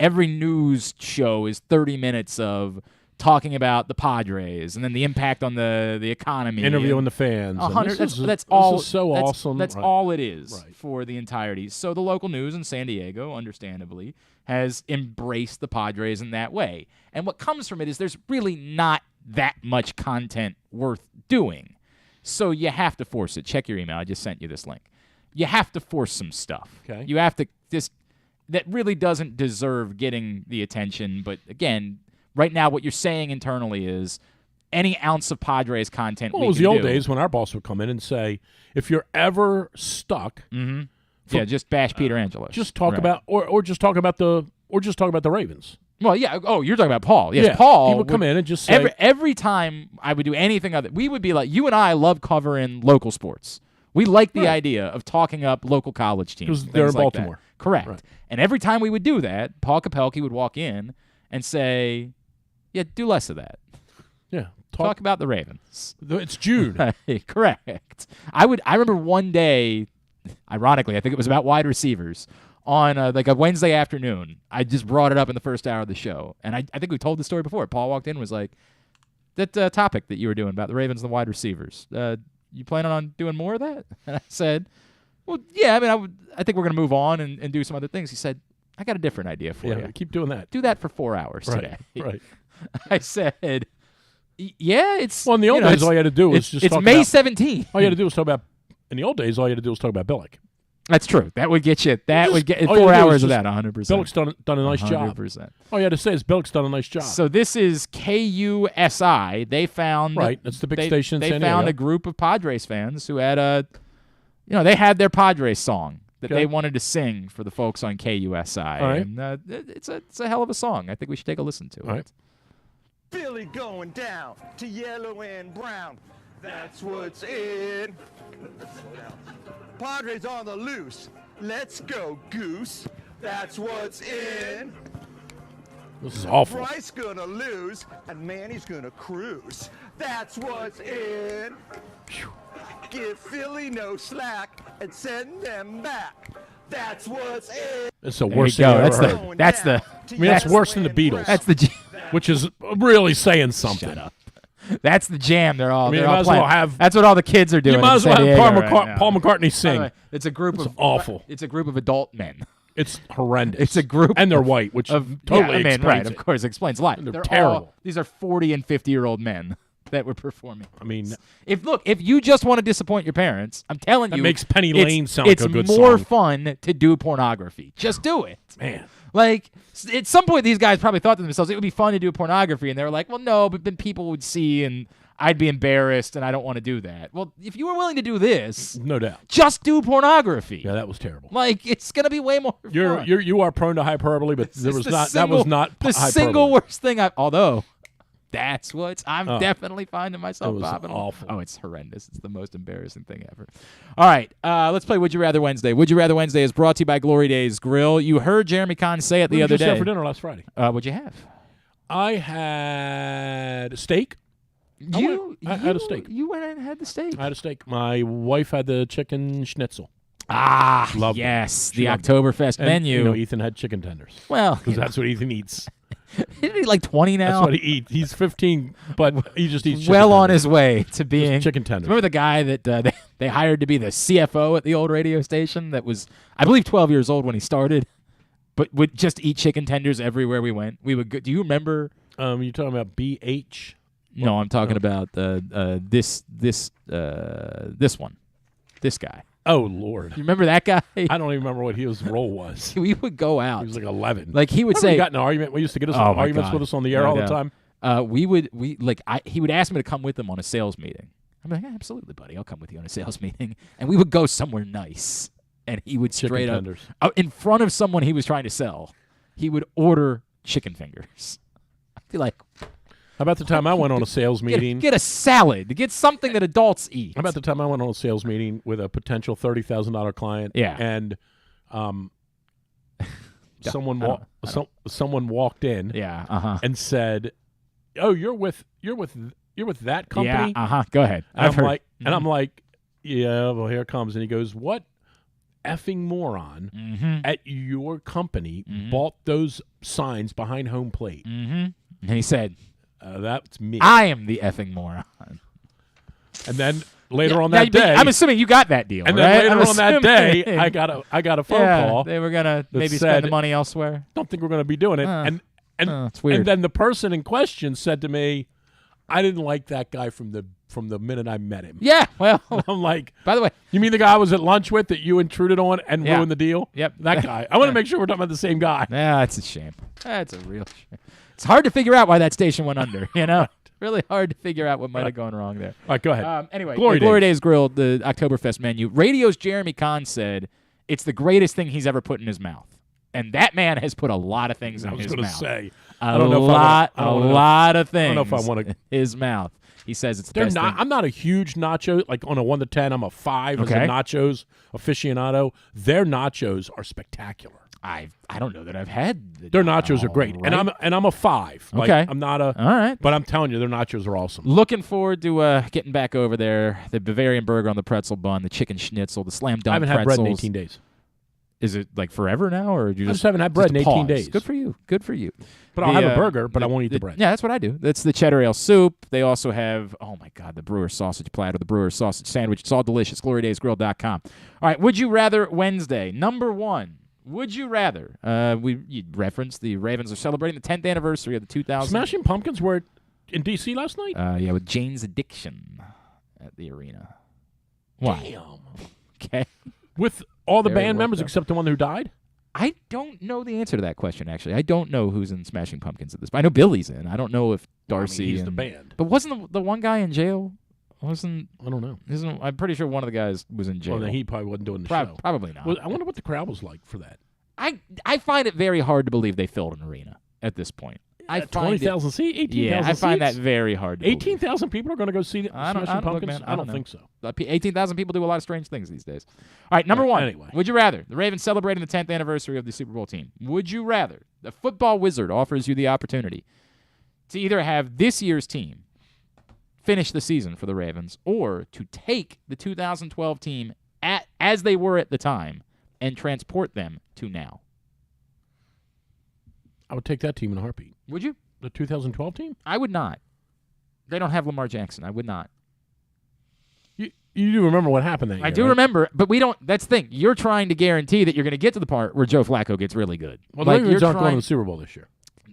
news show is 30 minutes of talking about the Padres and then the impact on the economy. Interviewing the fans. That's all. This is so awesome. That's right. all it is Right. for the entirety. So the local news in San Diego, understandably, has embraced the Padres in that way. And what comes from it is there's really not that much content worth doing. So you have to force it. Check your email. I just sent you this link. You have to force some stuff. Okay. You have to that really doesn't deserve getting the attention. But again, right now what you're saying internally is any ounce of Padres content. Well, it was the old days when our boss would come in and say, if you're ever stuck, just bash Peter Angelos. Just talk about or just talk about the Ravens. Well, yeah. Oh, you're talking about Paul. Yes, Yeah, Paul. he would come in and just say every time I would do anything other, we would be like, you and I love covering local sports. We like the idea of talking up local college teams. Because they're in like Baltimore. That. Correct. Right. And every time we would do that, Paul Kapelke would walk in and say, yeah, do less of that. Yeah. Talk about the Ravens. It's Jude. Correct. I remember one day, ironically, I think it was about wide receivers, on a Wednesday afternoon. I just brought it up in the first hour of the show. And I think we told the story before. Paul walked in and was like, that topic that you were doing about the Ravens and the wide receivers, you planning on doing more of that? And I said, well, yeah, I mean, I think we're going to move on and do some other things. He said, I got a different idea for you. Keep doing that. Do that for 4 hours today. Right. I said, yeah, it's... Well, in the old days, all you had to do was just it's talk May about... 17th. All you had to do was talk about... In the old days, all you had to do was talk about Billick. That's true. That would get you. That would get all you 4 do is hours of just- that. 100%. Billick's done a nice job. 100%. All you had to say is Billick's done a nice job. So this is KUSI. They found That's the big station in They San found Diego. a group of Padres fans who had they had their Padres song that they wanted to sing for the folks on KUSI. All right. And it's a hell of a song. I think we should take a listen to it. All right. Philly going down to yellow and brown. That's what's in. Padres on the loose. Let's go, Goose. That's what's in. This is awful. Bryce gonna lose, and Manny's gonna cruise. That's what's in. Give Philly no slack and send them back. That's what's in. It's the There worst you thing go. I've ever heard. That's the. I mean, that's worse than the Beatles. That's the. Which is really saying something. Shut up. That's the jam. They're all. I mean, they're you all might as playing. well have- That's what all the kids are doing. You might in as well San have Diego Paul, right now. Paul McCartney By the sing. way, it's a group It's of awful. It's a group of adult men. It's horrendous. It's a group, and they're white, which totally right? explains Of it. course, explains a lot. They're They're terrible. These are 40 and 50-year-old men that were performing. I mean, if you just want to disappoint your parents, I'm telling That you, makes Penny it's- Lane sound like a good It's more song. fun to do pornography. Just do it, man. Like at some point, these guys probably thought to themselves it would be fun to do pornography, and they were like, "Well, no, but then people would see and." I'd be embarrassed, and I don't want to do that. Well, if you were willing to do this, no doubt, just do pornography. Yeah, that was terrible. Like it's gonna be way more. fun. You are prone to hyperbole, but that was not the hyperbole. single worst thing. Although that's what I'm Oh. definitely finding myself It was popping. awful. Oh, it's horrendous. It's the most embarrassing thing ever. All right, let's play Would You Rather Wednesday. Would You Rather Wednesday is brought to you by Glory Days Grill. You heard Jeremy Kahn say it the What other did you day. have for dinner last Friday? What'd you have? I had steak. I had a steak. You went and had the steak. I had a steak. My wife had the chicken schnitzel. Ah, Loved yes, it. the She loved Oktoberfest it. menu. And, Ethan had chicken tenders. Well, because that's what Ethan eats. Isn't he like 20 now? That's what he eats. He's 15, but he just eats chicken well on tenders. his way to being chicken tenders. Remember the guy that they hired to be the CFO at the old radio station that was, I believe, 12 years old when he started, but would just eat chicken tenders everywhere we went. We would go, do you remember? You're talking about BH? No, I'm talking about this one. This guy. Oh, Lord. You remember that guy? I don't even remember what his role was. We would go out. He was like 11. Like he would Remember say, we got in an argument. We used to get us Oh, my arguments God. with us on the air No all the doubt. time. He would ask me to come with him on a sales meeting. I'm like, yeah, absolutely, buddy. I'll come with you on a sales meeting. And we would go somewhere nice. And he would Chicken straight tenders. up, in front of someone he was trying to sell, he would order chicken fingers. I'd be like, How about the time I went on a sales meeting? Get a salad. Get something that adults eat. How about the time I went on a sales meeting with a potential $30,000 client? Yeah. And someone walked in. Yeah. Uh-huh. And said, "Oh, you're with that company?" Yeah. Uh-huh. Go ahead. And I've heard. like, and I'm like, yeah. Well, here it comes. And he goes, "What effing moron at your company bought those signs behind home plate?" Mm-hmm. And he said, "That's me. I am the effing moron." And then later on Now, that day, I'm assuming you got that deal. And right? then later I'm on that day, assuming- I got a phone call. They were gonna that maybe said, spend the money elsewhere. Don't think we're going to be doing it. And it's weird. And then the person in question said to me, "I didn't like that guy from the minute I met him." Yeah, well, I'm like, by the way, you mean the guy I was at lunch with that you intruded on and Yeah. ruined the deal? Yep, that guy. I want to make sure we're talking about the same guy. Yeah, that's a shame. That's a real shame. It's hard to figure out why that station went under. You know, really hard to figure out what might have gone wrong there. All right, go ahead. Anyway, Glory the Glory Days. Days Grill, the Oktoberfest menu. Radio's Jeremy Kahn said it's the greatest thing he's ever put in his mouth, and that man has put a lot of things in his mouth. I was going to say, a lot of things. I don't know if I want to. in his mouth. He says it's the They're best not. thing. I'm not a huge nacho. Like on a 1 to 10, I'm a 5 as a Okay. nachos aficionado. Their nachos are spectacular. I don't know that I've had. Their nachos are great, right. and I'm a 5. Like, Okay. I'm not a. All right. But I'm telling you, their nachos are awesome. Looking forward to getting back over there. The Bavarian burger on the pretzel bun, the chicken schnitzel, the slam dunk I haven't had pretzels. bread in 18 days. Is it like forever now, or you I just haven't had bread in 18 pause? days. Good for you. Good for you. But I'll have a burger, but I won't eat the bread. Yeah, that's what I do. That's the cheddar ale soup. They also have, oh my God, the Brewer sausage platter, the Brewer sausage sandwich. It's all delicious. GloryDaysGrill.com. All right, Would You Rather Wednesday. Number 1. Would you rather? You referenced the Ravens are celebrating the 10th anniversary of the 2000. Smashing Pumpkins were in D.C. last night? Yeah, with Jane's Addiction at the arena. Why? Damn. Okay. With All the Very band members worked out. except the one who died? I don't know the answer to that question, actually. I don't know who's in Smashing Pumpkins at this point. I know Billy's in. I don't know if Darcy he's and the band. But wasn't the one guy in jail? I don't know. I'm pretty sure one of the guys was in jail. Well, then he probably wasn't doing the show. Probably not. Well, I wonder what the crowd was like for that. I find it very hard to believe they filled an arena at this point. 20,000 seats? 18,000 Yeah, I find that very hard to 18,000 people are going to go see Smashing Pumpkins? I don't think so. 18,000 people do a lot of strange things these days. All right, number one. Anyway. Would you rather? The Ravens celebrating the 10th anniversary of the Super Bowl team. Would you rather? The football wizard offers you the opportunity to either have this year's team finish the season for the Ravens or to take the 2012 team as they were at the time and transport them to now. I would take that team in a heartbeat. Would you? The 2012 team? I would not. They don't have Lamar Jackson. I would not. You do remember what happened that year, I do right? remember, but we don't. That's the thing. You're trying to guarantee that you're going to get to the part where Joe Flacco gets really good. Well, the Ravens aren't going to the Super Bowl this year.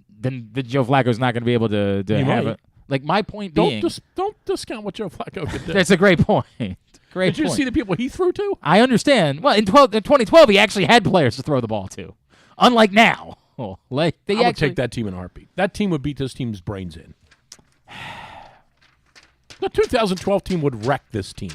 Then the Joe Flacco's not going to be able to have it. Like, my point being. Don't discount what Joe Flacco could do. That's a great point. Great Did you point. see the people he threw to? I understand. Well, in 2012, he actually had players to throw the ball to. Unlike now. I would take that team in a heartbeat. That team would beat this team's brains in. The 2012 team would wreck this team.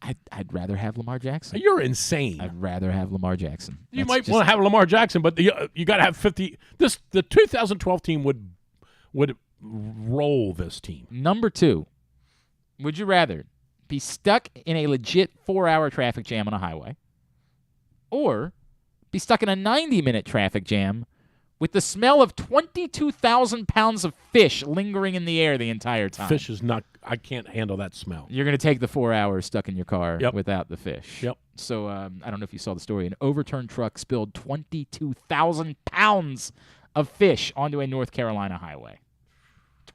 I'd rather have Lamar Jackson. You're insane. I'd rather have Lamar Jackson. You might want to have Lamar Jackson, but you got to have 50. The 2012 team would roll this team. Number two, would you rather be stuck in a legit 4-hour traffic jam on a highway or be stuck in a 90-minute traffic jam with the smell of 22,000 pounds of fish lingering in the air the entire time? Fish is not. I can't handle that smell. You're going to take the 4 hours stuck in your car Yep. without the fish. Yep. So I don't know if you saw the story. An overturned truck spilled 22,000 pounds of fish onto a North Carolina highway.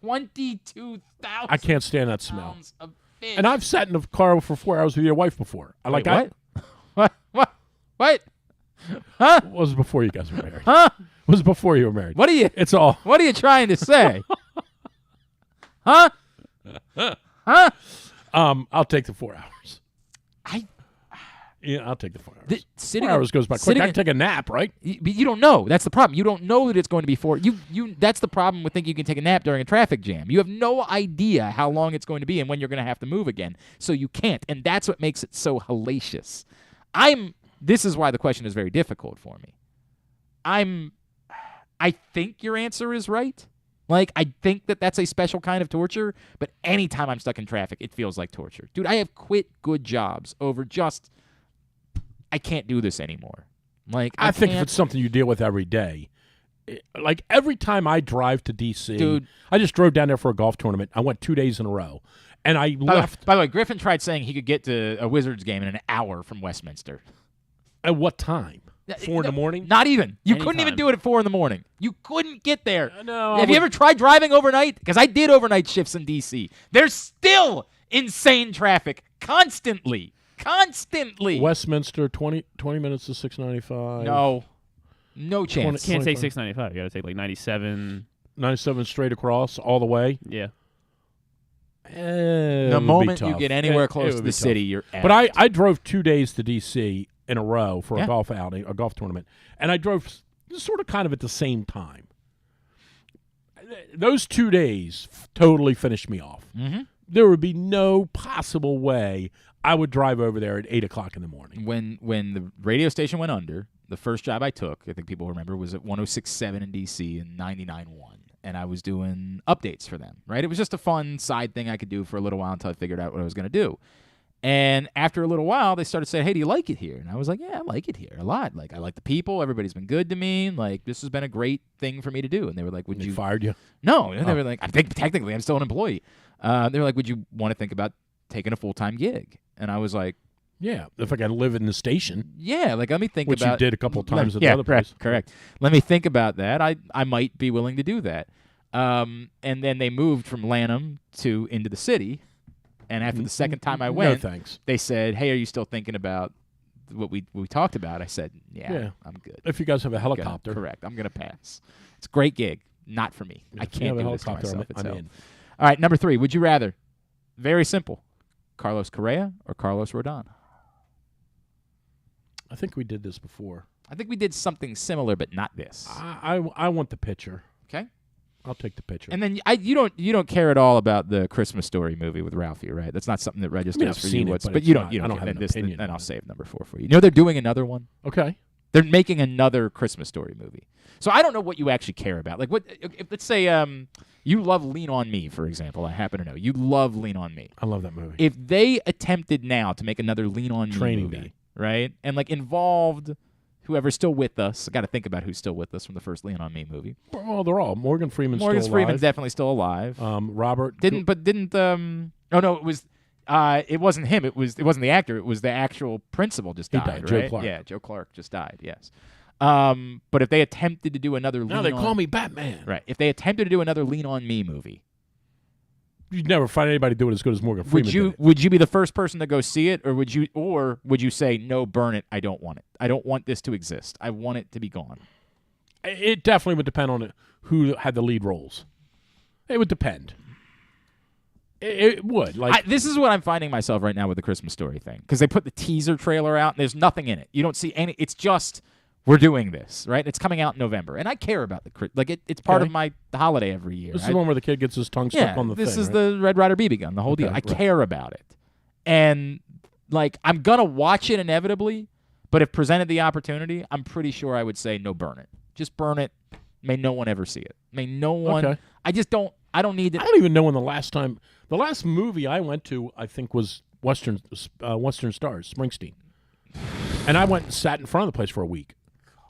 22,000 I can't stand that smell. pounds of fish. And I've sat in a car for 4 hours with your wife before. Wait, what? What? Huh? It was before you guys were married. Huh? It was before you were married. What are you? It's all. What are you trying to say? Huh? Huh? I'll take the 4 hours. I'll take the 4 hours. 4 hours goes by quick. I can take a nap, right? But you don't know. That's the problem. You don't know that it's going to be 4. That's the problem with thinking you can take a nap during a traffic jam. You have no idea how long it's going to be and when you're going to have to move again. So you can't. And that's what makes it so hellacious. This is why the question is very difficult for me. I think your answer is right. Like, I think that that's a special kind of torture, but anytime I'm stuck in traffic, it feels like torture. Dude, I have quit good jobs over just, I can't do this anymore. Like, I think if it's something you deal with every day, like every time I drive to D.C., dude, I just drove down there for a golf tournament. I went 2 days in a row, and I left. By the way, Griffin tried saying he could get to a Wizards game in an hour from Westminster. At what time? 4 in the morning? Not even. You Anytime. couldn't even do it at 4 in the morning. You couldn't get there. No. Have you ever tried driving overnight? Because I did overnight shifts in D.C. There's still insane traffic constantly. Constantly. Westminster, 20 minutes to 695. No chance. Can't take 695. You got to take like 97. 97 straight across all the way. Yeah. The moment you get anywhere close to the city, you're out. But I drove 2 days to D.C. in a row for a golf outing, a golf tournament, and I drove sort of kind of at the same time. Those 2 days totally finished me off. Mm-hmm. There would be no possible way I would drive over there at 8 o'clock in the morning. When the radio station went under, the first job I took, I think people remember, was at 106.7 in D.C. and 99.1. And I was doing updates for them, right? It was just a fun side thing I could do for a little while until I figured out what I was going to do. And after a little while, they started saying, hey, do you like it here? And I was like, yeah, I like it here a lot. Like, I like the people. Everybody's been good to me. Like, this has been a great thing for me to do. And they were like, They fired you? No. And they were like, I think technically I'm still an employee. They were like, would you want to think about taking a full-time gig? And I was like, yeah, if I got to live in the station. Yeah, like let me think which about. Which you did a couple of times at the yeah, other place. Correct. Let me think about that. I might be willing to do that. And then they moved from Lanham into the city. And after the second time I went, no thanks. They said, hey, are you still thinking about what we talked about? I said, yeah, I'm good. If you guys have a helicopter. Correct. I'm going to pass. It's a great gig. Not for me. I can't do this to myself. I'm in. All right, number 3. Would you rather? Very simple. Carlos Correa or Carlos Rodon? I think we did this before. I think we did something similar, but not this. I want the picture. Okay. I'll take the picture. And then you don't care at all about the Christmas Story movie with Ralphie, right? That's not something that registers I've for seen you. it, But you don't have an opinion. And I'll save number 4 for you. You know they're doing another one. Okay. They're making another Christmas Story movie. So I don't know what you actually care about. Like what? If, let's say you love Lean on Me, for example. I happen to know you love Lean on Me. I love that movie. If they attempted now to make another Lean on Me Training movie, Day. right, and like involved whoever's still with us, I got to think about who's still with us from the first Lean on Me movie. Well, they're all. Morgan Freeman's Freeman's still alive. definitely still alive. Robert didn't. Oh no, it was. It wasn't him. It wasn't the actor. It was the actual principal just died. Right? Joe Clark. Yeah, Joe Clark just died. Yes. But if they attempted to do another, now they call me Batman. Right. If they attempted to do another Lean on Me movie, you'd never find anybody do it as good as Morgan Freeman. Would you be the first person to go see it, or would you say no, burn it? I don't want it. I don't want this to exist. I want it to be gone. It definitely would depend on who had the lead roles. It would depend. It would. This is what I'm finding myself right now with the Christmas Story thing, because they put the teaser trailer out and there's nothing in it. You don't see any. It's just we're doing this, right? It's coming out in November, and I care about it's part of my holiday every year. This is the one where the kid gets his tongue stuck on the thing. This is the Red Ryder BB gun, the whole deal. I care about it, and I'm gonna watch it inevitably. But if presented the opportunity, I'm pretty sure I would say no, burn it. Just burn it. May no one ever see it. May no one. Okay. I just don't. I don't need it. I don't even know when the last movie I went to, I think, was Western Stars, Springsteen. And I went and sat in front of the place for a week.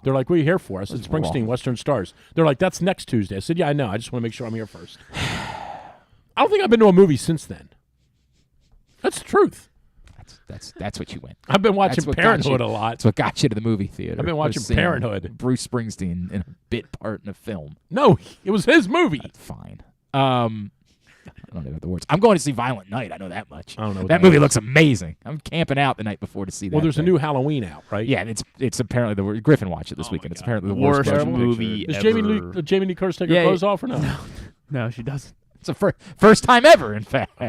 They're like, what are you here for? I said, Springsteen, Western Stars. They're like, that's next Tuesday. I said, yeah, I know. I just want to make sure I'm here first. I don't think I've been to a movie since then. That's the truth. That's what you went. I've been watching Parenthood a lot. That's what got you to the movie theater. I've been watching Parenthood. Bruce Springsteen in a bit part in a film. No, it was his movie. That's fine. I don't know the words. I'm going to see Violent Night. I know that much. I don't know. That movie looks amazing. I'm camping out the night before to see that. Well, there's thing. a new Halloween out, right? Yeah, it's apparently the worst. Griffin watched it this weekend. It's apparently the worst worst movie Does ever. Jamie Lee Curtis take her clothes off or no? No, she doesn't. It's the first time ever, in fact.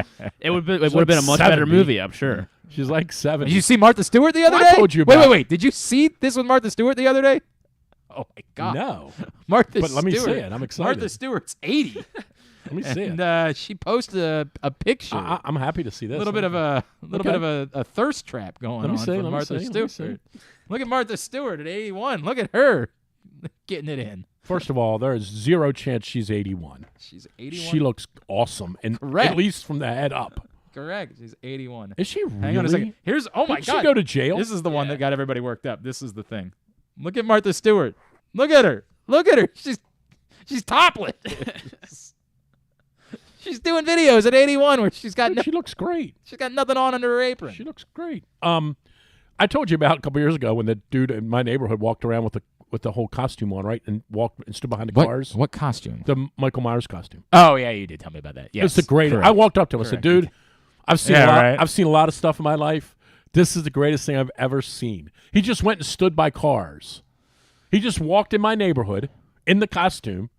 It would have been a much better movie, I'm sure. She's like 70. Did you see Martha Stewart the other day? I told you about Wait. Did you see this with Martha Stewart the other day? Oh, my God. No. Martha But Stewart. let me see it. I'm excited. Martha Stewart's 80. Let me see it. And she posted a picture. I'm happy to see this. A little bit of a thirst trap going on for Martha Stewart. Look at Martha Stewart at 81. Look at her getting it in. First of all, there is zero chance she's 81. She's 81. She looks awesome, and Correct. at least from the head up. Correct. She's 81. Is she really? Hang on a second. Here's my God. Did she go to jail? This is the one that got everybody worked up. This is the thing. Look at Martha Stewart. Look at her. Look at her. She's topless. She's doing videos at 81 where she's got. She looks great. She's got nothing on under her apron. She looks great. I told you about a couple years ago when the dude in my neighborhood walked around with the whole costume on, right, and stood behind the cars. What costume? The Michael Myers costume. Oh yeah, you did tell me about that. Yes, it's the greatest. I walked up to him. I said, "Dude, I've seen a lot. Right. I've seen a lot of stuff in my life. This is the greatest thing I've ever seen." He just went and stood by cars. He just walked in my neighborhood in the costume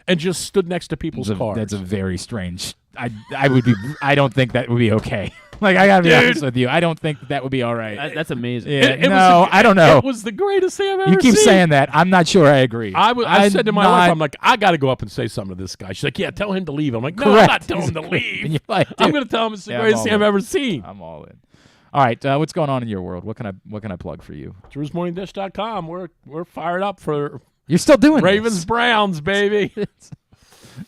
and just stood next to people's cars. That's a very strange. I would be. I don't think that would be okay. Like I gotta be honest with you, I don't think that would be all right. That's amazing. Yeah, I don't know. It was the greatest thing I've ever seen. You keep saying that. I'm not sure I agree. I said to my wife, I'm like, I got to go up and say something to this guy. She's like, yeah, tell him to leave. I'm like, no, I'm not telling him to leave. And you're like, I'm going to tell him it's the greatest thing I've ever seen. I'm all in. All right, what's going on in your world? What can I plug for you? DrewsMorningDish.com. We're fired up for. You're still doing Ravens Browns, baby.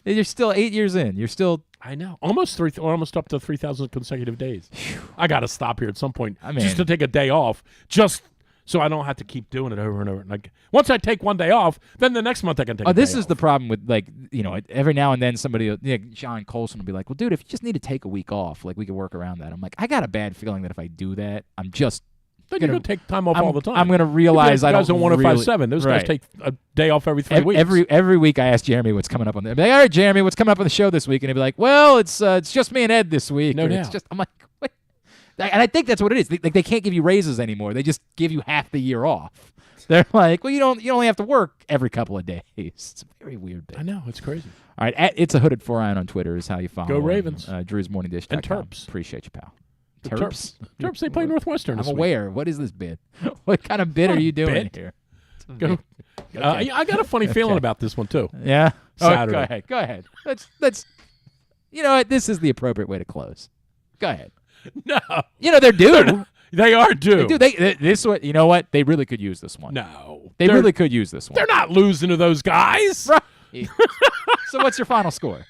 You're still 8 years in. You're still. I know. Almost up to 3,000 consecutive days. I got to stop here at some point just to take a day off, just so I don't have to keep doing it over and over. Like once I take one day off, then the next month I can take. This is the problem with every now and then somebody, John Colson will be like, "Well, dude, if you just need to take a week off, like we could work around that." I'm like, I got a bad feeling that if I do that, I'm just. Then you're going to take time off all the time. I'm going to realize I don't. Guys on 105.7. Those guys take a day off every 3 weeks. Every week I ask Jeremy what's coming up on the. I'd be like, all right, Jeremy, what's coming up on the show this week? And he'd be like, well, it's just me and Ed this week. No doubt. It's just I'm like, what? And I think that's what it is. They can't give you raises anymore. They just give you half the year off. They're like, well, you only have to work every couple of days. It's a very weird thing. I know, it's crazy. All right, it's a hooded 4-iron on Twitter is how you follow. Go Ravens. DrewsMorningDish.com. And Terps. Appreciate you, pal. Terps? Terps, they play Northwestern I'm this week. aware. What is this bid? What kind of bid are you doing here? Go. Okay. I got a funny feeling about this one, too. Yeah? Saturday. Oh, go ahead. Let's. You know what? This is the appropriate way to close. Go ahead. No. You know, they're due. They are due. They do. This one, you know what? They really could use this one. No. They really could use this one. They're not losing to those guys. Right. So what's your final score?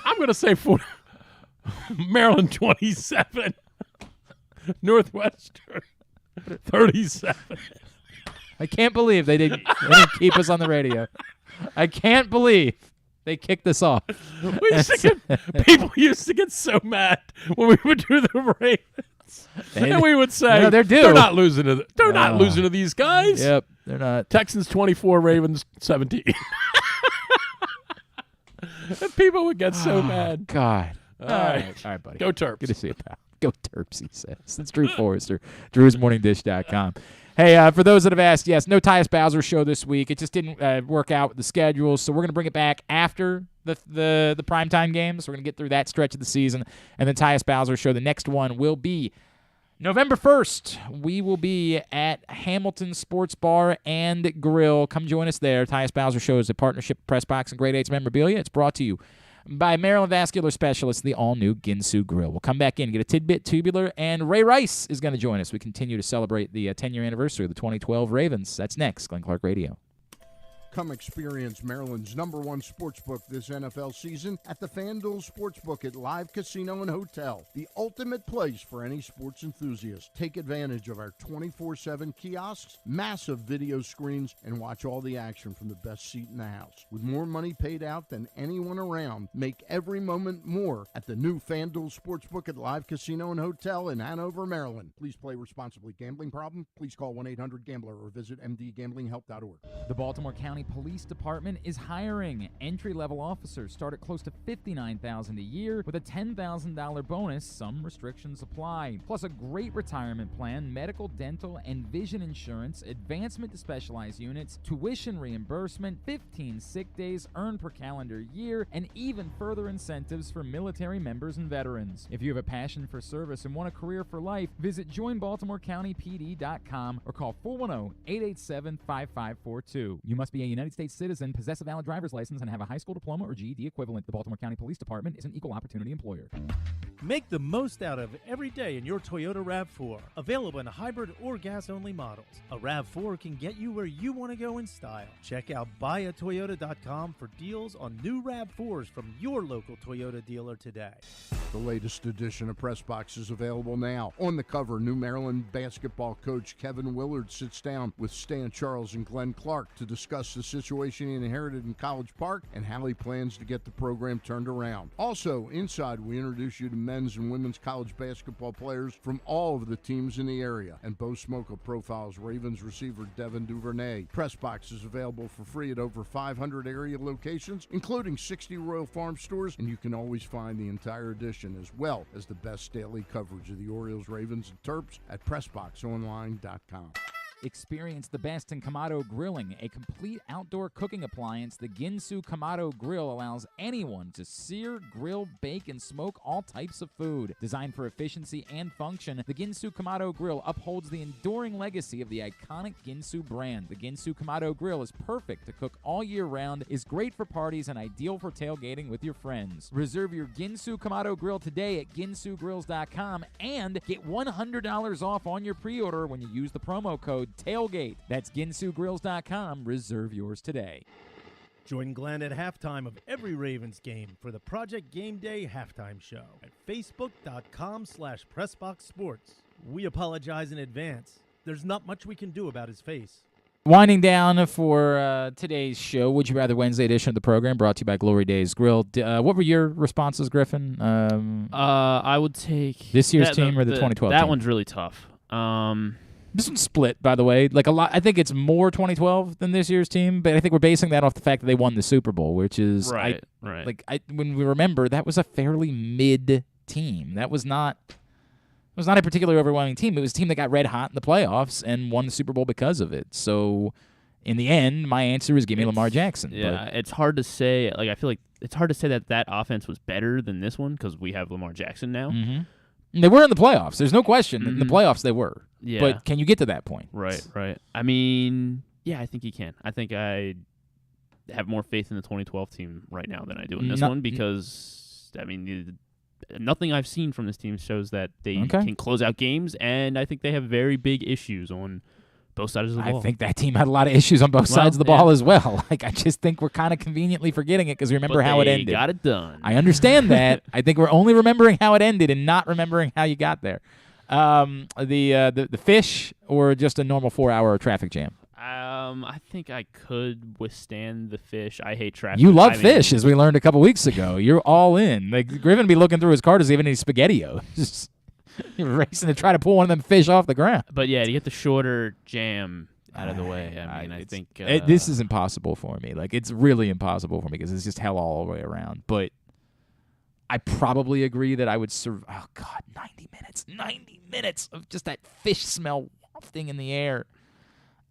I'm going to say Maryland 27, Northwestern 37. I can't believe they didn't keep us on the radio. I can't believe they kicked this off. People used to get so mad when we would do the Ravens. And we would say, no, they're due. They're not losing to these guys. Yep, they're not. Texans 24, Ravens 17. And people would get so mad. God. All right, buddy. Go Terps. Good to see you, pal. Go Terps, he says. It's Drew Forrester, drewsmorningdish.com. Hey, for those that have asked, yes, no Tyus Bowser show this week. It just didn't work out with the schedule, so we're going to bring it back after the primetime games. We're going to get through that stretch of the season, and then Tyus Bowser show. The next one will be November 1st. We will be at Hamilton Sports Bar and Grill. Come join us there. Tyus Bowser show is a partnership with Pressbox and Grade 8's Memorabilia. It's brought to you by Maryland Vascular Specialists, the all-new Ginsu Grill. We'll come back in, get a tidbit tubular, and Ray Rice is going to join us. We continue to celebrate the 10-year anniversary of the 2012 Ravens. That's next, Glenn Clark Radio. Come experience Maryland's #1 sportsbook this NFL season at the FanDuel Sportsbook at Live Casino and Hotel, the ultimate place for any sports enthusiast. Take advantage of our 24/7 kiosks, massive video screens, and watch all the action from the best seat in the house. With more money paid out than anyone around, make every moment more at the new FanDuel Sportsbook at Live Casino and Hotel in Hanover, Maryland. Please play responsibly. Gambling problem? Please call 1-800-GAMBLER or visit mdgamblinghelp.org. The Baltimore County Police Department is hiring. Entry-level officers start at close to $59,000 a year with a $10,000 bonus. Some restrictions apply. Plus a great retirement plan, medical, dental, and vision insurance, advancement to specialized units, tuition reimbursement, 15 sick days earned per calendar year, and even further incentives for military members and veterans. If you have a passion for service and want a career for life, visit joinbaltimorecountypd.com or call 410-887-5542. You must be a United States citizen, possess a valid driver's license, and have a high school diploma or GED equivalent. The Baltimore County Police Department is an equal opportunity employer. Make the most out of every day in your Toyota RAV4. Available in hybrid or gas-only models. A RAV4 can get you where you want to go in style. Check out buyatoyota.com for deals on new RAV4s from your local Toyota dealer today. The latest edition of Press Box is available now. On the cover, new Maryland basketball coach Kevin Willard sits down with Stan Charles and Glenn Clark to discuss the situation he inherited in College Park and how he plans to get the program turned around. Also, inside, we introduce you to men's and women's college basketball players from all of the teams in the area. And Bo Smoka profiles Ravens receiver Devin Duvernay. Press Box is available for free at over 500 area locations, including 60 Royal Farm stores, and you can always find the entire edition as well as the best daily coverage of the Orioles, Ravens, and Terps at PressBoxOnline.com. Experience the best in Kamado Grilling, a complete outdoor cooking appliance. The Ginsu Kamado Grill allows anyone to sear, grill, bake, and smoke all types of food. Designed for efficiency and function, the Ginsu Kamado Grill upholds the enduring legacy of the iconic Ginsu brand. The Ginsu Kamado Grill is perfect to cook all year round, is great for parties, and ideal for tailgating with your friends. Reserve your Ginsu Kamado Grill today at ginsugrills.com and get $100 off on your pre-order when you use the promo code TAILGATE. That's ginsugrills.com. Reserve yours today. Join Glenn at halftime of every Ravens game for the Project Game Day halftime show at facebook.com/PressBoxSports. We apologize in advance. There's not much we can do about his face. Winding down for today's show, Would You Rather Wednesday edition of the program, brought to you by Glory Days Grill. What were your responses, Griffin? I would take this year's team or the 2012 That team? one's really tough. This one's split, by the way. Like a lot, I think it's more 2012 than this year's team, but I think we're basing that off the fact that they won the Super Bowl, which is right. When we remember, that was a fairly mid team. That was not. It was not a particularly overwhelming team. It was a team that got red hot in the playoffs and won the Super Bowl because of it. So in the end, my answer is give me Lamar Jackson. Yeah, it's hard to say. Like, I feel like it's hard to say that offense was better than this one because we have Lamar Jackson now. Mm-hmm. They were in the playoffs. There's no question. In the playoffs, they were. Yeah. But can you get to that point? Right. I mean, yeah, I think he can. I think I have more faith in the 2012 team right now than I do in this one because, I mean, nothing I've seen from this team shows that they can close out games, and I think they have very big issues on both sides of the ball. I think that team had a lot of issues on both sides of the ball as well. Like, I just think we're kind of conveniently forgetting it because we remember how it ended. Got it done. I understand that. I think we're only remembering how it ended and not remembering how you got there. The fish or just a normal 4-hour traffic jam? I think I could withstand the fish. I hate traffic. You love fish, as we learned a couple weeks ago. You're all in. Like, Griffin be looking through his car. Does he have any SpaghettiOs? You're racing to try to pull one of them fish off the ground. But yeah, to get the shorter jam out of the way. I mean, I think this is impossible for me. Like, it's really impossible for me because it's just hell all the way around. But I probably agree that I would serve. Oh God, 90 minutes of just that fish smell wafting in the air.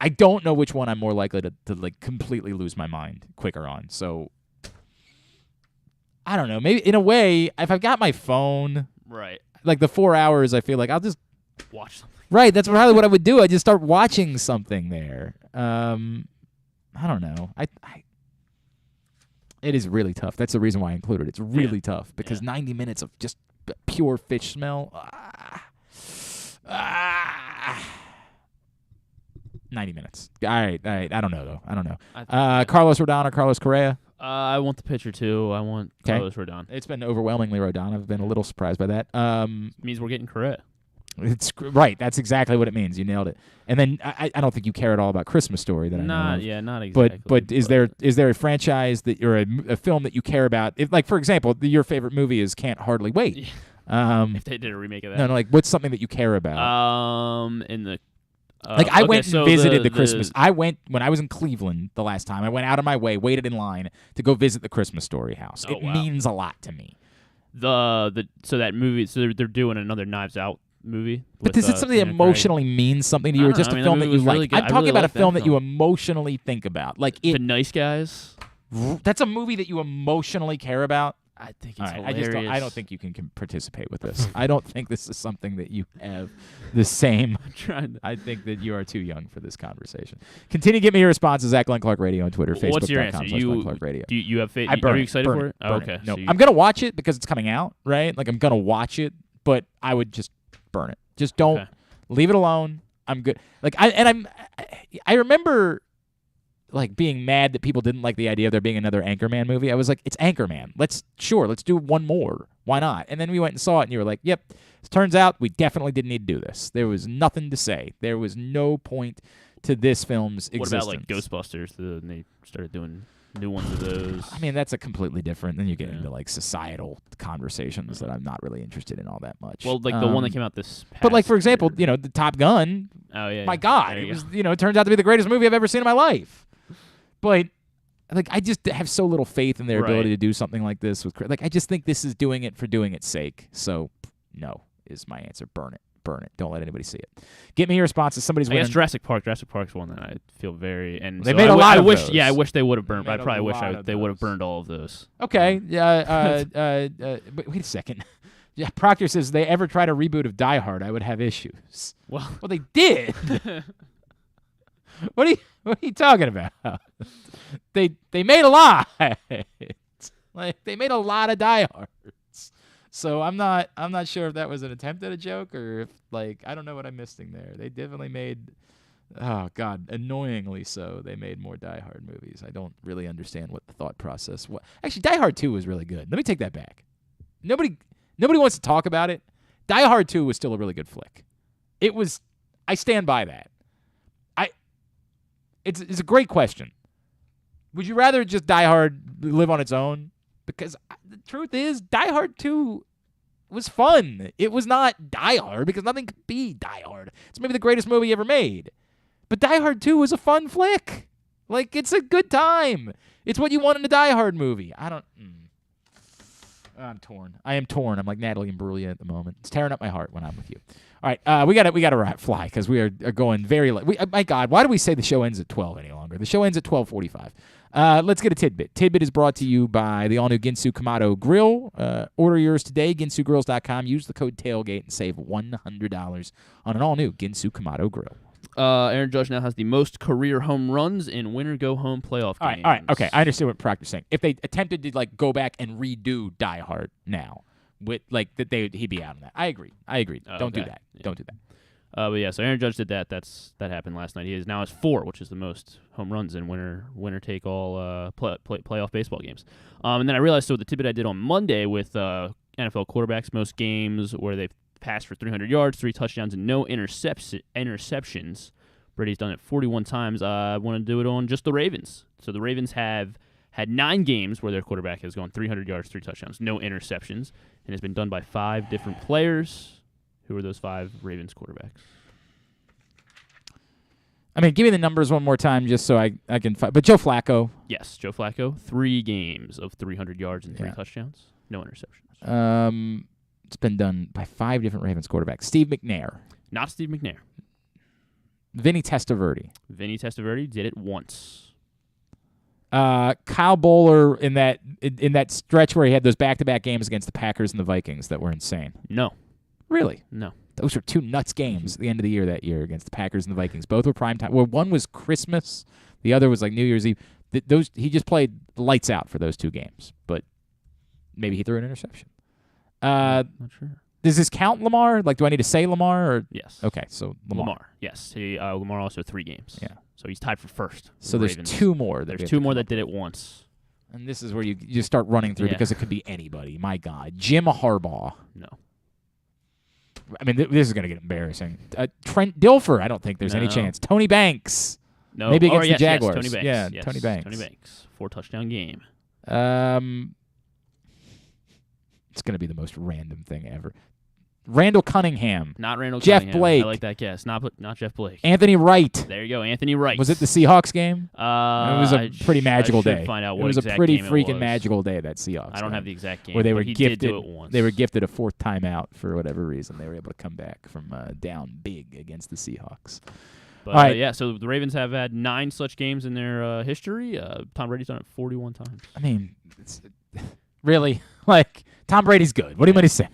I don't know which one I'm more likely to like completely lose my mind quicker on. So I don't know. Maybe in a way, if I've got my phone, right, like the 4 hours, I feel like I'll just watch something. Right, that's probably what I would do. I just start watching something there. I don't know. It is really tough. That's the reason why I included it. It's really tough because 90 minutes of just pure fish smell. 90 minutes. All right. I don't know, though. I don't know. Carlos Rodon or Carlos Correa? I want the pitcher, too. I want Carlos Rodon. It's been overwhelmingly Rodon. I've been a little surprised by that. It means we're getting Correa. It's right. That's exactly what it means. You nailed it. And then I don't think you care at all about Christmas Story. That I know of. Yeah, not exactly. But is there a franchise that or a film that you care about? If, like, for example, your favorite movie is Can't Hardly Wait. If they did a remake of that. No, like, what's something that you care about? In the I went and visited the Christmas. I went when I was in Cleveland the last time. I went out of my way, waited in line to go visit the Christmas Story house. It means a lot to me. So that movie. So they're doing another Knives Out movie. But is it something that emotionally means something to you, or just a film that you like? Really I'm talking about a film that you emotionally think about, like The Nice Guys. That's a movie that you emotionally care about. I think it's hilarious. I don't think you can participate with this. I don't think this is something that you have the same. I think that you are too young for this conversation. Continue to give me your responses at Glenn Clark Radio on Twitter, Facebook.com/GlennClarkRadio. What's your answer? Do you have faith? Are you excited for it? Okay. No, I'm going to watch it because it's coming out, right? Like, I'm going to watch it, but I would just burn it. Just don't leave it alone. I'm good. Like, I remember like being mad that people didn't like the idea of there being another Anchorman movie. I was like, it's Anchorman. Let's do one more. Why not? And then we went and saw it, and you were like, yep. It turns out we definitely didn't need to do this. There was nothing to say. There was no point to this film's existence. What about like Ghostbusters? And they started doing new ones of those. I mean, that's a completely different. Then you get into like societal conversations that I'm not really interested in all that much. Well, like the one that came out this past But like, for example, the Top Gun. Oh yeah. My God, it was. It turns out to be the greatest movie I've ever seen in my life. But like, I just have so little faith in their ability to do something like this with. Like, I just think this is doing it for doing its sake. So, no is my answer. Burn it. Don't let anybody see it. Get me your responses. Somebody's winning. I guess Jurassic Park. Jurassic Park's one that I feel very. And they made a lot of those. Yeah, I wish they would have burned. I probably wish they would have burned all of those. Okay. But wait a second. Yeah, Proctor says they ever tried a reboot of Die Hard, I would have issues. Well, they did. What are you talking about? They made a lot. Like, they made a lot of Die Hards. So I'm not sure if that was an attempt at a joke or if, like, I don't know what I'm missing there. They definitely made, oh God, annoyingly so. They made more Die Hard movies. I don't really understand what the thought process was. Actually, Die Hard 2 was really good. Let me take that back. Nobody wants to talk about it. Die Hard 2 was still a really good flick. It was. I stand by that. It's a great question. Would you rather just Die Hard live on its own? Because the truth is, Die Hard 2 was fun. It was not Die Hard because nothing could be Die Hard. It's maybe the greatest movie ever made. But Die Hard 2 was a fun flick. Like, it's a good time. It's what you want in a Die Hard movie. I'm torn. I am torn. I'm like Natalie Imbruglia at the moment. It's tearing up my heart when I'm with you. All right, we got to fly because we are going very late. My God, why do we say the show ends at 12 any longer? The show ends at 12:45. Let's get a tidbit. Tidbit is brought to you by the all-new Ginsu Kamado Grill. Order yours today, ginsugrills.com. Use the code TAILGATE and save $100 on an all-new Ginsu Kamado Grill. Aaron Judge now has the most career home runs in winner go-home playoff games. All right, okay. I understand what Proctor's saying. If they attempted to go back and redo Die Hard now, with he'd be out on that. I agree. Don't do that. Yeah. Don't do that. But yeah, so Aaron Judge did that. That happened last night. He is now has 4, which is the most home runs in winner take all playoff baseball games. And then I realized the tidbit I did on Monday with NFL quarterbacks, most games where they've passed for 300 yards, 3 touchdowns, and no interceptions. Brady's done it 41 times. I want to do it on just the Ravens. So the Ravens have had 9 games where their quarterback has gone 300 yards, 3 touchdowns, no interceptions, and it's been done by 5 different players. Who are those 5 Ravens quarterbacks? I mean, give me the numbers one more time just so I can find. But Joe Flacco. Yes, Joe Flacco. 3 games of 300 yards and 3 touchdowns, no interceptions. It's been done by 5 different Ravens quarterbacks. Steve McNair. Not Steve McNair. Vinny Testaverde. Vinny Testaverde did it once. Kyle Bowler in that stretch where he had those back-to-back games against the Packers and the Vikings that were insane. No. Really? No. Those were 2 nuts games at the end of the year that year against the Packers and the Vikings. Both were prime time. Well, one was Christmas. The other was like New Year's Eve. He just played lights out for those 2 games. But maybe he threw an interception. Not sure. Does this count Lamar? Do I need to say Lamar? Or? Yes. Okay, so Lamar. Yes. Lamar also 3 games. Yeah. So he's tied for first. So there's Ravens. 2 more. There's 2 more that did it once. And this is where you start running through because it could be anybody. My God. Jim Harbaugh. No. I mean, this is going to get embarrassing. Trent Dilfer, I don't think there's any chance. Tony Banks. No. Maybe against the Jaguars. Tony Banks. Yeah, yes, Tony Banks. Tony Banks. 4-touchdown game. It's going to be the most random thing ever. Randall Cunningham. Not Randall Jeff Cunningham. Blake. I like that guess. Not Jeff Blake. Anthony Wright. There you go, Anthony Wright. Was it the Seahawks game? It was a pretty magical day. Find out it what was a exact pretty game freaking was. magical day, that Seahawks I don't game, have the exact game. where they were he gifted. Did do it once. They were gifted a 4th timeout for whatever reason. They were able to come back from down big against the Seahawks. But, all right. yeah, so the Ravens have had 9 such games in their history. Tom Brady's done it 41 times. I mean, really, Tom Brady's good. What do you want to say?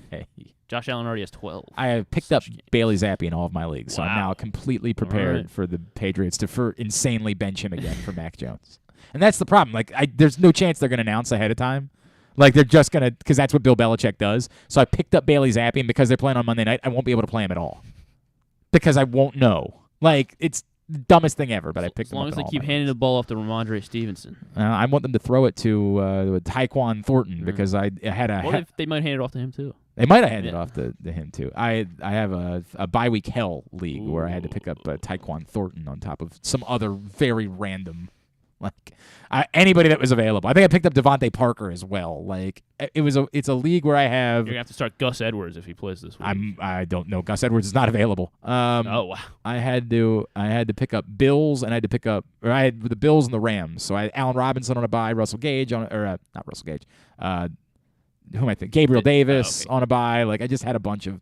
Josh Allen already has 12. I have picked up Bailey Zappi in all of my leagues, so I'm now completely prepared for the Patriots to insanely bench him again for Mac Jones. And that's the problem. There's no chance they're going to announce ahead of time. They're just going to, because that's what Bill Belichick does. So I picked up Bailey Zappi, and because they're playing on Monday night, I won't be able to play him at all. Because I won't know. It's the dumbest thing ever, but I picked him up. As long as they keep handing the ball off to Ramondre Stevenson. I want them to throw it to Tyquan Thornton because I had a... What if they might hand it off to him, too? They might have handed it off to him, too. I have a bye-week hell league where I had to pick up Tyquan Thornton on top of some other very random, anybody that was available. I think I picked up Devontae Parker as well. It's a league where I have... You're going to have to start Gus Edwards if he plays this week. I don't know. Gus Edwards is not available. Oh, wow. I had to pick up Bills, and I had the Bills and the Rams. So I had Allen Robinson on a bye, Russell Gage not Russell Gage. Who am I thinking? Gabriel Davis on a bye. I just had a bunch of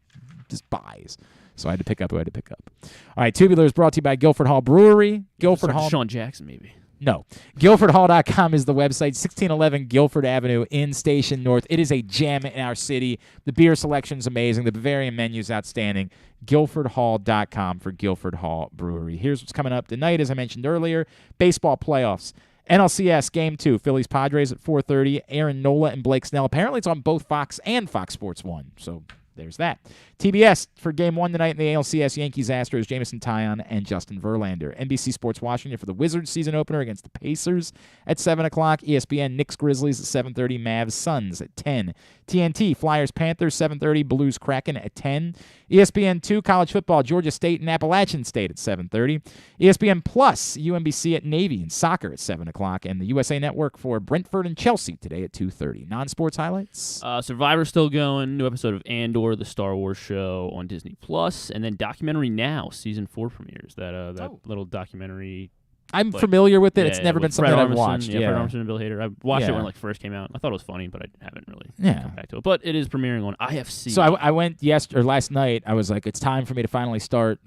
just buys. So I had to pick up who I had to pick up. All right, Tubular is brought to you by Guilford Hall Brewery. Guilford Hall. Sean Jackson, maybe. No. GuilfordHall.com is the website. 1611 Guilford Avenue in Station North. It is a gem in our city. The beer selection's amazing. The Bavarian menu's outstanding. GuilfordHall.com for Guilford Hall Brewery. Here's what's coming up tonight, as I mentioned earlier. Baseball playoffs. NLCS Game 2, Phillies-Padres at 4:30. Aaron Nola and Blake Snell. Apparently it's on both Fox and Fox Sports 1, so there's that. TBS for Game 1 tonight in the ALCS, Yankees-Astros, Jamison Taillon and Justin Verlander. NBC Sports Washington for the Wizards season opener against the Pacers at 7 o'clock. ESPN, Knicks-Grizzlies at 7:30. Mavs-Suns at 10. TNT, Flyers-Panthers, 7:30. Blues-Kraken at 10. ESPN 2, college football, Georgia State and Appalachian State at 7:30. ESPN Plus, UMBC at Navy and soccer at 7 o'clock. And the USA Network for Brentford and Chelsea today at 2:30. Non-sports highlights? Survivor's still going. New episode of Andor, the Star Wars show on Disney Plus, and then Documentary Now, season 4 premieres. That little documentary I'm familiar with it. Yeah, it's never been with something Fred that I've Armisen, watched. Fred Armisen and Bill Hader. I watched it when it first came out. I thought it was funny, but I haven't really come back to it. But it is premiering on IFC. So I went last night. I was like, it's time for me to finally start.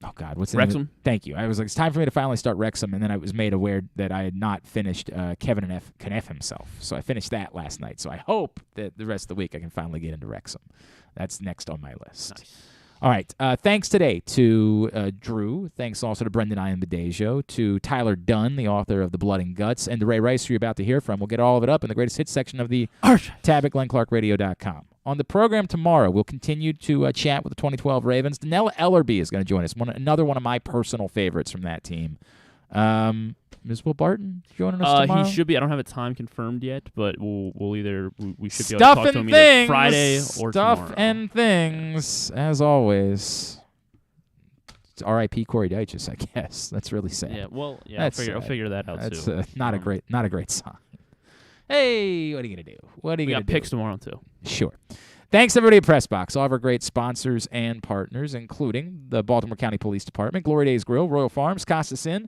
Oh God, what's the name? Wrexham? Thank you. I was like, it's time for me to finally start Wrexham, and then I was made aware that I had not finished Kevin Can F Himself. So I finished that last night. So I hope that the rest of the week I can finally get into Wrexham. That's next on my list. Nice. All right. Thanks today to Drew. Thanks also to Brendon Ayanbedajo, to Tyler Dunne, the author of The Blood and Guts, and to Ray Rice, who you're about to hear from. We'll get all of it up in the greatest hits section of the tab at GlennClarkRadio.com. On the program tomorrow, we'll continue to chat with the 2012 Ravens. Danelle Ellerbe is going to join us, another one of my personal favorites from that team. Is Will Barton joining us tomorrow? He should be. I don't have a time confirmed yet, but we should be able to Stuff talk to and him things. either Friday or Stuff tomorrow. and things, as always. It's R.I.P. Corey Dyches, I guess. That's really sad. Yeah, well, yeah, I'll figure that out That's too. not a great sign. Hey, what are you gonna do? What are you we gonna got do? picks tomorrow too. Sure. Thanks, everybody at PressBox, all of our great sponsors and partners, including the Baltimore County Police Department, Glory Days Grill, Royal Farms, Costas Inn,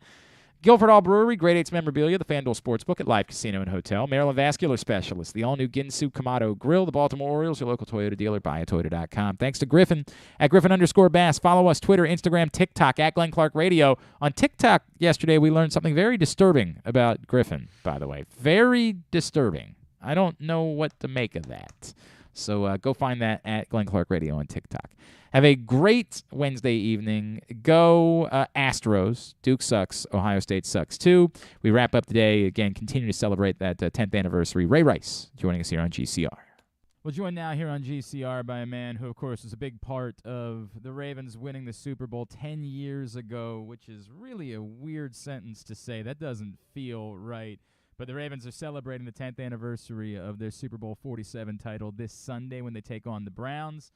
Guilford Hall Brewery, Great Eights Memorabilia, the FanDuel Sportsbook at Live Casino and Hotel, Maryland Vascular Specialist, the all-new Ginsu Kamado Grill, the Baltimore Orioles, your local Toyota dealer, buyatoyota.com. Thanks to Griffin at Griffin_Bass. Follow us Twitter, Instagram, TikTok at Glenn Clark Radio. On TikTok yesterday, we learned something very disturbing about Griffin, by the way. Very disturbing. I don't know what to make of that. So go find that at Glenn Clark Radio on TikTok. Have a great Wednesday evening. Go Astros. Duke sucks. Ohio State sucks too. We wrap up today. Again, continue to celebrate that 10th anniversary. Ray Rice joining us here on GCR. We're joined now here on GCR by a man who, of course, was a big part of the Ravens winning the Super Bowl 10 years ago, which is really a weird sentence to say. That doesn't feel right. But the Ravens are celebrating the 10th anniversary of their Super Bowl 47 title this Sunday when they take on the Browns.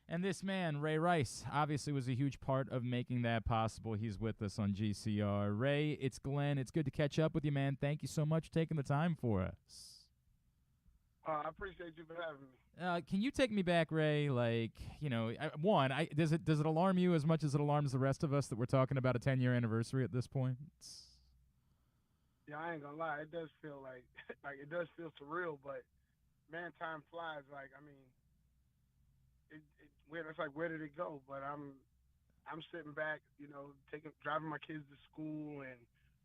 And this man, Ray Rice, obviously was a huge part of making that possible. He's with us on GCR. Ray, it's Glenn. It's good to catch up with you, man. Thank you so much for taking the time for us. I appreciate you for having me. Can you take me back, Ray? Like, you know, does it alarm you as much as it alarms the rest of us that we're talking about a 10-year anniversary at this point? Yeah, I ain't gonna lie. It does feel like it does feel surreal, but man, time flies. Like, I mean, it's like, where did it go? But I'm sitting back, you know, driving my kids to school and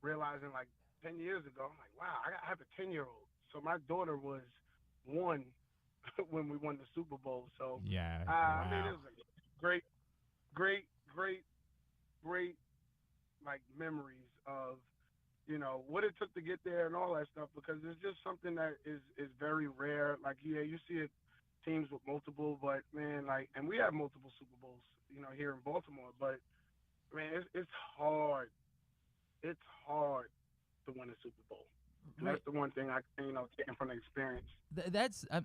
realizing, like, 10 years ago, I'm like, wow, I have a 10-year-old. So my daughter was 1 when we won the Super Bowl. So yeah, wow. I mean, it was a great, like, memories of, you know, what it took to get there and all that stuff, because it's just something that is very rare. Like, yeah, you see it, teams with multiple, but, man, like, and we have multiple Super Bowls, you know, here in Baltimore, but, man, it's hard. It's hard to win a Super Bowl. And that's the one thing I, you know, taking from the experience.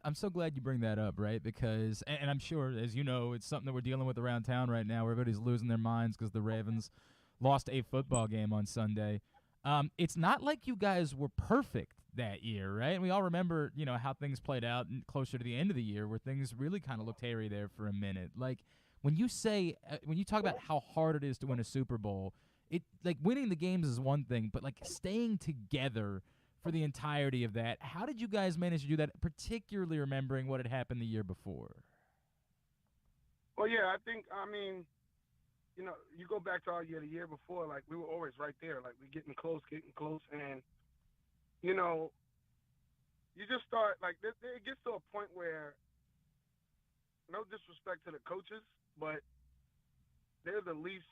I'm so glad you bring that up, right? Because, and I'm sure, as you know, it's something that we're dealing with around town right now where everybody's losing their minds because the Ravens lost a football game on Sunday. It's not like you guys were perfect that year, right? And we all remember, you know, how things played out closer to the end of the year where things really kind of looked hairy there for a minute. Like, when you talk about how hard it is to win a Super Bowl, like, winning the games is one thing, but, like, staying together for the entirety of that, how did you guys manage to do that, particularly remembering what had happened the year before? Well, yeah, I mean, you know, you go back to the year before, like, we were always right there. Like, we're getting close. And, you know, you just start, like, it gets to a point where, no disrespect to the coaches, but they're the least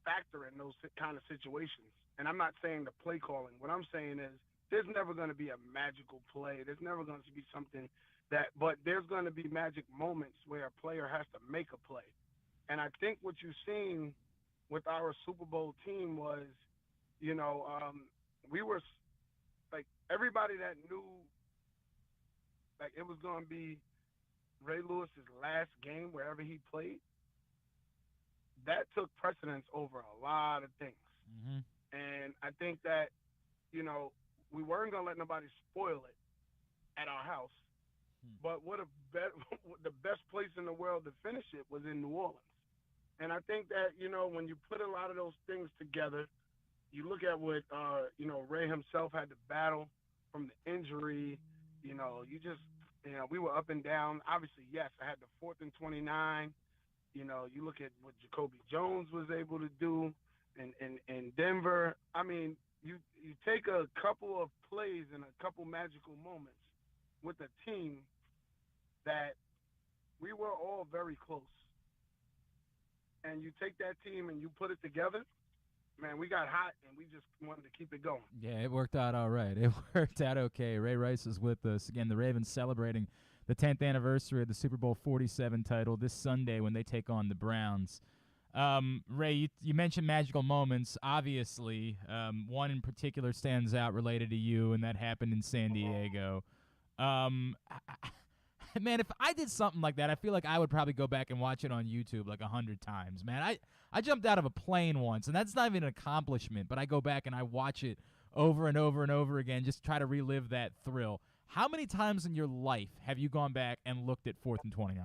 factor in those kind of situations. And I'm not saying the play calling. What I'm saying is there's never going to be a magical play. There's never going to be something but there's going to be magic moments where a player has to make a play. And I think what you've seen with our Super Bowl team was, you know, we were, like, everybody that knew, like, it was going to be Ray Lewis's last game wherever he played, that took precedence over a lot of things. Mm-hmm. And I think that, you know, we weren't going to let nobody spoil it at our house. But the best place in the world to finish it was in New Orleans. And I think that, when you put a lot of those things together, you look at what, Ray himself had to battle from the injury. We were up and down. Obviously, yes, I had the 4th and 29. You look at what Jacoby Jones was able to do in Denver. I mean, you take a couple of plays and a couple magical moments with a team that we were all very close. And you take that team and you put it together, man, we got hot and we just wanted to keep it going. Yeah, it worked out all right. It worked out okay. Ray Rice is with us. Again, the Ravens celebrating the 10th anniversary of the Super Bowl XLVII title this Sunday when they take on the Browns. Ray, you mentioned magical moments. Obviously, one in particular stands out related to you, and that happened in San Diego. Man, if I did something like that, I feel like I would probably go back and watch it on YouTube like 100 times. Man, I jumped out of a plane once, and that's not even an accomplishment, but I go back and I watch it over and over and over again, just try to relive that thrill. How many times in your life have you gone back and looked at 4th and 29?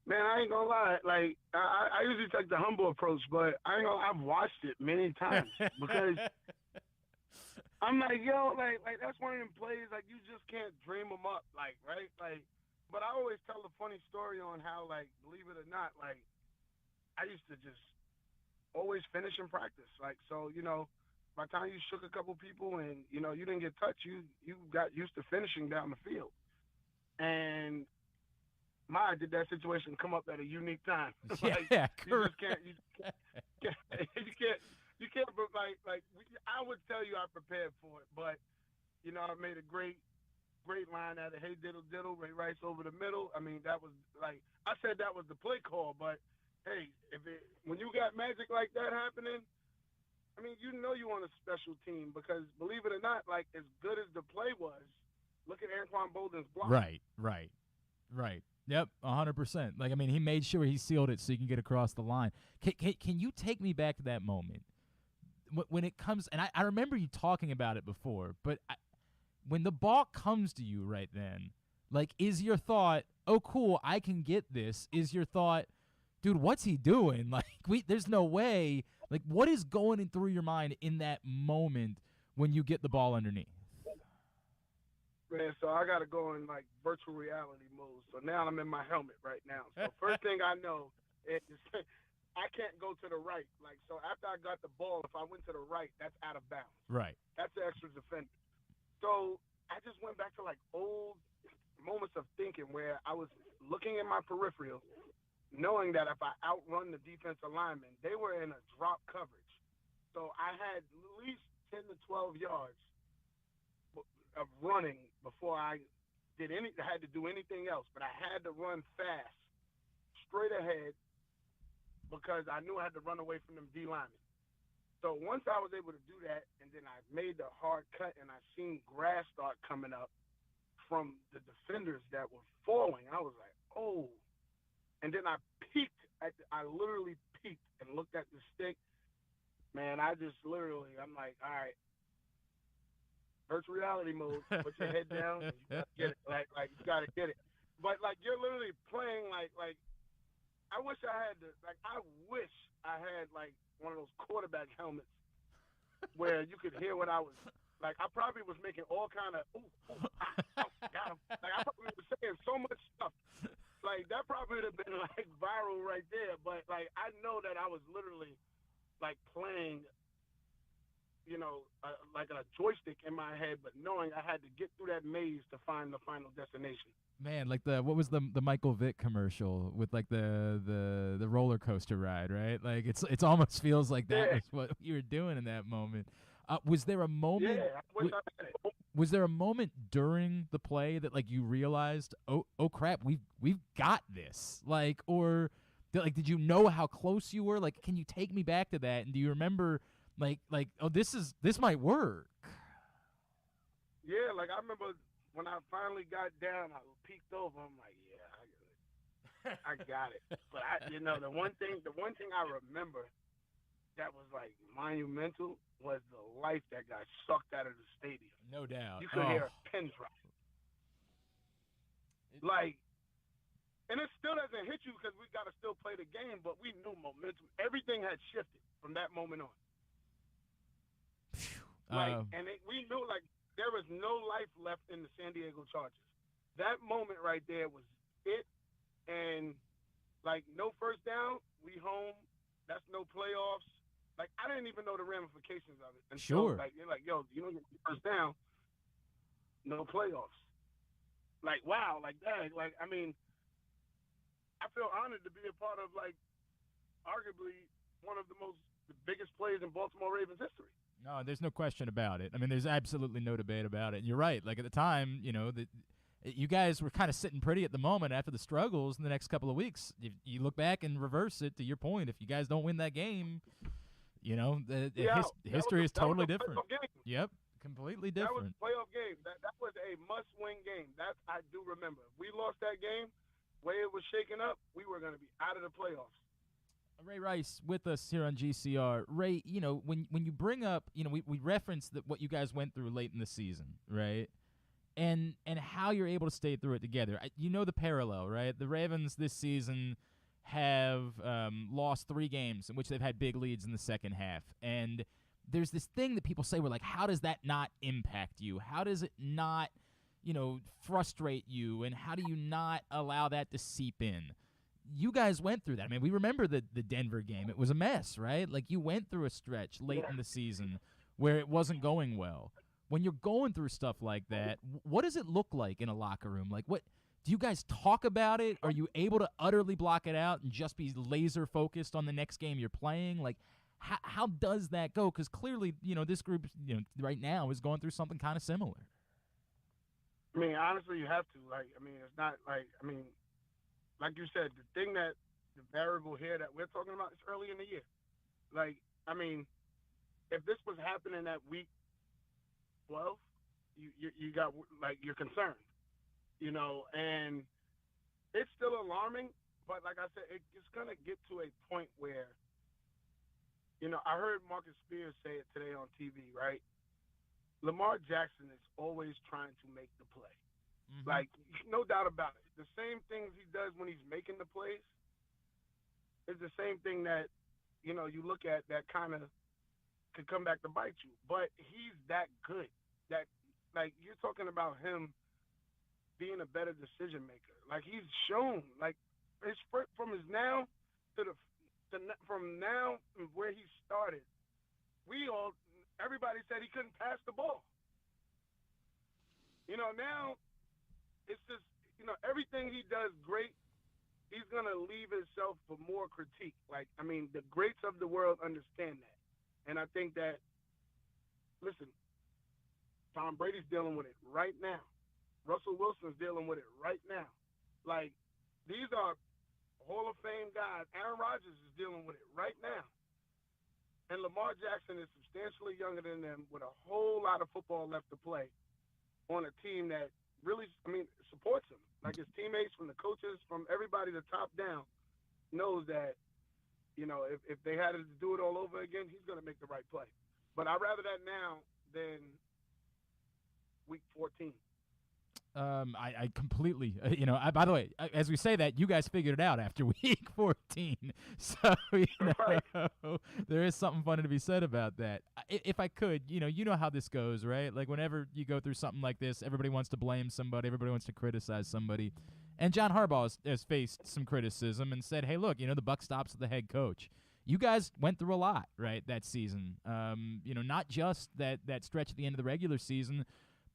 Man, I ain't gonna lie. Like, I usually take the humble approach, but I've watched it many times because I'm like, like that's one of them plays, like, you just can't dream them up, like, right? Like, but I always tell a funny story on how, like, believe it or not, like, I used to just always finish in practice. Like, so, by the time you shook a couple people and, you didn't get touched, you got used to finishing down the field. And did that situation come up at a unique time? Yeah, you just can't, you can't, but I would tell you I prepared for it, but, I made a great line out of, hey, diddle, diddle, Ray Rice over the middle. I mean, that was, like, I said that was the play call, but, hey, when you got magic like that happening, I mean, you on a special team because, believe it or not, like, as good as the play was, look at Anquan Bolden's block. Right. Yep, 100%. Like, I mean, he made sure he sealed it so he can get across the line. Can you take me back to that moment? When it comes, and I remember you talking about it before, but when the ball comes to you right then, like, is your thought, oh, cool, I can get this? Is your thought, dude, what's he doing? Like, there's no way. Like, what is going in through your mind in that moment when you get the ball underneath? Man, so I got to go in, like, virtual reality mode. So now I'm in my helmet right now. So first thing I know is I can't go to the right. Like, so after I got the ball, if I went to the right, that's out of bounds. Right. That's the extra defender. So I just went back to, like, old moments of thinking where I was looking at my peripheral, knowing that if I outrun the defensive linemen, they were in a drop coverage. So I had at least 10 to 12 yards of running before I had to do anything else. But I had to run fast, straight ahead, because I knew I had to run away from them D linemen. So once I was able to do that, and then I made the hard cut, and I seen grass start coming up from the defenders that were falling, I was like, oh. And then I I literally peeked and looked at the stick. Man, I'm like, all right, virtual reality mode, put your head down, and you gotta get it. Like you gotta get it. But, like, you're literally playing like I wish I had like one of those quarterback helmets where you could hear what I was like. I probably was making all kind of got him. Like, I probably was saying so much stuff. Like, that probably would have been, like, viral right there. But, like, I know that I was literally, like, playing, like a joystick in my head, but knowing I had to get through that maze to find the final destination. Man, like what was the Michael Vick commercial with, like, the roller coaster ride, right? Like, it's almost feels like that was what you were doing in that moment. Was there a moment? Yeah, I wish I had it. Was there a moment during the play that, like, you realized, oh crap, we've got this? Like, or did you know how close you were? Like, can you take me back to that? And do you remember, like, oh, this might work? Yeah, like, I remember when I finally got down, I peeked over. I'm like, yeah, I got it. But the one thing I remember that was, like, monumental was the life that got sucked out of the stadium. No doubt. You could hear a pin drop. Like, And it still doesn't hit you because we got to still play the game, but we knew momentum. Everything had shifted from that moment on. We knew, like, there was no life left in the San Diego Chargers. That moment right there was it. And, like, no first down, we home. That's no playoffs. Like, I didn't even know the ramifications of it. Until, like, you're like, yo, you don't get the first down, no playoffs. Like, wow, like, dang. Like, I mean, I feel honored to be a part of, like, arguably one of the biggest plays in Baltimore Ravens history. No, there's no question about it. I mean, there's absolutely no debate about it. And you're right. Like, at the time, you know, you guys were kind of sitting pretty at the moment after the struggles in the next couple of weeks. You look back and reverse it, to your point. If you guys don't win that game, you know, history is totally different. Yep, completely different. That was a playoff game. That was a must-win game. That I do remember. If we lost that game, the way it was shaking up, we were going to be out of the playoffs. Ray Rice with us here on GCR. Ray, you know, when you bring up, you know, we referenced what you guys went through late in the season, right? And how you're able to stay through it together. You know the parallel, right? The Ravens this season have lost 3 games in which they've had big leads in the second half. And there's this thing that people say, like, how does that not impact you? How does it not, you know, frustrate you? And how do you not allow that to seep in? You guys went through that. I mean, we remember the Denver game. It was a mess, right? Like, you went through a stretch late in the season where it wasn't going well. When you're going through stuff like that, what does it look like in a locker room? Like, what do you guys talk about it? Are you able to utterly block it out and just be laser focused on the next game you're playing? Like, how does that go? Because clearly, you know, this group, you know, right now is going through something kind of similar. I mean, honestly, you have to. Like, I mean, it's not like, I mean, like you said, the variable here that we're talking about is early in the year. Like, I mean, if this was happening at week 12, you got, like, you're concerned, you know, and it's still alarming, but like I said, it's going to get to a point where, you know, I heard Marcus Spears say it today on TV, right? Lamar Jackson is always trying to make the play. Mm-hmm. Like, no doubt about it. The same things he does when he's making the plays is the same thing that, you know, you look at that kind of could come back to bite you. But he's that good that, like, you're talking about him being a better decision maker. Like, he's shown, like, from his now from now where he started, everybody said he couldn't pass the ball. You know, now it's just, you know, everything he does great, he's going to leave himself for more critique. Like, I mean, the greats of the world understand that. And I think that, listen, Tom Brady's dealing with it right now. Russell Wilson's dealing with it right now. Like, these are Hall of Fame guys. Aaron Rodgers is dealing with it right now. And Lamar Jackson is substantially younger than them with a whole lot of football left to play on a team that really, I mean, supports him. Like, his teammates, from the coaches, from everybody, the top down, knows that, you know, if they had to do it all over again, he's going to make the right play. But I'd rather that now than week 14. I completely, you know, by the way, as we say that, you guys figured it out after week 14. So, you know, there is something funny to be said about that. If I could, you know how this goes, right? Like, whenever you go through something like this, everybody wants to blame somebody. Everybody wants to criticize somebody. And John Harbaugh has faced some criticism and said, hey, look, you know, the buck stops with the head coach. You guys went through a lot, right, that season. You know, not just that stretch at the end of the regular season,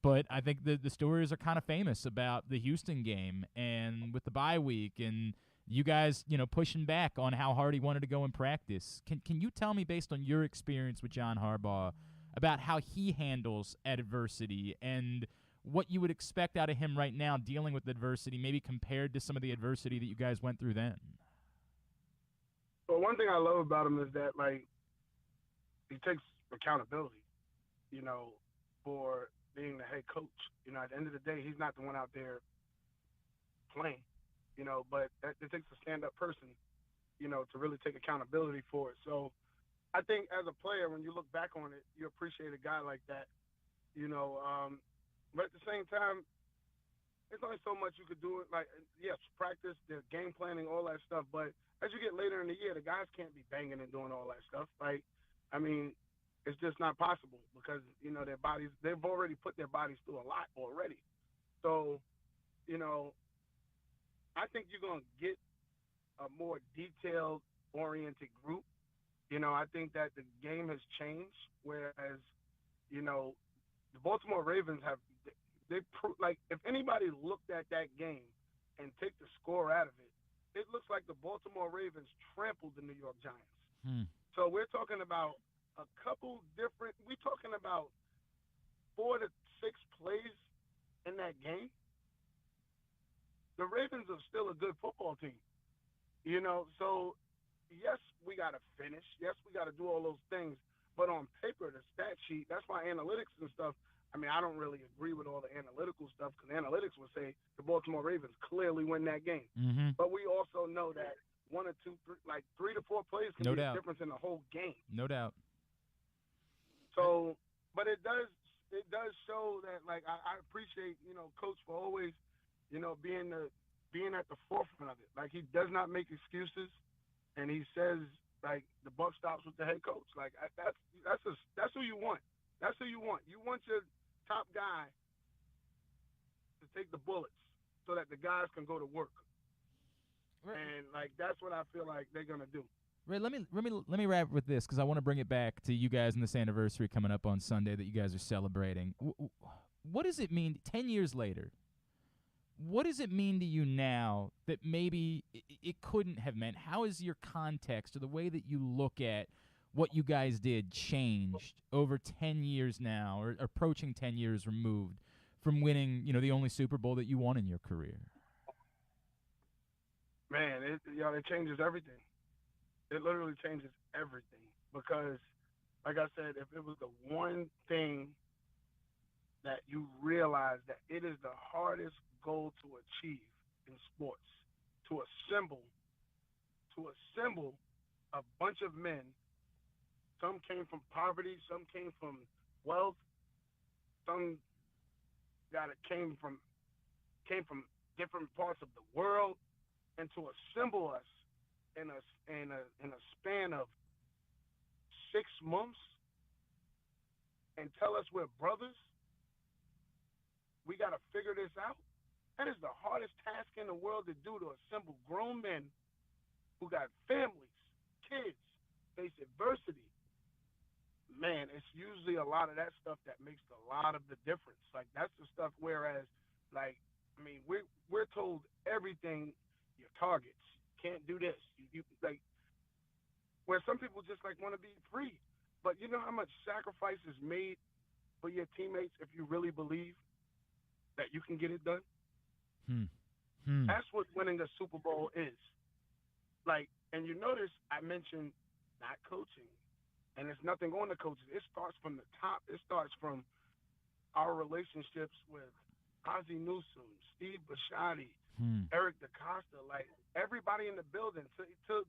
but I think the stories are kind of famous about the Houston game and with the bye week and you guys, you know, pushing back on how hard he wanted to go in practice. Can you tell me, based on your experience with John Harbaugh, about how he handles adversity and what you would expect out of him right now dealing with adversity, maybe compared to some of the adversity that you guys went through then? Well, one thing I love about him is that, like, he takes accountability, you know, for being the head coach. You know, at the end of the day, he's not the one out there playing, you know, but it takes a stand-up person, you know, to really take accountability for it. So I think as a player, when you look back on it, you appreciate a guy like that, you know. But at the same time, it's only so much you could do. Like, yes, practice, the game planning, all that stuff. But as you get later in the year, the guys can't be banging and doing all that stuff. Like, I mean, it's just not possible because, you know, their bodies, they've already put their bodies through a lot already. So, you know, I think you're going to get a more detailed-oriented group. You know, I think that the game has changed, whereas, you know, the Baltimore Ravens have like, if anybody looked at that game and take the score out of it, it looks like the Baltimore Ravens trampled the New York Giants. So we're talking about a couple different – we're talking about 4 to 6 plays in that game. The Ravens are still a good football team, you know. So, yes, we got to finish. Yes, we got to do all those things. But on paper, the stat sheet, that's why analytics and stuff, I mean, I don't really agree with all the analytical stuff because analytics would say the Baltimore Ravens clearly win that game. Mm-hmm. But we also know that 1 or 2, 3, like 3 to 4 plays can be a difference in the whole game. No doubt. So, but it does show that, like, I appreciate, you know, Coach for always, you know, being at the forefront of it. Like, he does not make excuses, and he says, like, the buck stops with the head coach. Like, that's who you want. That's who you want. You want your top guy to take the bullets so that the guys can go to work. Right. And, like, that's what I feel like they're gonna do. Ray, let me wrap with this because I want to bring it back to you guys and this anniversary coming up on Sunday that you guys are celebrating. What does it mean 10 years later? What does it mean to you now that maybe it couldn't have meant? How is your context or the way that you look at what you guys did changed over 10 years now, or approaching 10 years removed from winning, you know, the only Super Bowl that you won in your career? Man, it changes everything. It literally changes everything because, like I said, if it was the one thing that you realize that it is the hardest goal to achieve in sports, to assemble a bunch of men. Some came from poverty, some came from wealth, some came from different parts of the world, and to assemble us in a span of 6 months and tell us we're brothers, we got to figure this out. That is the hardest task in the world to do, to assemble grown men who got families, kids, face adversity. Man, it's usually a lot of that stuff that makes a lot of the difference. Like, that's the stuff, whereas, like, I mean, we're told everything, your targets, can't do this. You like, where some people just, like, want to be free. But you know how much sacrifice is made for your teammates if you really believe that you can get it done? That's what winning a Super Bowl is. Like, and you notice I mentioned not coaching, and it's nothing on the coaches. It starts from the top. It starts from our relationships with Ozzie Newsome, Steve Bisciotti, Eric DaCosta, like everybody in the building. To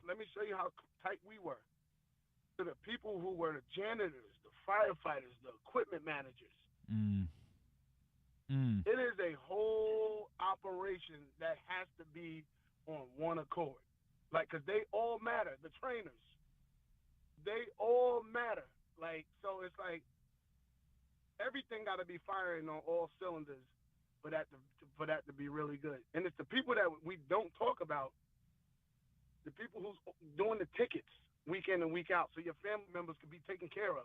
let me show you how tight we were. To the people who were the janitors, the firefighters, the equipment managers. It is a whole operation that has to be on one accord. Like, because they all matter. The trainers, they all matter. Like, so it's like everything got to be firing on all cylinders for that to be really good. And it's the people that we don't talk about, the people who's doing the tickets week in and week out so your family members can be taken care of.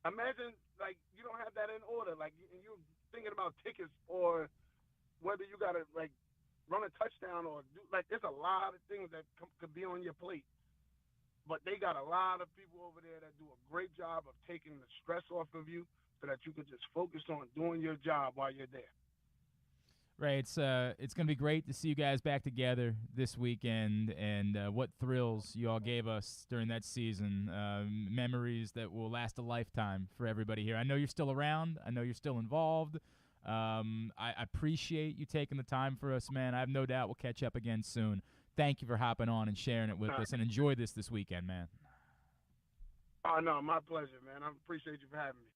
Imagine, like, you don't have that in order. Like, you're thinking about tickets or whether you got to, like, run a touchdown or do, like, there's a lot of things that could be on your plate. But they got a lot of people over there that do a great job of taking the stress off of you so that you can just focus on doing your job while you're there. Right, it's going to be great to see you guys back together this weekend, and what thrills you all gave us during that season. Memories that will last a lifetime for everybody here. I know you're still around. I know you're still involved. I appreciate you taking the time for us, man. I have no doubt we'll catch up again soon. Thank you for hopping on and sharing it with us, and enjoy this weekend, man. Oh, no, my pleasure, man. I appreciate you for having me.